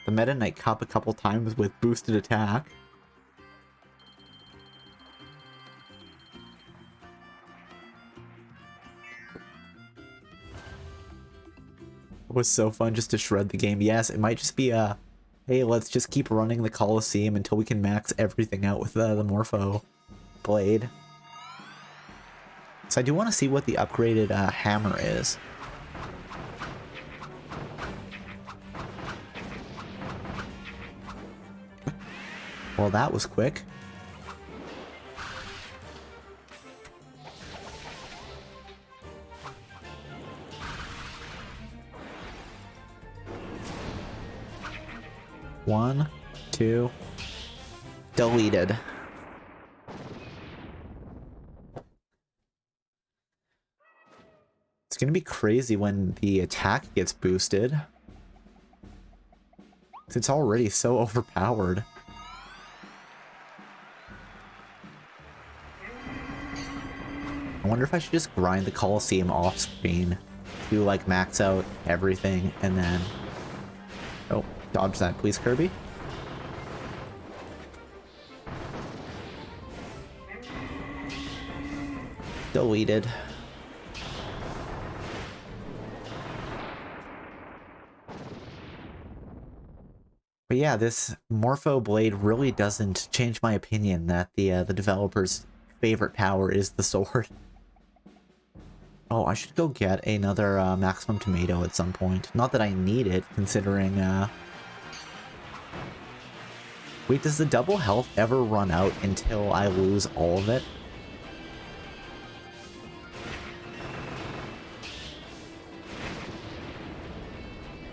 the Meta Knight Cup a couple times with boosted attack. It was so fun just to shred the game. Yes, it might just be a, hey, let's just keep running the Coliseum until we can max everything out with the Morpho blade. So I do want to see what the upgraded hammer is. Well, that was quick. One, two, deleted. It's gonna be crazy when the attack gets boosted. It's already so overpowered. I wonder if I should just grind the Coliseum off screen to like max out everything and then... Oh, dodge that please, Kirby. Deleted. But yeah, this Morpho Blade really doesn't change my opinion that the developer's favorite power is the sword. Oh, I should go get another maximum tomato at some point. Not that I need it, considering... Wait, does the double health ever run out until I lose all of it?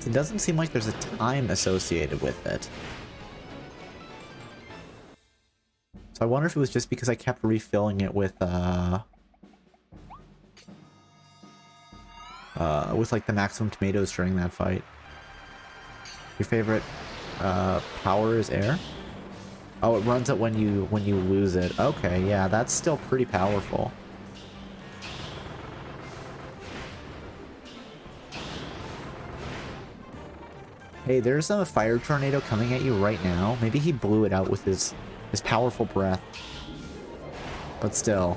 It doesn't seem like there's a time associated with it. So I wonder if it was just because I kept refilling it with like the maximum tomatoes during that fight. Your favorite power is air? Oh, it runs out when you lose it. Okay, yeah, that's still pretty powerful. Hey, there's a fire tornado coming at you right now. Maybe he blew it out with his powerful breath. But still.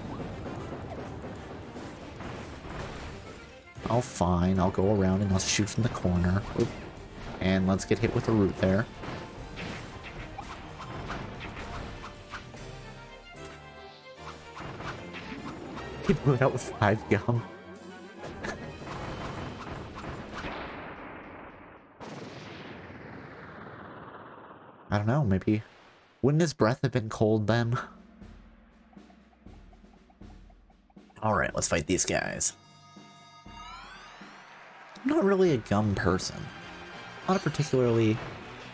Oh, fine. I'll go around and I'll shoot from the corner. Oop. And let's get hit with a root there. He blew it out with 5 gum. I don't know, maybe... Wouldn't his breath have been cold then? Alright, let's fight these guys. I'm not really a gum person. Not particularly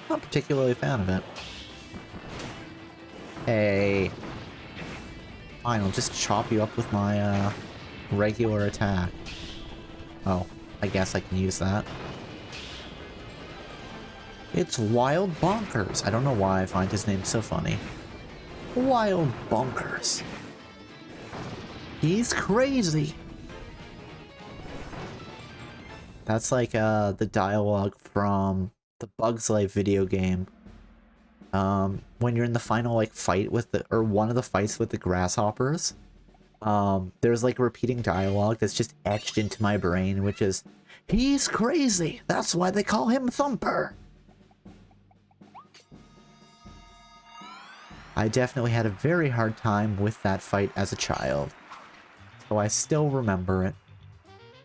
a fan of it. Hey. Fine, I'll just chop you up with my, regular attack. Oh, I guess I can use that. It's Wild Bonkers. I don't know why I find his name so funny. Wild Bonkers. He's crazy. That's like, the dialogue from the Bugs Life video game. When you're in the final, like, fight with or one of the fights with the grasshoppers, there's, like, repeating dialogue that's just etched into my brain, which is, he's crazy! That's why they call him Thumper! I definitely had a very hard time with that fight as a child, so I still remember it.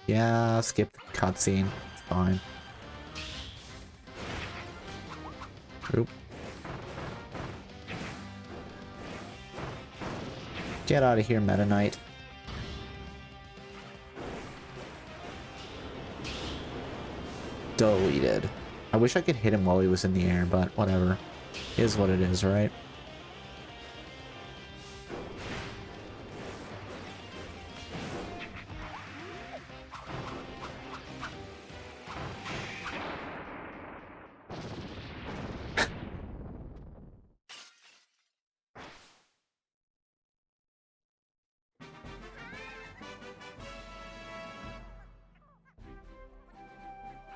Yeah, skip the cutscene. It's fine. Oop. Get out of here, Meta Knight. Deleted. I wish I could hit him while he was in the air, but whatever. It is what it is, right?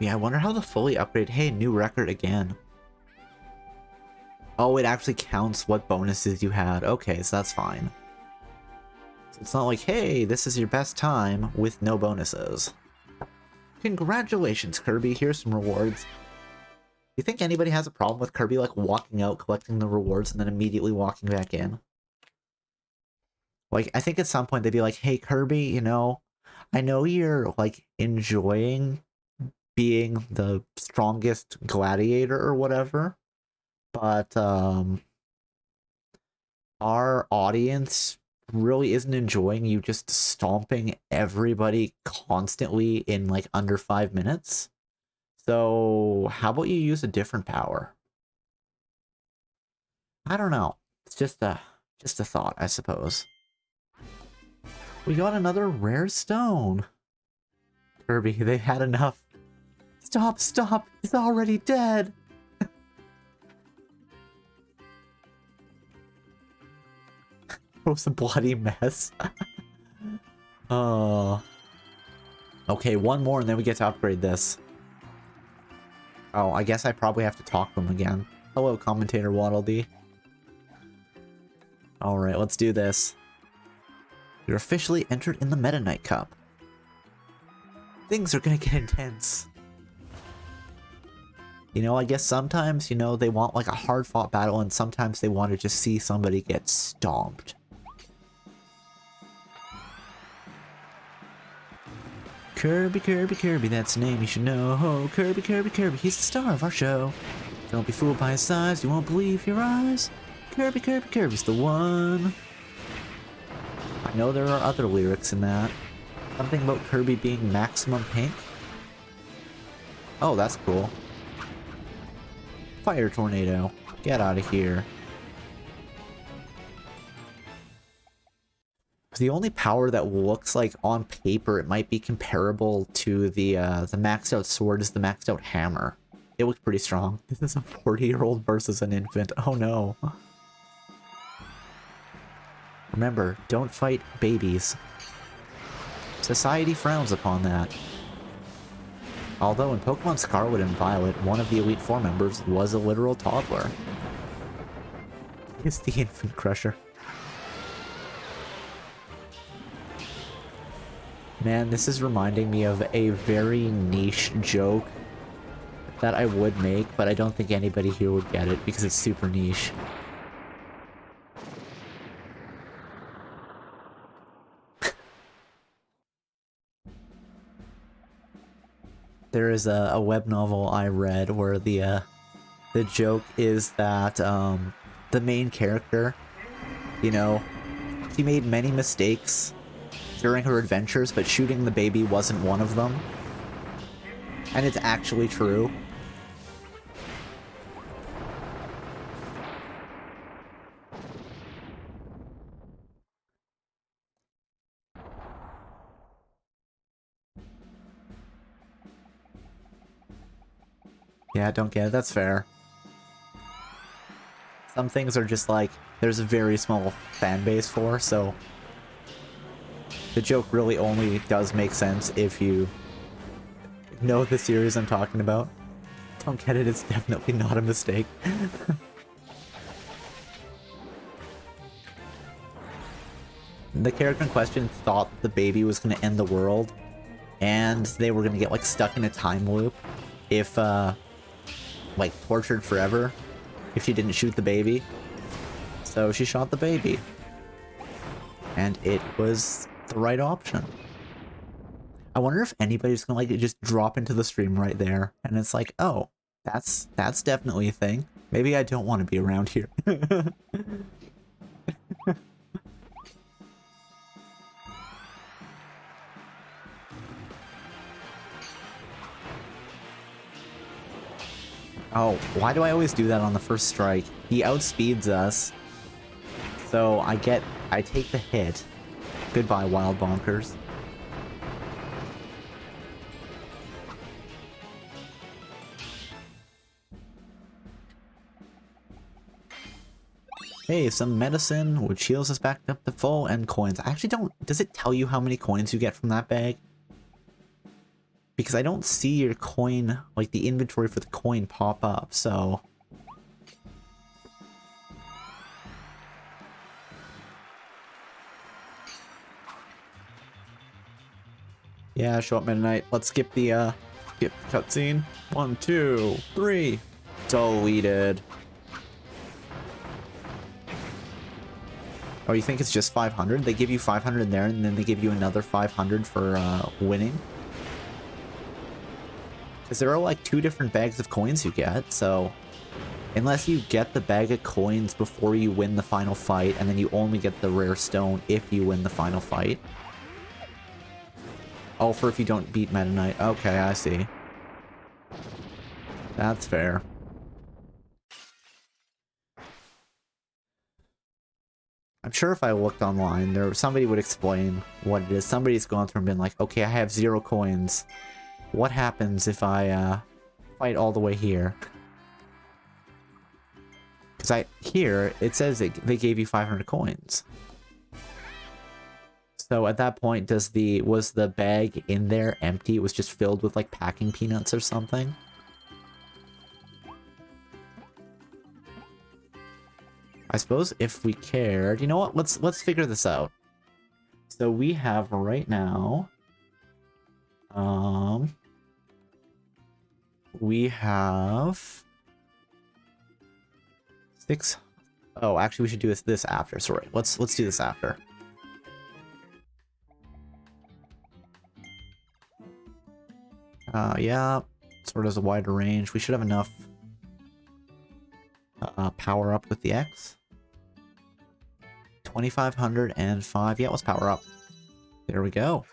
Yeah, I wonder how the fully upgrade. Hey, new record again. Oh, it actually counts what bonuses you had. Okay, so that's fine. So it's not like, hey, this is your best time with no bonuses. Congratulations, Kirby. Here's some rewards. Do you think anybody has a problem with Kirby, like, walking out, collecting the rewards, and then immediately walking back in? Like, I think at some point they'd be like, hey, Kirby, you know, I know you're, like, enjoying being the strongest gladiator or whatever, but our audience really isn't enjoying you just stomping everybody constantly in like under 5 minutes. So how about you use a different power? I don't know. It's just a thought, I suppose. We got another rare stone. Kirby, they had enough. Stop, stop! He's already dead! It was a bloody mess. Oh. Okay, one more and then we get to upgrade this. Oh, I guess I probably have to talk to him again. Hello, Commentator Waddle Dee. Alright, let's do this. You're officially entered in the Meta Knight Cup. Things are gonna get intense. You know, I guess sometimes, you know, they want like a hard-fought battle and sometimes they want to just see somebody get stomped. Kirby, Kirby, Kirby, that's the name you should know. Oh, Kirby, Kirby, Kirby, he's the star of our show. Don't be fooled by his size, you won't believe your eyes. Kirby, Kirby, Kirby's the one. I know there are other lyrics in that. Something about Kirby being maximum pink. Oh, that's cool. Fire tornado. Get out of here. The only power that looks like on paper it might be comparable to the maxed out sword is the maxed out hammer. It looks pretty strong. This is a 40-year-old versus an infant. Oh no. Remember, don't fight babies. Society frowns upon that. Although in Pokemon Scarlet and Violet, one of the Elite Four members was a literal toddler. It's the Infant Crusher. Man, this is reminding me of a very niche joke that I would make, but I don't think anybody here would get it because it's super niche. There is a web novel I read where the joke is that the main character, you know, she made many mistakes during her adventures, but shooting the baby wasn't one of them. And it's actually true. Yeah, don't get it. That's fair. Some things are just like, there's a very small fan base for, so the joke really only does make sense if you know the series I'm talking about. Don't get it, it's definitely not a mistake. The character in question thought the baby was going to end the world, and they were going to get, like, stuck in a time loop if, like, tortured forever if she didn't shoot the baby. So she shot the baby. And it was the right option. I wonder if anybody's gonna, like, just drop into the stream right there, and it's like, oh, that's definitely a thing. Maybe I don't want to be around here. Oh, why do I always do that on the first strike? He outspeeds us. So I take the hit. Goodbye, Wild Bonkers. Hey, some medicine, which heals us back up to full, and coins. I actually don't... Does it tell you how many coins you get from that bag? Because I don't see your coin, like the inventory for the coin pop up, so... Yeah, show up midnight. Let's skip the cutscene. 1, 2, 3. Deleted. Oh, you think it's just 500? They give you 500 there, and then they give you another 500 for winning? Because there are like 2 different bags of coins you get, so... Unless you get the bag of coins before you win the final fight, and then you only get the rare stone if you win the final fight. Oh, for if you don't beat Meta Knight. Okay, I see. That's fair. I'm sure if I looked online, somebody would explain what it is. Somebody's gone through and been like, okay, I have 0 coins. What happens if I fight all the way here? Because here, it says they gave you 500 coins. So at that point, was the bag in there empty? It was just filled with like packing peanuts or something? I suppose if we cared, you know what? Let's figure this out. So we have right now, we have 6. Oh, actually, we should do this after. Sorry, let's do this after. Yeah, sort of has a wider range. We should have enough power up with the X. 2,505. Yeah, let's power up. There we go.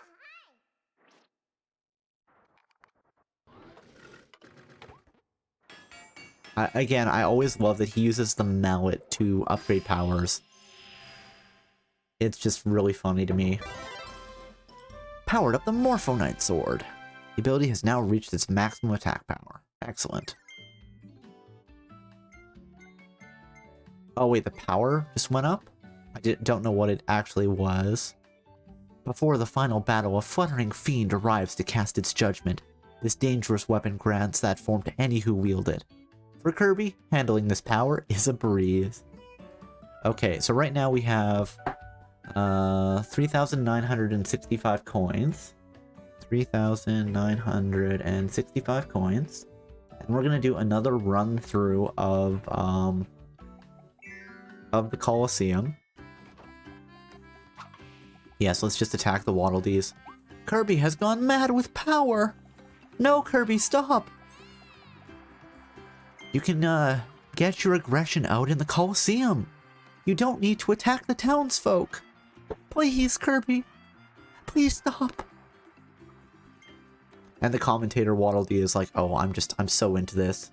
Again, I always love that he uses the mallet to upgrade powers. It's just really funny to me. Powered up the Morpho Knight Sword. The ability has now reached its maximum attack power. Excellent. Oh wait, the power just went up? I don't know what it actually was. Before the final battle, a fluttering fiend arrives to cast its judgment. This dangerous weapon grants that form to any who wield it. For Kirby, handling this power is a breeze. Okay, so right now we have 3,965 coins. 3,965 coins. And we're gonna do another run through of the Colosseum. Yes, let's just attack the Waddle Dees. Kirby has gone mad with power! No, Kirby, stop! You can, get your aggression out in the Colosseum. You don't need to attack the townsfolk. Please, Kirby. Please stop. And the commentator Waddle Dee is like, oh, I'm so into this.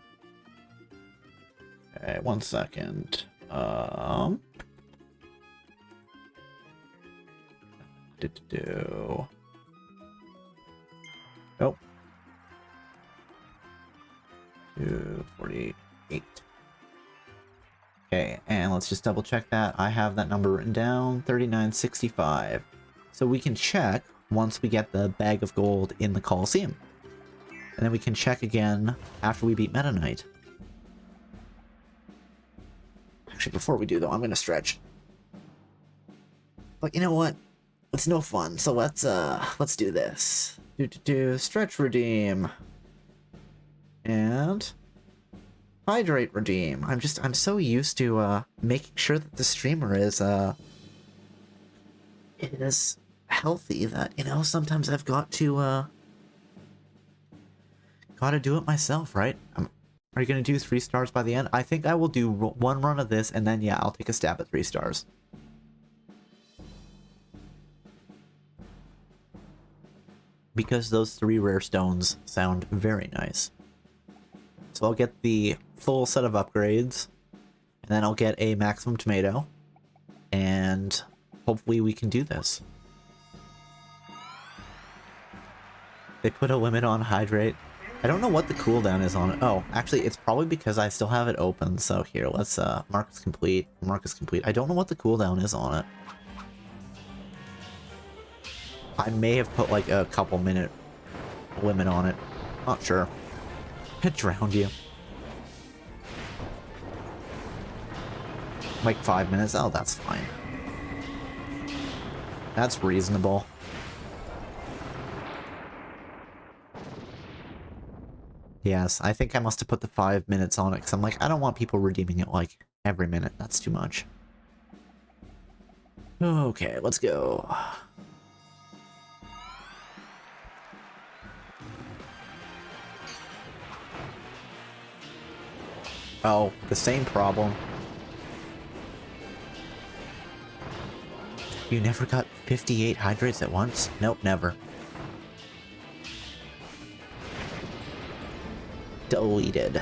Okay, 1 second. Oh. 248. Okay, and let's just double check that. I have that number written down, 3965. So we can check once we get the bag of gold in the Coliseum. And then we can check again after we beat Meta Knight. Actually, before we do though, I'm gonna stretch. But you know what? It's no fun, so let's do this. Stretch redeem. And hydrate redeem. I'm so used to making sure that the streamer is healthy that, you know, sometimes I've got to do it myself, right? Are you gonna do 3 stars by the end? I think I will do one run of this and then yeah, I'll take a stab at 3 stars. Because those 3 rare stones sound very nice. So I'll get the full set of upgrades, and then I'll get a maximum tomato, and hopefully we can do this. They put a limit on hydrate. I don't know what the cooldown is on it. Oh, actually, it's probably because I still have it open. So here, let's mark as complete. Mark as complete. I don't know what the cooldown is on it. I may have put like a couple minute limit on it. Not sure. It drowned you. Like 5 minutes? Oh, that's fine. That's reasonable. Yes, I think I must have put the 5 minutes on it, because I'm like, I don't want people redeeming it like every minute. That's too much. Okay, let's go. Oh, the same problem. You never got 58 hydrates at once? Nope, never. Deleted.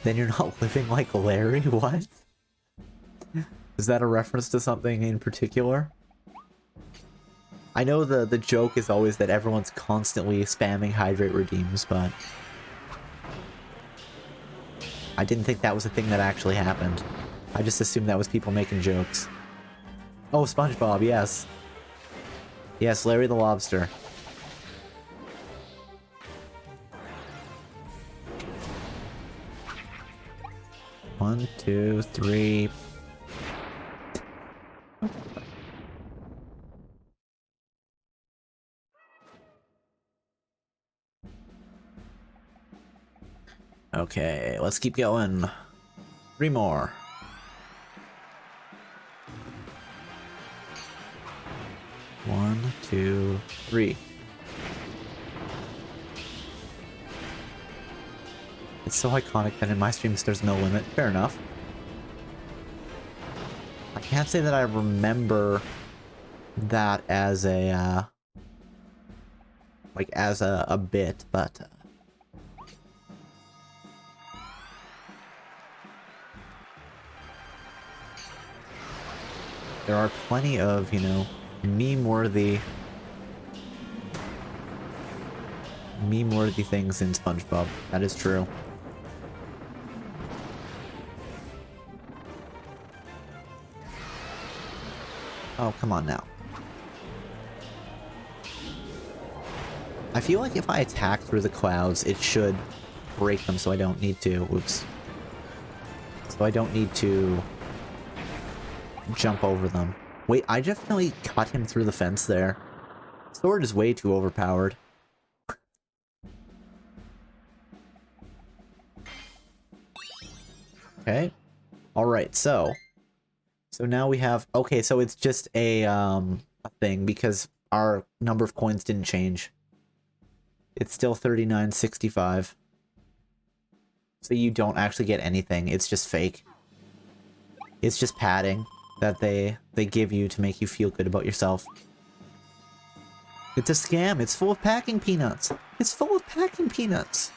Then you're not living like Larry? What? Is that a reference to something in particular? I know the joke is always that everyone's constantly spamming hydrate redeems, but I didn't think that was a thing that actually happened. I just assumed that was people making jokes. Oh, SpongeBob, yes. Yes, Larry the Lobster. One, two, three. Okay, let's keep going. 3 more. One, two, three. It's so iconic that in my streams there's no limit. Fair enough. I can't say that I remember that as a, like, as a bit, but... there are plenty of, you know, meme-worthy things in SpongeBob. That is true. Oh, come on now. I feel like if I attack through the clouds, it should break them so I don't need to... oops. So I don't need to jump over them. Wait, I definitely cut him through the fence there. Sword is way too overpowered. Okay. Alright, so now we have... okay, so it's just a thing, because our number of coins didn't change. It's still 39.65. So you don't actually get anything, it's just fake. It's just padding that they give you to make you feel good about yourself. It's a scam, it's full of packing peanuts! It's full of packing peanuts!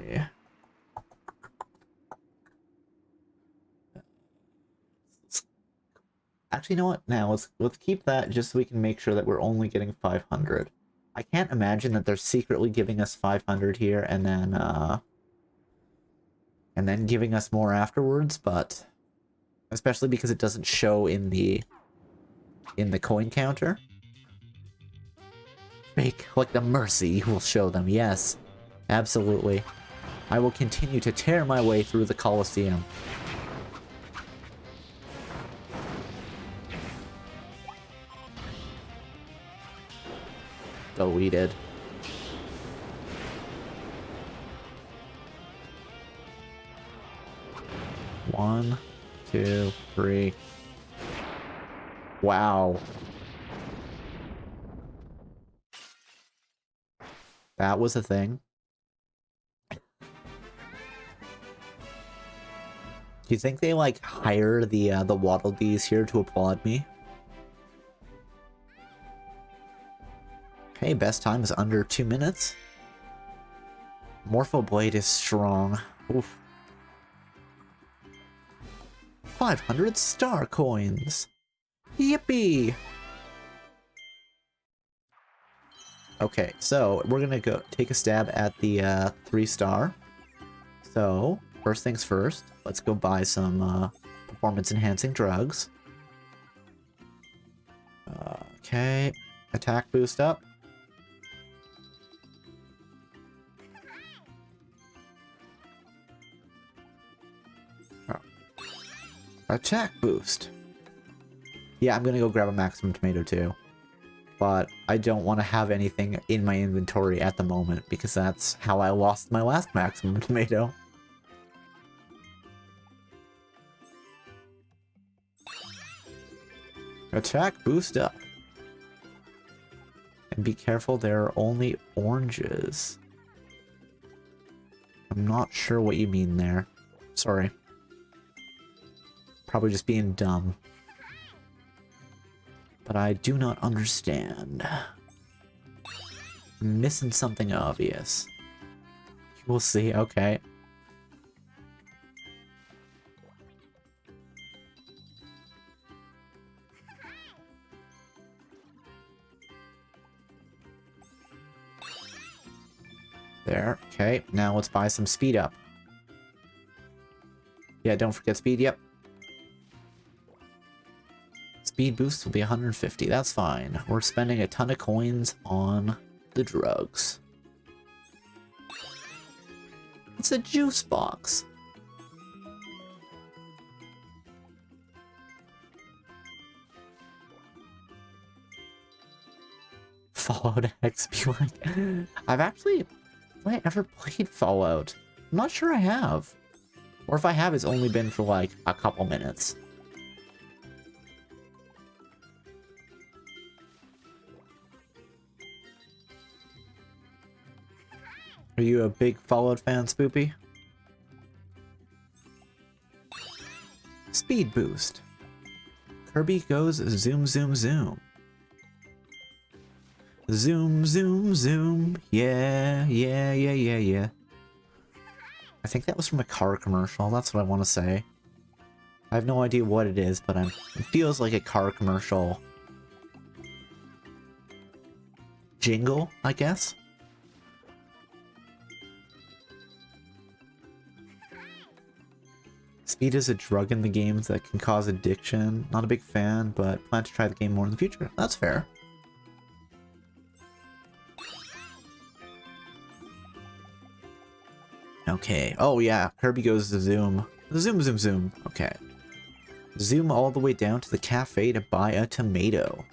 Yeah. Actually, you know what? Now, let's keep that just so we can make sure that we're only getting 500. I can't imagine that they're secretly giving us 500 here and then giving us more afterwards, but especially because it doesn't show in the coin counter. Fake, like the mercy will show them, yes. Absolutely. I will continue to tear my way through the Colosseum. Deleted. One, two, three. Wow. That was a thing. Do you think they like hire the Waddle Dees here to applaud me? Okay, best time is under 2 minutes. Morpho Blade is strong. Oof. 500 star coins. Yippee! Okay, so we're gonna go take a stab at the 3-star. So, first things first, let's go buy some performance-enhancing drugs. Okay, attack boost up. Attack boost. Yeah, I'm gonna go grab a maximum tomato too. But I don't want to have anything in my inventory at the moment because that's how I lost my last maximum tomato. Attack boost up. And be careful, there are only oranges. I'm not sure what you mean there. Sorry. Probably just being dumb. But I do not understand. I'm missing something obvious. We'll see, okay. There, okay. Now let's buy some speed up. Yeah, don't forget speed, yep. Speed boost will be 150, that's fine. We're spending a ton of coins on the drugs. It's a juice box. Fallout X be like... Have I ever played Fallout? I'm not sure I have. Or if I have, it's only been for like a couple minutes. Are you a big Fallout fan, Spoopy? Speed boost. Kirby goes zoom, zoom, zoom. Zoom, zoom, zoom. Yeah, yeah, yeah, yeah, yeah. I think that was from a car commercial. That's what I want to say. I have no idea what it is, but it feels like a car commercial jingle, I guess. Speed is a drug in the games that can cause addiction. Not a big fan, but plan to try the game more in the future. That's fair. Okay. Oh yeah, Kirby goes to zoom. Zoom, zoom, zoom. Okay. Zoom all the way down to the cafe to buy a tomato.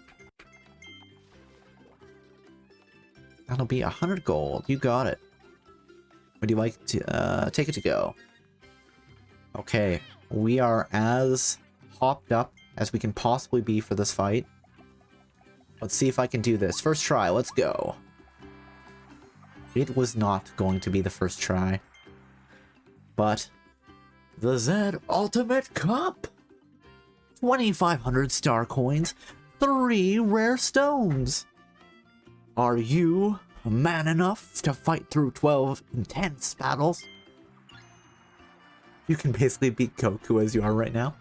That'll be 100 gold. You got it. Would you like to take it to go? Okay, we are as hopped up as we can possibly be for this fight. Let's see if I can do this. First try, let's go. It was not going to be the first try. But the Z Ultimate Cup! 2,500 star coins, 3 rare stones. Are you man enough to fight through 12 intense battles? You can basically beat Goku as you are right now.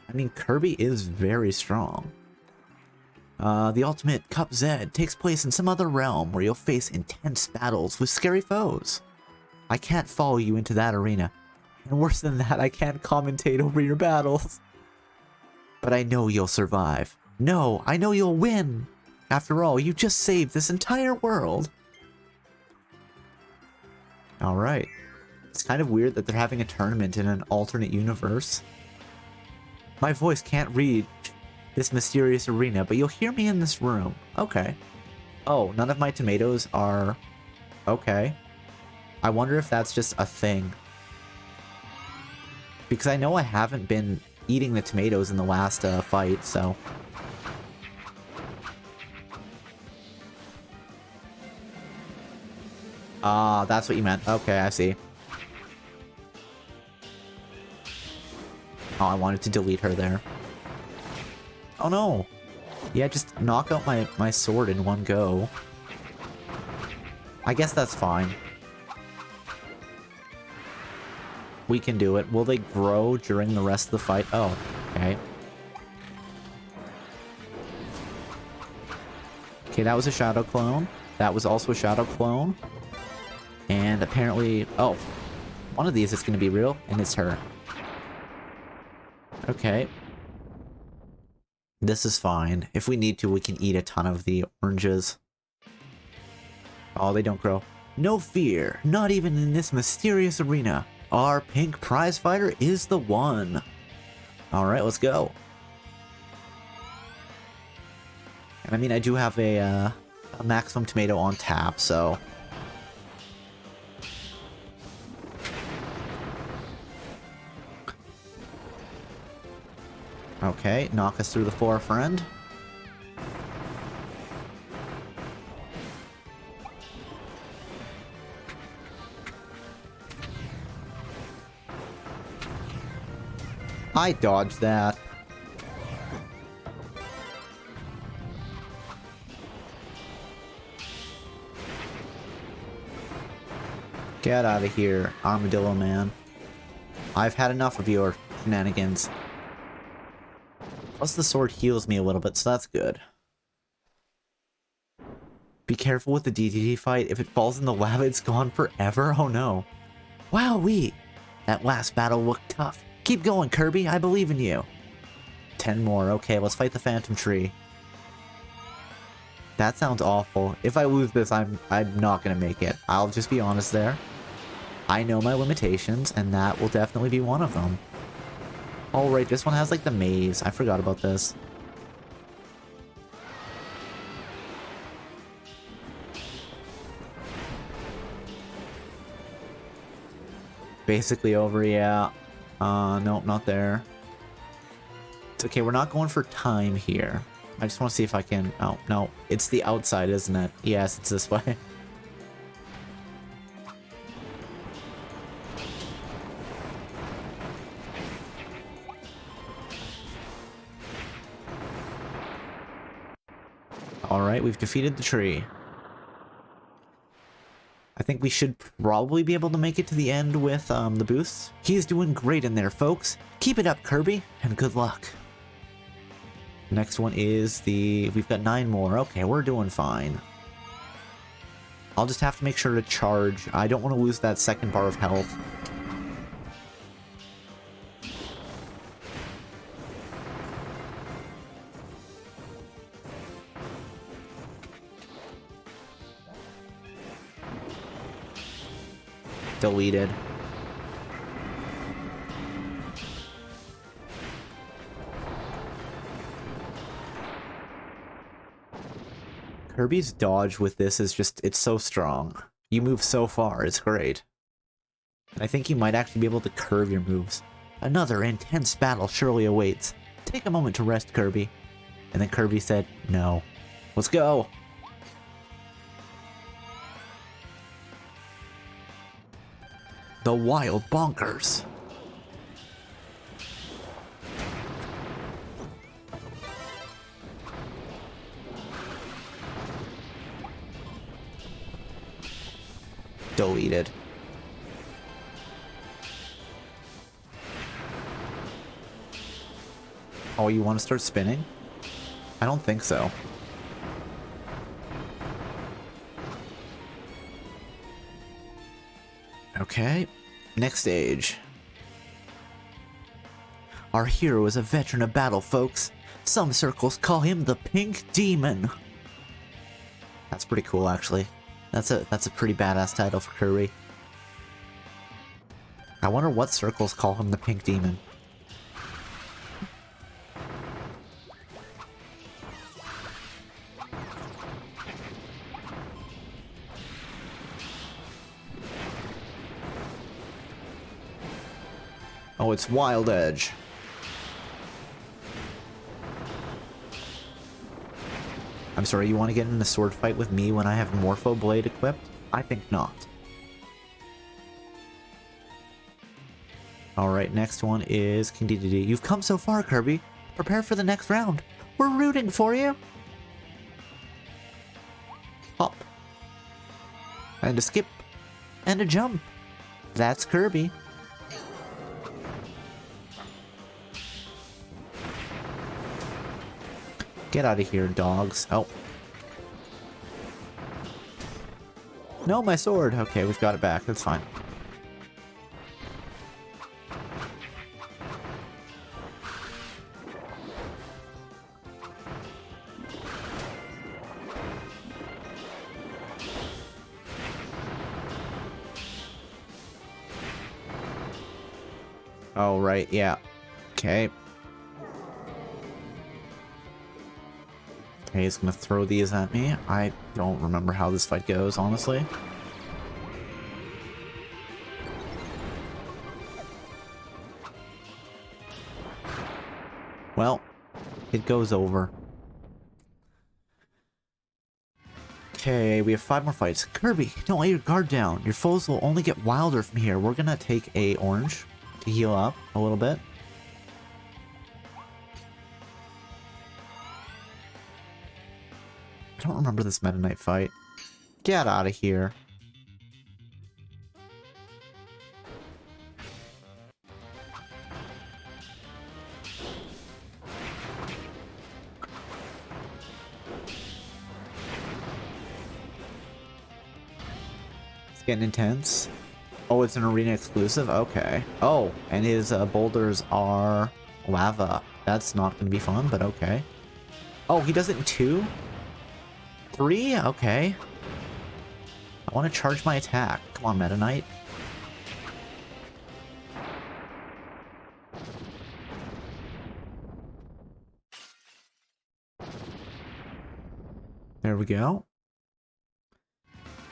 I mean, Kirby is very strong. The Ultimate Cup Z takes place in some other realm where you'll face intense battles with scary foes. I can't follow you into that arena. And worse than that, I can't commentate over your battles. But I know you'll survive. No, I know you'll win. After all, you just saved this entire world. Alright. It's kind of weird that they're having a tournament in an alternate universe. My voice can't reach this mysterious arena, but you'll hear me in this room. Okay. Oh, none of my tomatoes are... Okay. I wonder if that's just a thing. Because I know I haven't been eating the tomatoes in the last fight, so... Ah, that's what you meant. Okay, I see. Oh, I wanted to delete her there. Oh no! Yeah, just knock out my sword in one go. I guess that's fine. We can do it. Will they grow during the rest of the fight? Oh, okay. Okay, that was a shadow clone. That was also a shadow clone. And apparently... Oh, one of these is going to be real, and it's her. Okay. This is fine. If we need to, we can eat a ton of the oranges. Oh, they don't grow. No fear, not even in this mysterious arena. Our pink prize fighter is the one. Alright, let's go. And I mean, I do have a maximum tomato on tap, so... Okay, knock us through the floor, friend. I dodged that. Get out of here, Armadillo Man. I've had enough of your shenanigans. Plus the sword heals me a little bit, so that's good. Be careful with the DDT fight. If it falls in the lava, it's gone forever. Oh no. Wowee! That last battle looked tough. Keep going, Kirby. I believe in you. 10 more. Okay, let's fight the Phantom Tree. That sounds awful. If I lose this, I'm not gonna make it. I'll just be honest there. I know my limitations, and that will definitely be one of them. Oh, right, this one has, like, the maze. I forgot about this. Basically over, yeah. Nope, not there. It's okay, we're not going for time here. I just want to see if I can... Oh, no. It's the outside, isn't it? Yes, it's this way. Alright, we've defeated the tree. I think we should probably be able to make it to the end with the boosts. He's doing great in there, folks. Keep it up, Kirby, and good luck. Next one is the... We've got 9 more. Okay, we're doing fine. I'll just have to make sure to charge. I don't want to lose that second bar of health. Deleted. Kirby's dodge with this is just, it's so strong. You move so far, it's great. And I think you might actually be able to curve your moves. Another intense battle surely awaits. Take a moment to rest, Kirby. And then Kirby said, no. Let's go! The Wild Bonkers. Deleted. Oh, you want to start spinning? I don't think so. Okay, next stage. Our hero is a veteran of battle, folks. Some circles call him the Pink Demon. That's pretty cool, actually. That's a pretty badass title for Kirby. I wonder what circles call him the Pink Demon. Oh, it's Wild Edge. I'm sorry, you want to get in a sword fight with me when I have Morpho Blade equipped? I think not. Alright, next one is King DDD. You've come so far, Kirby. Prepare for the next round. We're rooting for you. Hop. And a skip. And a jump. That's Kirby. Get out of here, dogs. Oh. No, my sword. Okay, we've got it back. That's fine. Oh, right. Yeah. Okay. Okay, he's gonna throw these at me. I don't remember how this fight goes, honestly. Well, it goes over. Okay, we have 5 more fights. Kirby, don't let your guard down. Your foes will only get wilder from here. We're gonna take a orange to heal up a little bit. I don't remember this Meta Knight fight. Get out of here. It's getting intense. Oh, it's an arena exclusive? Okay. Oh, and his boulders are lava. That's not going to be fun, but okay. Oh, he does it in 2? 3? Okay. I want to charge my attack. Come on, Meta Knight. There we go.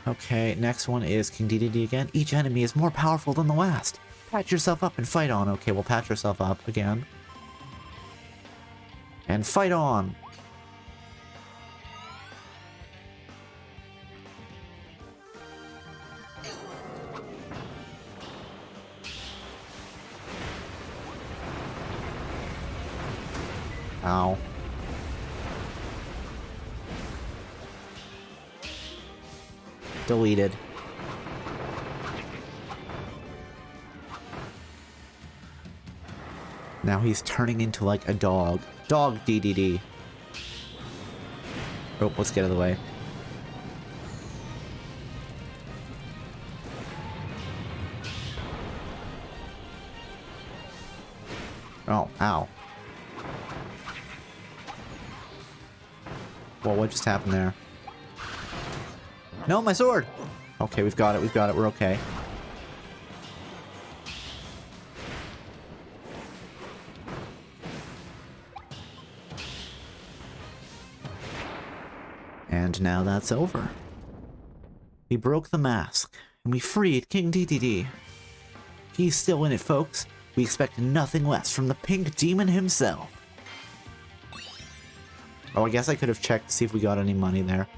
Okay, next one is King DDD again. Each enemy is more powerful than the last. Patch yourself up and fight on. Okay, we'll patch yourself up again. And fight on! Ow. Deleted. Now he's turning into like a dog. Dog DDD. Oh, let's get out of the way. Oh, ow. Well, what just happened there? No, my sword! Okay, we've got it, we're okay. And now that's over. We broke the mask, and we freed King DDD. He's still in it, folks. We expect nothing less from the Pink Demon himself. Oh, I guess I could have checked to see if we got any money there.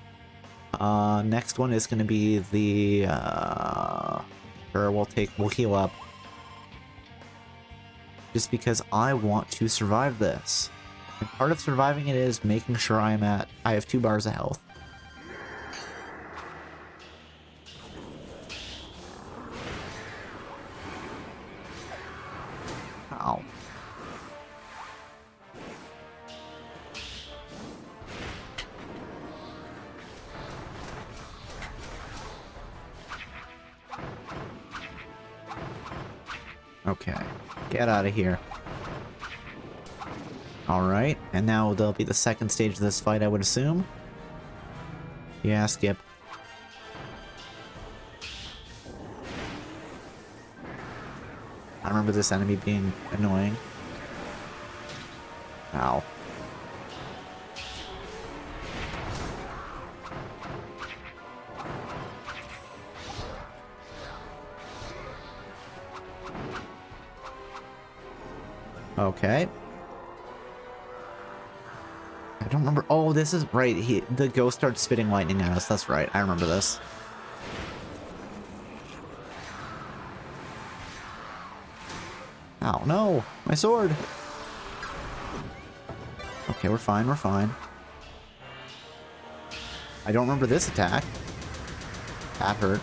Next one is going to be the, sure, we'll heal up. Just because I want to survive this. And part of surviving it is making sure I have 2 bars of health. Ow. Okay. Get out of here. Alright, and now there'll be the second stage of this fight, I would assume. Yeah, skip. I remember this enemy being annoying. Ow. Okay. I don't remember. Oh, this is right. The ghost starts spitting lightning at us. That's right. I remember this. Oh, no. My sword. Okay, we're fine. We're fine. I don't remember this attack. That hurt.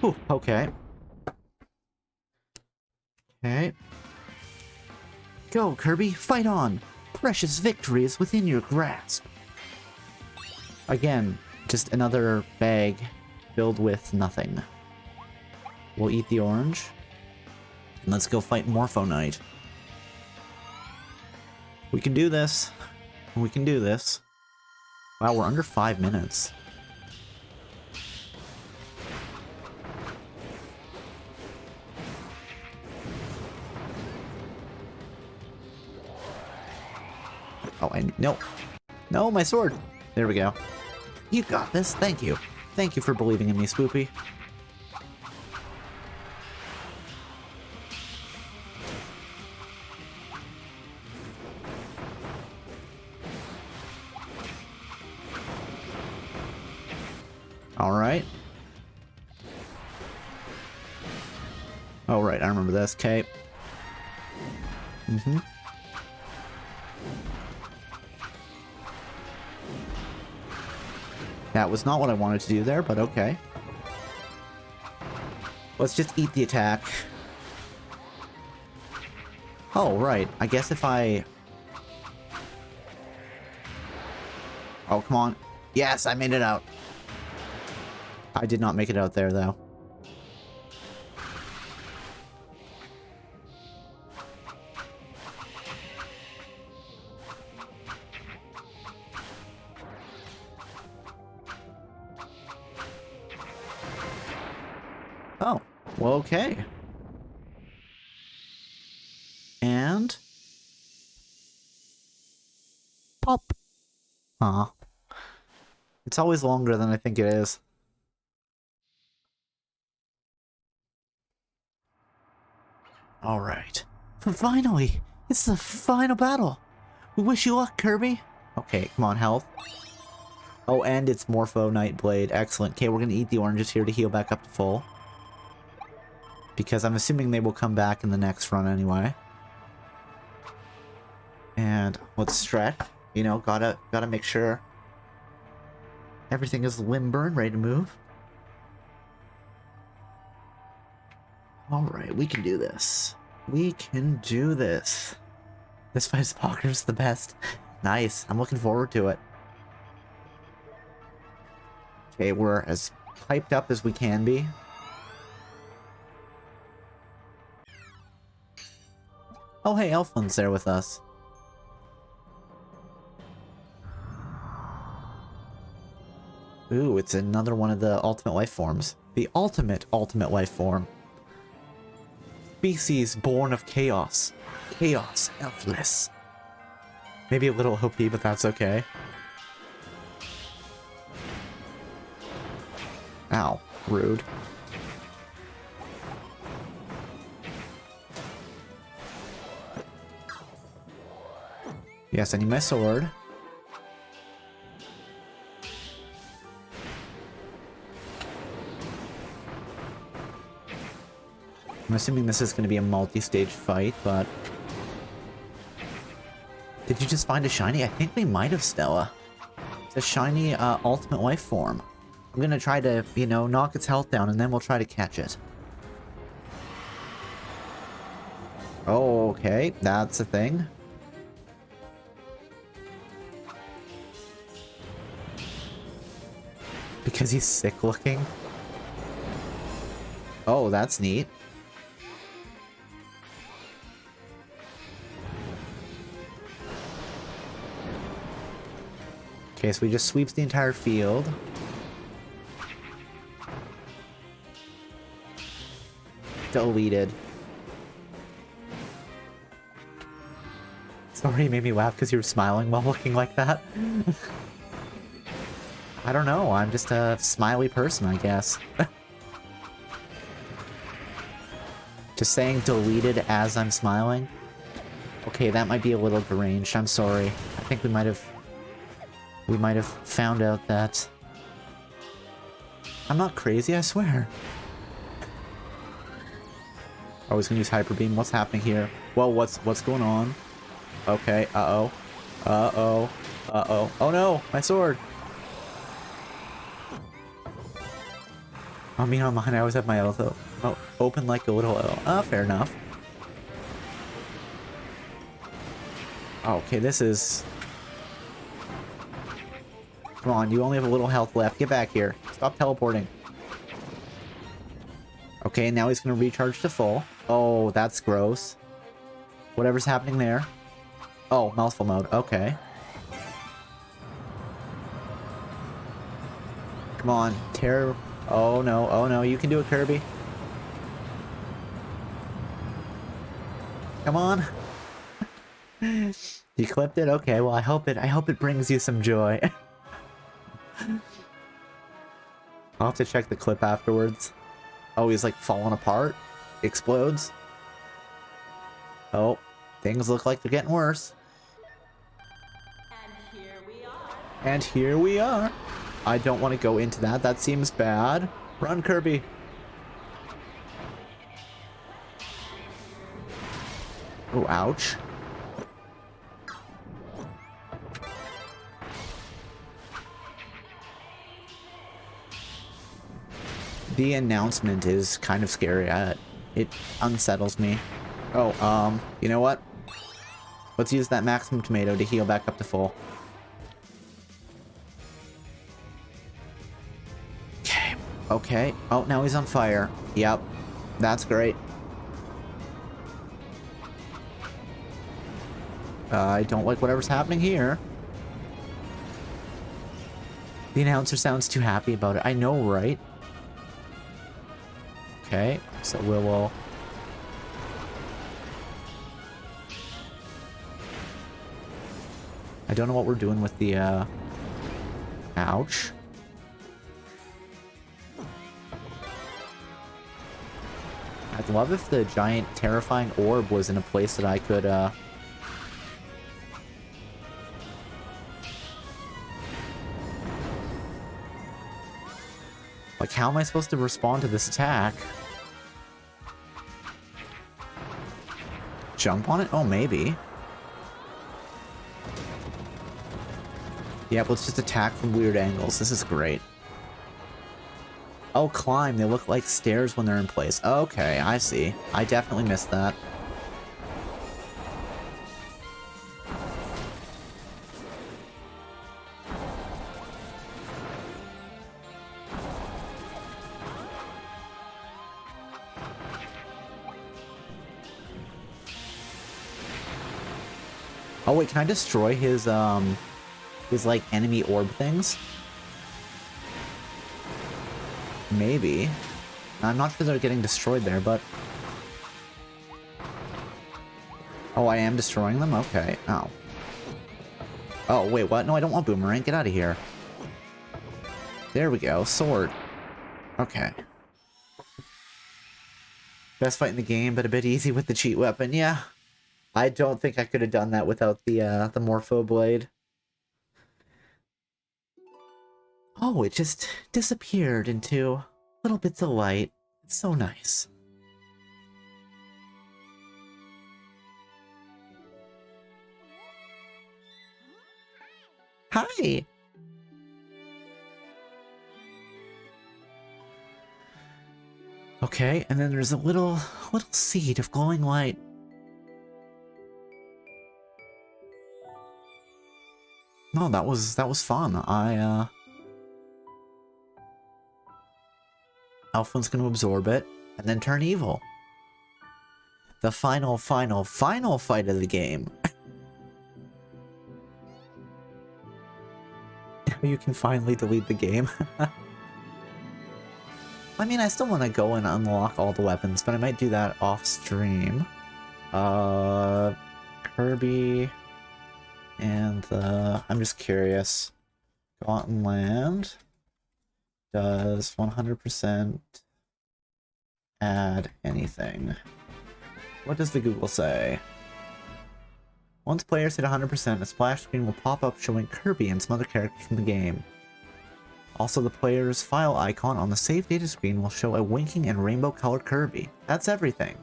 Ooh, okay. Okay. Go, Kirby, fight on! Precious victory is within your grasp. Again, just another bag filled with nothing. We'll eat the orange. And let's go fight Morpho Knight. We can do this. We can do this. Wow, we're under 5 minutes. Oh, and no. No, my sword. There we go. You got this. Thank you. Thank you for believing in me, Spoopy. Alright. Oh, right. I remember this. Okay. Mm-hmm. That was not what I wanted to do there, but okay. Let's just eat the attack. Oh, right. I guess if I... Oh, come on. Yes, I made it out. I did not make it out there, though. Oh, well, okay. And... Pop! Aw. It's always longer than I think it is. Alright. Finally! It's the final battle! We wish you luck, Kirby! Okay, come on, health. Oh, and it's Morpho Nightblade. Excellent. Okay, we're gonna eat the oranges here to heal back up to full. Because I'm assuming they will come back in the next run anyway. And let's stretch. You know, gotta make sure everything is limber and ready to move. Alright, we can do this. We can do this. This fight is the best. Nice. I'm looking forward to it. Okay, we're as hyped up as we can be. Oh, hey, Elflin's there with us. Ooh, it's another one of the ultimate life forms. The ultimate life form. Species born of chaos. Chaos, elfless. Maybe a little OP, but that's okay. Ow, rude. Yes, I need my sword. I'm assuming this is going to be a multi-stage fight, but... Did you just find a shiny? I think we might have, Stella. It's a shiny ultimate life form. I'm going to try to, you know, knock its health down, and then we'll try to catch it. Oh, okay. That's a thing. Because he's sick looking? Oh, that's neat. Okay, so he just sweeps the entire field. Deleted. Sorry, you made me laugh because you were smiling while looking like that. I don't know, I'm just a smiley person, I guess. Just saying deleted as I'm smiling. Okay, that might be a little deranged, I'm sorry. I think we might have found out that I'm not crazy, I swear. Oh, he's gonna use Hyper Beam. What's happening here? Whoa, what's going on? Okay, uh-oh. Uh-oh. Uh-oh. Oh no, my sword! I mean, on mine, I always have my L, oh, open like a little L. Ah, fair enough. Okay, this is... Come on, you only have a little health left. Get back here. Stop teleporting. Okay, now he's gonna recharge to full. Oh, that's gross. Whatever's happening there. Oh, mouthful mode. Okay. Come on, tear... Oh no, you can do it, Kirby. Come on. You clipped it? Okay, well I hope it brings you some joy. I'll have to check the clip afterwards. Oh, he's like falling apart. Explodes. Oh, things look like they're getting worse. And here we are. And here we are. I don't want to go into that. That seems bad. Run, Kirby. Oh, ouch. The announcement is kind of scary. It unsettles me. Oh, you know what? Let's use that maximum tomato to heal back up to full. Okay. Okay. Oh, now he's on fire. Yep. That's great. I don't like whatever's happening here. The announcer sounds too happy about it. I know, right? Okay, so we'll... I don't know what we're doing with the, Ouch. I'd love if the giant terrifying orb was in a place that I could, Like, how am I supposed to respond to this attack? Jump on it? Oh, maybe. Yep, let's just attack from weird angles. This is great. Oh, climb. They look like stairs when they're in place. Okay, I see. I definitely missed that. Oh wait, can I destroy his like enemy orb things? Maybe. I'm not sure they're getting destroyed there, but... Oh, I am destroying them? Okay. Oh. Oh, wait, what? No, I don't want Boomerang. Get out of here. There we go. Sword. Okay. Best fight in the game, but a bit easy with the cheat weapon. Yeah. I don't think I could have done that without the Morpho Blade. Oh, it just disappeared into little bits of light. It's so nice. Hi! Okay, and then there's a little seed of glowing light. No, that was fun. Elflin's going to absorb it and then turn evil. The final fight of the game. You can finally delete the game. I mean, I still want to go and unlock all the weapons, but I might do that off stream. Kirby and I'm just curious. Forgotten Land does 100% add anything. What does the Google say? Once players hit 100%, a splash screen will pop up showing Kirby and some other characters from the game. Also, the player's file icon on the save data screen will show a winking and rainbow-colored Kirby. That's everything.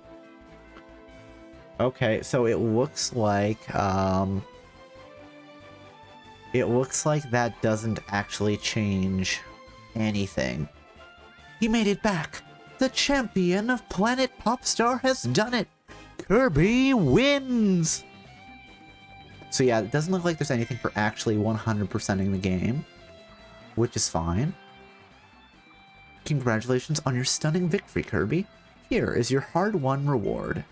Okay, so it looks like that doesn't actually change anything. He made it back! The champion of Planet Popstar has done it! Kirby wins! So yeah, it doesn't look like there's anything for actually 100%ing the game, which is fine. Congratulations on your stunning victory, Kirby. Here is your hard-won reward.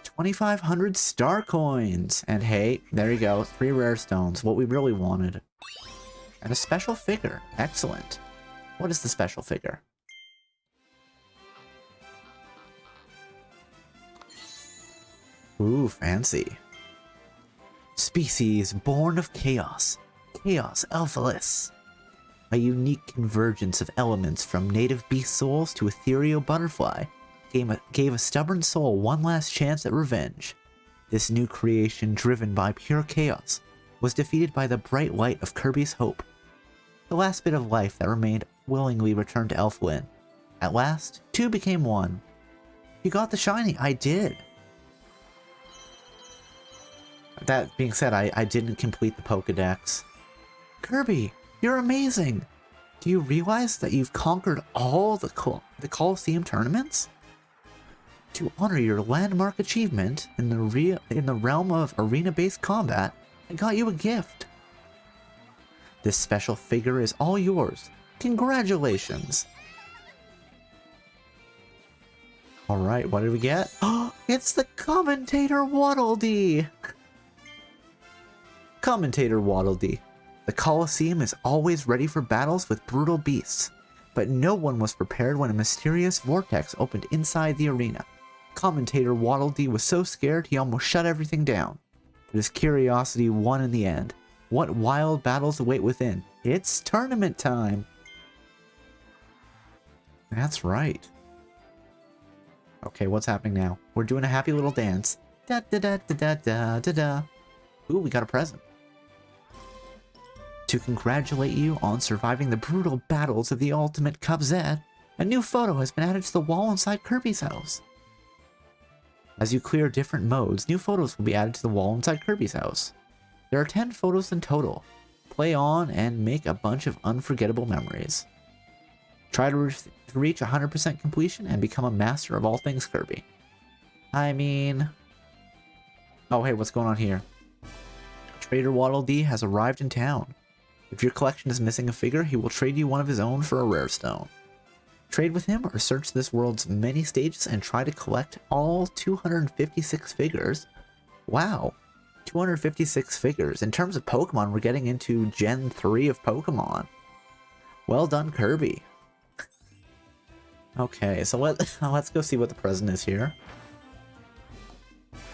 2,500 star coins! And hey, there you go, 3 rare stones, what we really wanted. And a special figure. Excellent. What is the special figure? Ooh, fancy. Species born of chaos. Chaos Alphaless. A unique convergence of elements from native beast souls to ethereal butterfly gave a stubborn soul one last chance at revenge. This new creation, driven by pure chaos, was defeated by the bright light of Kirby's hope. The last bit of life that remained willingly returned to Elflin. At last, 2 became 1. You got the shiny. I did. That being said, I didn't complete the Pokedex. Kirby, you're amazing! Do you realize that you've conquered all the Coliseum tournaments? To honor your landmark achievement in the realm of arena-based combat, I got you a gift. This special figure is all yours. Congratulations! Alright, what did we get? Oh, it's the Commentator Waddle Dee! Commentator Waddle Dee. The Coliseum is always ready for battles with brutal beasts, but no one was prepared when a mysterious vortex opened inside the arena. Commentator Waddle Dee was so scared he almost shut everything down. But his curiosity won in the end. What wild battles await within? It's tournament time! That's right. Okay, what's happening now? We're doing a happy little dance. Da da da da da da da da. Ooh, we got a present. To congratulate you on surviving the brutal battles of the Ultimate Cup Z, a new photo has been added to the wall inside Kirby's house. As you clear different modes, new photos will be added to the wall inside Kirby's house. There are 10 photos in total. Play on and make a bunch of unforgettable memories. Try to reach 100% completion and become a master of all things Kirby. I mean... Oh hey, what's going on here? Trader Waddle Dee has arrived in town. If your collection is missing a figure, he will trade you one of his own for a rare stone. Trade with him or search this world's many stages and try to collect all 256 figures. Wow, 256 figures. In terms of Pokemon, we're getting into Gen 3 of Pokemon. Well done, Kirby. Okay, so let's go see what the present is here.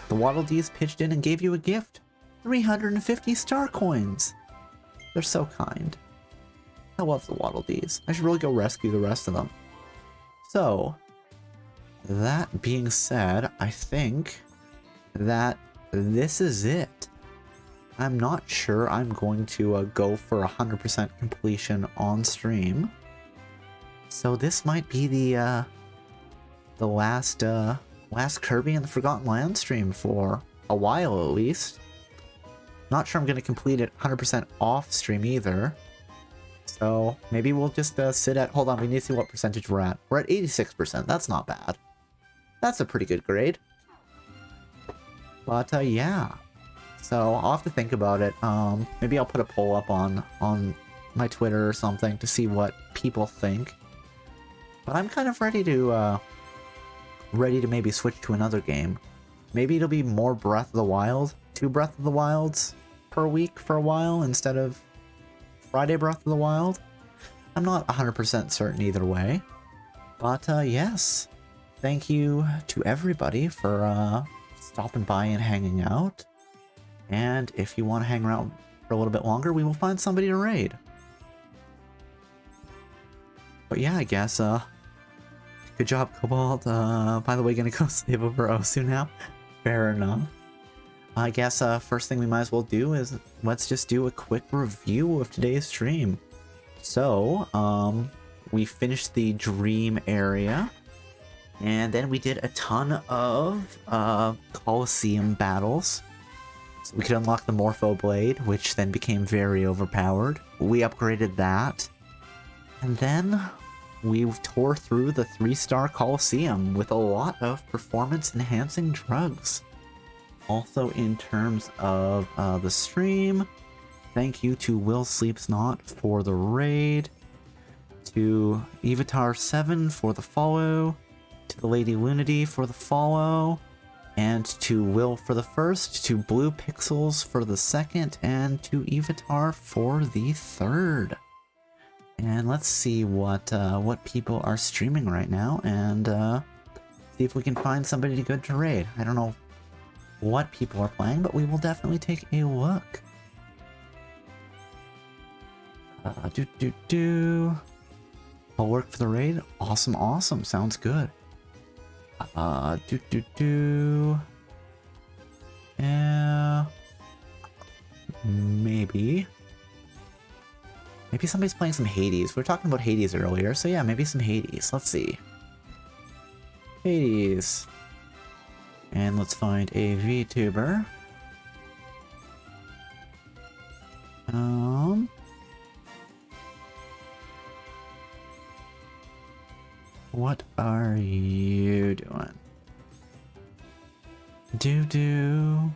The Waddle Dees pitched in and gave you a gift. 350 star coins. They're so kind. I love the Waddle Dees. I should really go rescue the rest of them. So, that being said, I think that this is it. I'm not sure I'm going to go for 100% completion on stream. So this might be the last Kirby and the Forgotten Land stream for a while at least. Not sure I'm going to complete it 100% off stream either. So maybe we'll just sit at... Hold on, we need to see what percentage we're at. We're at 86%. That's not bad. That's a pretty good grade. But yeah. So I'll have to think about it. Maybe I'll put a poll up on my Twitter or something to see what people think. But I'm kind of ready to maybe switch to another game. Maybe it'll be more Breath of the Wild, 2 Breath of the Wilds per week for a while instead of Friday Breath of the Wild. I'm not 100% certain either way. But yes, thank you to everybody for stopping by and hanging out. And if you want to hang around for a little bit longer, we will find somebody to raid. But yeah, I guess, good job, Cobalt. By the way, gonna go save over Osu now. Fair enough. I guess, first thing we might as well do is, let's just do a quick review of today's stream. So, we finished the dream area, and then we did a ton of, Coliseum battles. So we could unlock the Morpho Blade, which then became very overpowered. We upgraded that. And then we tore through the 3-star Coliseum with a lot of performance-enhancing drugs. Also, in terms of the stream, thank you to Will Sleeps Not for the raid, to Evatar7 for the follow, to the Lady Lunity for the follow, and to Will for the first, to Blue Pixels for the second, and to Evatar for the third. And let's see what people are streaming right now, and see if we can find somebody good to raid. I don't know what people are playing, but we will definitely take a look. I'll work for the raid. Awesome, awesome. Sounds good. Yeah. Maybe somebody's playing some Hades. We were talking about Hades earlier, so yeah, maybe some Hades. Let's see. Hades. And let's find a VTuber. What are you doing? Do.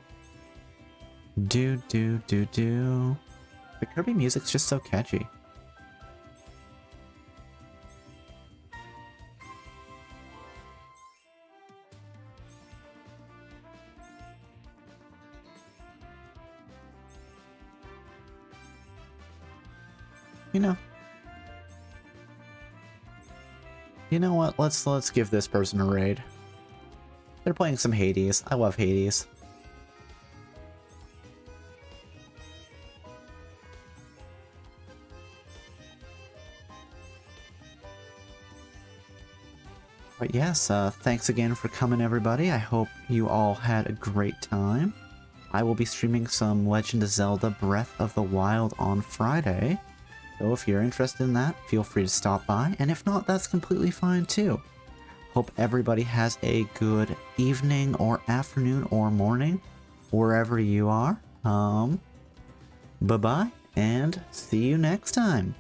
The Kirby music's just so catchy. You know what? Let's give this person a raid. They're playing some Hades. I love Hades. But yes, thanks again for coming, everybody. I hope you all had a great time. I will be streaming some Legend of Zelda Breath of the Wild on Friday. So if you're interested in that, feel free to stop by. And if not, that's completely fine too. Hope everybody has a good evening or afternoon or morning, wherever you are. Bye-bye, and see you next time.